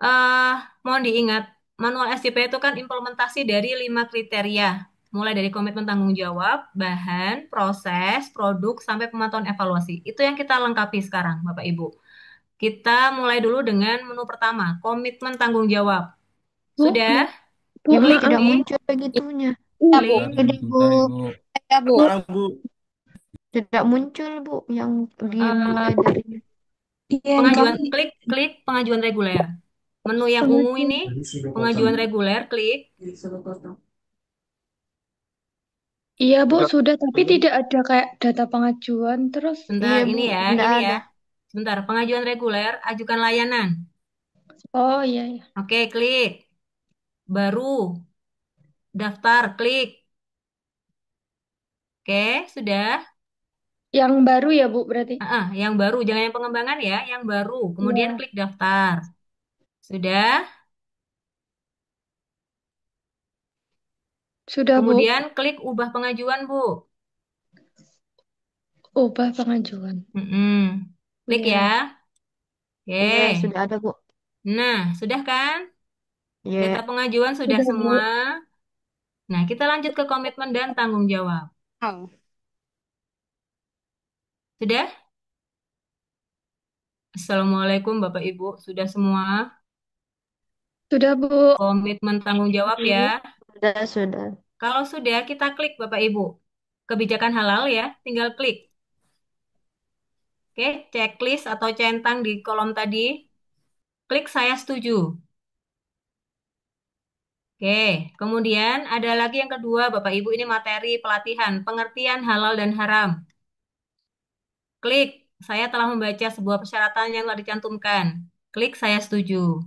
A: eh Mohon diingat, manual SJP itu kan implementasi dari 5 kriteria. Mulai dari komitmen tanggung jawab, bahan, proses, produk, sampai pemantauan evaluasi. Itu yang kita lengkapi sekarang, Bapak Ibu. Kita mulai dulu dengan menu pertama, komitmen tanggung jawab.
K: Bu,
A: Sudah?
K: Bu,
A: Ibu
K: maaf.
A: tidak muncul
K: begitunya.
I: Ya, Bu.
A: klik.
K: Sudah Bu.
D: Bentar, Ibu.
I: Ya, Bu.
K: Bu, tidak muncul Bu yang
A: Eh,
K: dimulai dari. Iya, yang
A: Pengajuan,
K: kami.
A: klik pengajuan reguler. Menu yang ungu ini, pengajuan reguler, klik.
K: Iya Bu, sudah tapi tidak ada kayak data pengajuan terus.
A: Bentar,
K: Iya Bu,
A: ini ya,
K: tidak
A: ini
K: ada.
A: ya. Sebentar, pengajuan reguler, ajukan layanan.
K: Oh iya iya.
A: Oke, klik. Baru, daftar, klik. Oke, sudah.
K: Yang baru ya Bu berarti.
A: Yang baru, jangan yang pengembangan ya, yang baru. Kemudian
K: Iya.
A: klik daftar. Sudah.
K: Sudah Bu.
A: Kemudian klik ubah pengajuan, Bu.
K: Ubah pengajuan.
A: Mm-mm. Klik
K: Iya.
A: ya. Oke.
K: Iya, sudah ada Bu.
A: Nah, sudah kan? Data
C: Ya,
A: pengajuan sudah
K: Sudah, Bu.
A: semua. Nah, kita lanjut ke komitmen dan tanggung jawab.
I: Oh,
A: Sudah? Assalamualaikum Bapak Ibu, sudah semua?
K: Sudah, Bu.
A: Komitmen tanggung jawab ya.
C: sudah, sudah.
A: Kalau sudah, kita klik Bapak Ibu. Kebijakan halal ya, tinggal klik. Oke, checklist atau centang di kolom tadi. Klik saya setuju. Oke, kemudian ada lagi yang kedua, Bapak Ibu, ini materi pelatihan, pengertian halal dan haram. Klik, saya telah membaca sebuah persyaratan yang telah dicantumkan. Klik, saya setuju.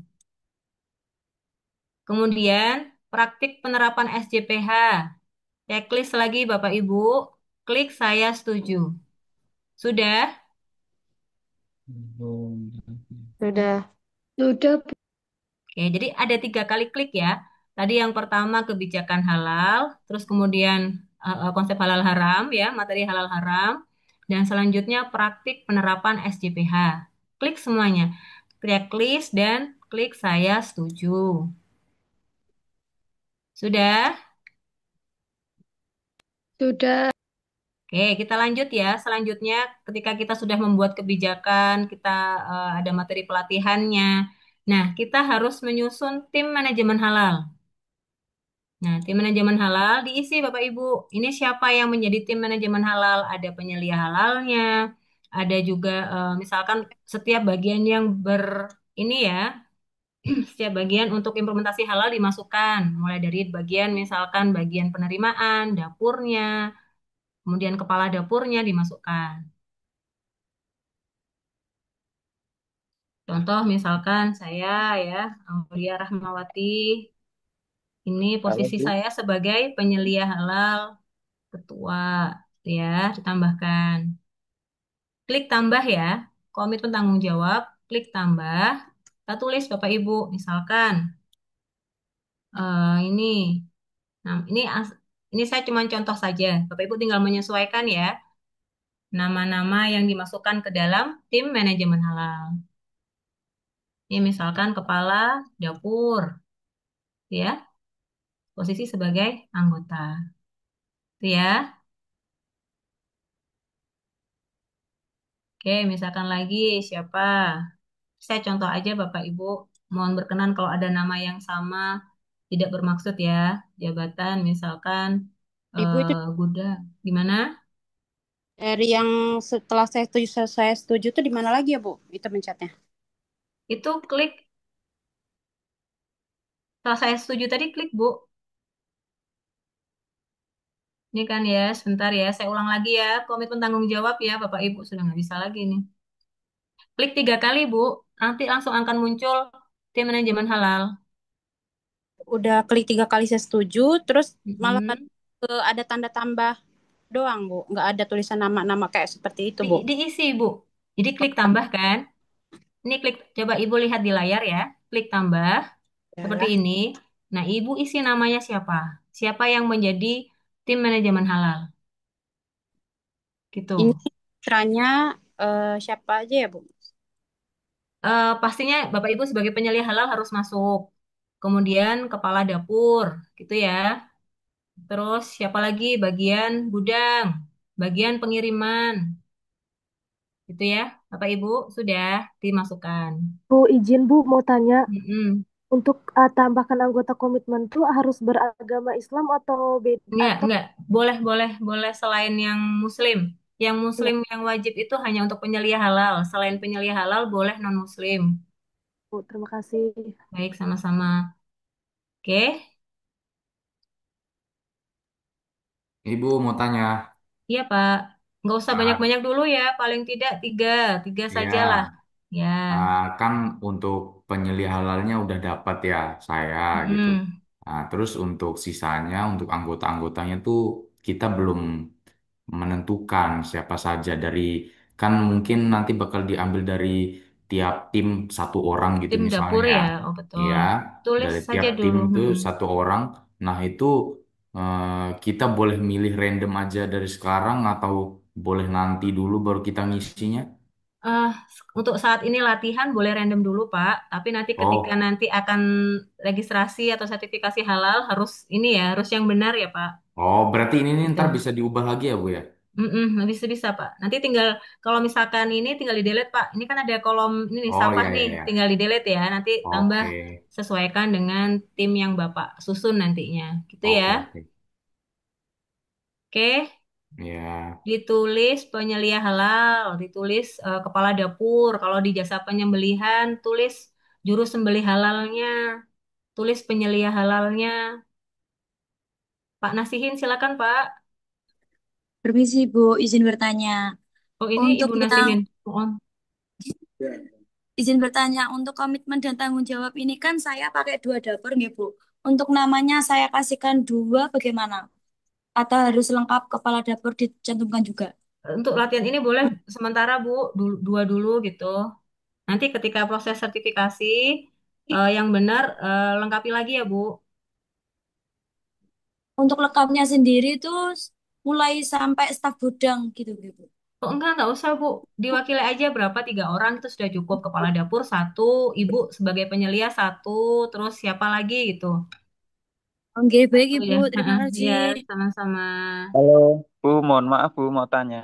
A: Kemudian, praktik penerapan SJPH. Checklist lagi, Bapak Ibu. Klik, saya setuju. Sudah?
C: Sudah.
K: Sudah, Bu.
A: Oke, jadi ada 3 kali klik ya. Tadi yang pertama kebijakan halal, terus kemudian konsep halal haram ya, materi halal haram, dan selanjutnya praktik penerapan SJPH. Klik semuanya, checklist dan klik saya setuju. Sudah?
K: Sudah.
A: Oke, kita lanjut ya. Selanjutnya, ketika kita sudah membuat kebijakan, kita ada materi pelatihannya. Nah, kita harus menyusun tim manajemen halal. Nah, tim manajemen halal diisi Bapak Ibu. Ini siapa yang menjadi tim manajemen halal? Ada penyelia halalnya, ada juga misalkan setiap bagian yang ini ya, setiap bagian untuk implementasi halal dimasukkan. Mulai dari bagian misalkan bagian penerimaan, dapurnya, kemudian kepala dapurnya dimasukkan. Contoh misalkan saya ya, Aulia Rahmawati, ini
B: Halo,
A: posisi
B: Bu.
A: saya sebagai penyelia halal ketua ya, ditambahkan. Klik tambah ya, komitmen tanggung jawab, klik tambah. Kita tulis Bapak Ibu, misalkan ini, nah ini saya cuma contoh saja. Bapak Ibu tinggal menyesuaikan ya nama-nama yang dimasukkan ke dalam tim manajemen halal. Ini misalkan kepala dapur, ya, posisi sebagai anggota, itu ya. Oke, misalkan lagi siapa? Saya contoh aja Bapak Ibu, mohon berkenan kalau ada nama yang sama, tidak bermaksud ya. Jabatan misalkan
I: Ibu itu
A: gudang. Gimana?
I: dari yang setelah saya setuju tuh di mana lagi ya, Bu? Itu pencetnya.
A: Itu klik, setelah saya setuju tadi klik Bu. Ini kan ya, sebentar ya, saya ulang lagi ya. Komitmen tanggung jawab ya, Bapak Ibu sudah nggak bisa lagi nih. Klik 3 kali Bu, nanti langsung akan muncul tim manajemen halal.
I: Udah klik 3 kali saya setuju, terus malah
A: Mm-mm.
I: ada tanda tambah doang, Bu. Nggak ada tulisan nama-nama kayak seperti itu, Bu.
A: Diisi Bu. Jadi klik tambah kan. Ini klik, coba Ibu lihat di layar ya. Klik tambah. Seperti
I: Ya.
A: ini. Nah, Ibu isi namanya siapa? Siapa yang menjadi tim manajemen halal? Gitu.
I: Ini mitranya siapa aja ya, Bu?
A: Pastinya Bapak Ibu sebagai penyelia halal harus masuk. Kemudian kepala dapur, gitu ya. Terus siapa lagi? Bagian gudang, bagian pengiriman, gitu ya. Bapak Ibu sudah dimasukkan.
O: Bu, izin Bu mau tanya,
A: Mm-mm.
O: untuk tambahkan anggota komitmen tuh harus beragama Islam atau beda atau
A: Enggak. Boleh, boleh, boleh selain yang Muslim. Yang
O: enggak,
A: Muslim yang wajib itu hanya untuk penyelia halal. Selain penyelia halal, boleh non-Muslim.
O: Bu? Terima kasih.
A: Baik, sama-sama. Oke,
G: Ibu mau tanya,
A: iya Pak. Nggak usah
G: ah,
A: banyak-banyak dulu ya. Paling tidak tiga. Tiga sajalah.
G: ya,
A: Ya.
G: kan untuk penyelia halalnya udah dapat ya saya gitu.
A: Mm-mm.
G: Nah, terus untuk sisanya, untuk anggota-anggotanya tuh kita belum menentukan siapa saja dari, kan mungkin nanti bakal diambil dari tiap tim satu orang gitu
A: Tim dapur
G: misalnya.
A: ya. Oh, betul.
G: Ya,
A: Tulis
G: dari tiap
A: saja
G: tim
A: dulu.
G: itu
A: Mm-mm.
G: satu orang. Nah, itu kita boleh milih random aja dari sekarang atau boleh nanti dulu baru kita ngisinya?
A: Eh, untuk saat ini latihan boleh random dulu, Pak. Tapi nanti ketika
G: Oh,
A: nanti akan registrasi atau sertifikasi halal harus ini ya, harus yang benar ya, Pak.
G: oh, berarti ini nih
A: Gitu.
G: ntar bisa diubah lagi ya, Bu ya?
A: Bisa bisa, Pak. Nanti tinggal kalau misalkan ini tinggal di delete, Pak. Ini kan ada kolom ini nih,
G: Oh,
A: safar
G: ya,
A: nih,
G: ya, ya.
A: tinggal di delete ya. Nanti tambah
G: Oke,
A: sesuaikan dengan tim yang Bapak susun nantinya. Gitu ya.
G: oke, oke.
A: Oke.
G: Ya,
A: Ditulis penyelia halal, ditulis kepala dapur. Kalau di jasa penyembelihan, tulis juru sembelih halalnya, tulis penyelia halalnya. Pak Nasihin, silakan Pak.
P: Permisi Bu, izin bertanya.
A: Oh ini
P: Untuk
A: Ibu
P: yang
A: Nasihin. Oh,
P: izin bertanya, untuk komitmen dan tanggung jawab ini kan saya pakai dua dapur nih Bu. Untuk namanya saya kasihkan dua bagaimana? Atau harus lengkap kepala dapur dicantumkan juga?
A: untuk latihan ini boleh sementara Bu, dua dulu gitu. Nanti ketika proses sertifikasi yang benar lengkapi lagi ya Bu.
P: Untuk lengkapnya sendiri itu mulai sampai staf gudang gitu gitu.
A: Oh enggak usah Bu. Diwakili aja berapa, 3 orang itu sudah cukup. Kepala dapur satu, Ibu sebagai penyelia satu, terus siapa lagi gitu.
P: Oke, baik
A: Oh
P: Ibu,
A: ya,
P: terima kasih.
A: ya sama-sama.
H: Halo, Bu, mohon maaf Bu, mau tanya.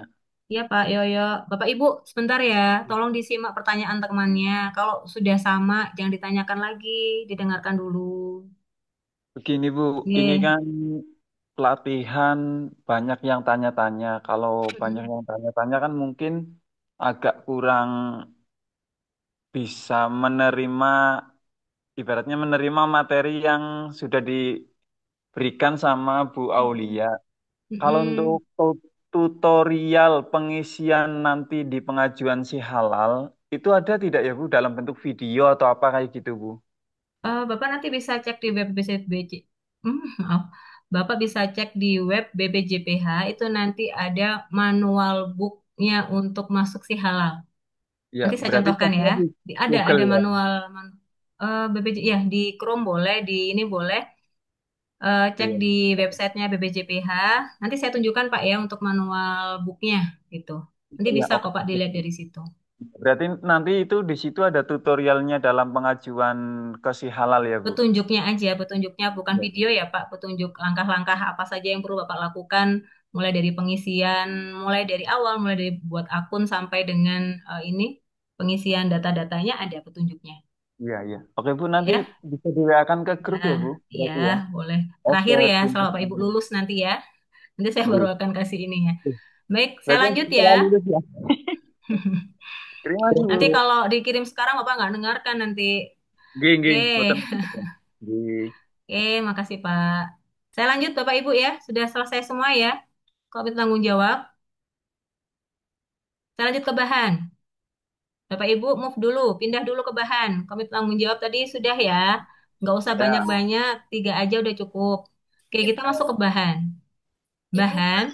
A: Iya Pak Yoyo. Bapak Ibu sebentar ya, tolong disimak pertanyaan temannya. Kalau sudah sama, jangan ditanyakan lagi, didengarkan dulu.
H: Begini Bu, ini
A: Oke.
H: kan pelatihan banyak yang tanya-tanya. Kalau banyak yang tanya-tanya kan mungkin agak kurang bisa menerima, ibaratnya menerima materi yang sudah diberikan sama Bu Aulia. Kalau untuk
A: Mm-mm.
H: tutorial pengisian nanti di pengajuan si halal, itu ada tidak ya Bu dalam bentuk video atau apa kayak gitu Bu?
A: Bapak nanti bisa cek di web BPJP. Maaf. Bapak bisa cek di web BPJPH itu nanti ada manual booknya untuk masuk si halal.
H: Ya,
A: Nanti saya
H: berarti
A: contohkan ya.
H: semua di
A: Ada
H: Google ya.
A: manual BPJ ya di Chrome boleh, di ini boleh. Cek
H: Iya.
A: di websitenya BPJPH. Nanti saya tunjukkan Pak ya untuk manual booknya gitu. Nanti
H: Ya,
A: bisa kok Pak
H: oke.
A: dilihat dari situ.
H: Berarti nanti itu di situ ada tutorialnya dalam pengajuan ke si halal ya, Bu?
A: Petunjuknya aja, petunjuknya bukan
H: Ya.
A: video ya Pak, petunjuk langkah-langkah apa saja yang perlu Bapak lakukan, mulai dari pengisian, mulai dari awal, mulai dari buat akun sampai dengan ini pengisian data-datanya ada petunjuknya.
H: Iya, iya. Oke, Bu, nanti
A: Ya,
H: bisa di-WA-kan ke grup
A: nah,
H: ya, Bu?
A: iya
H: Berarti ya.
A: boleh.
H: Oke,
A: Terakhir ya,
H: terima
A: setelah Bapak Ibu
H: kasih.
A: lulus nanti ya, nanti saya baru akan kasih ininya. Baik, saya
H: Berarti
A: lanjut ya.
H: setelah lulus ya. Terima kasih,
A: Nanti
H: Bu.
A: kalau dikirim sekarang Bapak nggak dengarkan nanti.
H: Ging,
A: Oke,
H: ging. Boten. Boten. Ging.
A: oke, makasih Pak. Saya lanjut Bapak Ibu ya, sudah selesai semua ya. Komit tanggung jawab. Saya lanjut ke bahan. Bapak Ibu move dulu, pindah dulu ke bahan. Komit tanggung jawab tadi sudah ya. Nggak usah
H: Ya.
A: banyak-banyak, 3 aja udah cukup. Oke, kita masuk ke bahan. Bahan,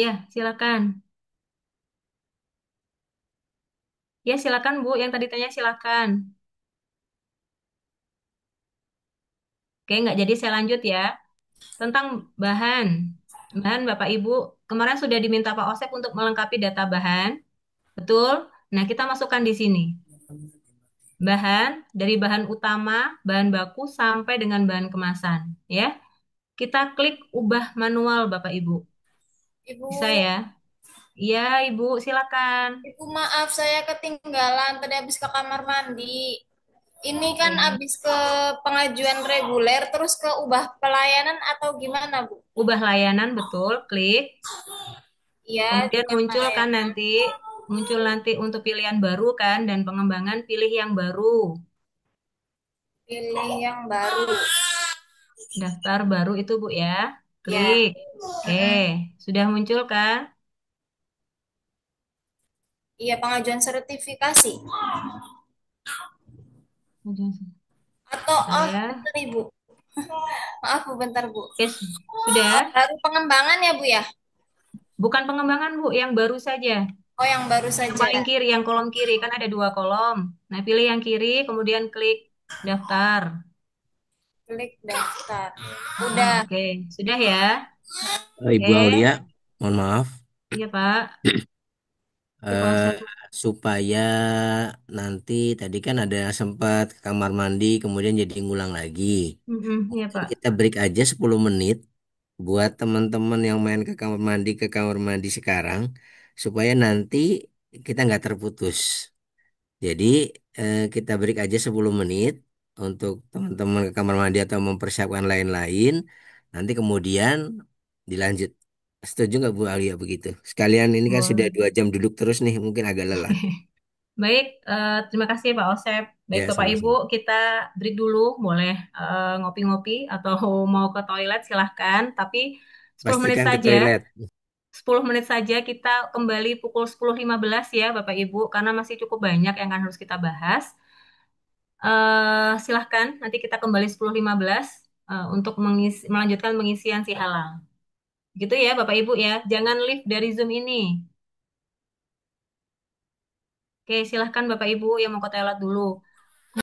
A: ya silakan. Ya silakan Bu, yang tadi tanya silakan. Oke, nggak jadi saya lanjut ya. Tentang bahan. Bahan Bapak Ibu, kemarin sudah diminta Pak Osep untuk melengkapi data bahan. Betul? Nah, kita masukkan di sini. Bahan, dari bahan utama, bahan baku, sampai dengan bahan kemasan. Ya, kita klik ubah manual Bapak Ibu.
Q: Ibu,
A: Bisa ya? Iya, Ibu, silakan.
Q: Ibu maaf saya ketinggalan tadi habis ke kamar mandi. Ini kan
A: Oke.
Q: habis ke pengajuan reguler terus ke ubah pelayanan atau gimana, Bu?
A: Ubah layanan, betul. Klik.
Q: Iya, di
A: Kemudian
Q: yang
A: muncul kan
Q: layanan
A: nanti, muncul nanti untuk pilihan baru kan, dan pengembangan pilih yang baru.
Q: pilih yang baru.
A: Daftar baru itu Bu ya.
Q: Ya.
A: Klik. Oke, sudah muncul kan?
Q: Iya, pengajuan sertifikasi. Atau
A: Saya,
Q: bentar Ibu. Maaf Bu, bentar Bu.
A: oke, sudah.
Q: Baru pengembangan ya Bu ya?
A: Bukan pengembangan Bu, yang baru saja.
Q: Oh, yang baru
A: Yang
Q: saja.
A: paling kiri, yang kolom kiri kan ada 2 kolom. Nah, pilih yang kiri, kemudian klik daftar.
Q: Klik daftar. Udah.
A: Oke, sudah ya.
R: Ibu
A: Oke,
R: Aulia, mohon maaf.
A: Iya, Pak. Itu
R: Eh,
A: proses.
R: supaya nanti tadi kan ada sempat ke kamar mandi kemudian jadi ngulang lagi.
A: Iya,
R: Mungkin
A: Pak.
R: kita break aja 10 menit buat teman-teman yang main ke kamar mandi sekarang supaya nanti kita nggak terputus. Jadi kita break aja 10 menit untuk teman-teman ke kamar mandi atau mempersiapkan lain-lain. Nanti kemudian dilanjut. Setuju nggak Bu Alia begitu? Sekalian ini kan sudah
A: Boleh.
R: 2 jam duduk terus nih, mungkin agak lelah.
A: Baik, terima kasih Pak Osep. Baik
R: Ya,
A: Bapak Ibu,
R: sama-sama.
A: kita break dulu. Boleh ngopi-ngopi atau mau ke toilet silahkan. Tapi 10 menit
R: Pastikan ke
A: saja.
R: toilet.
A: 10 menit saja kita kembali pukul 10.15 ya Bapak Ibu. Karena masih cukup banyak yang kan harus kita bahas. Silahkan, nanti kita kembali 10.15 untuk melanjutkan pengisian si halal. Gitu ya Bapak Ibu ya. Jangan leave dari Zoom ini. Oke, silahkan Bapak Ibu yang mau ke toilet dulu.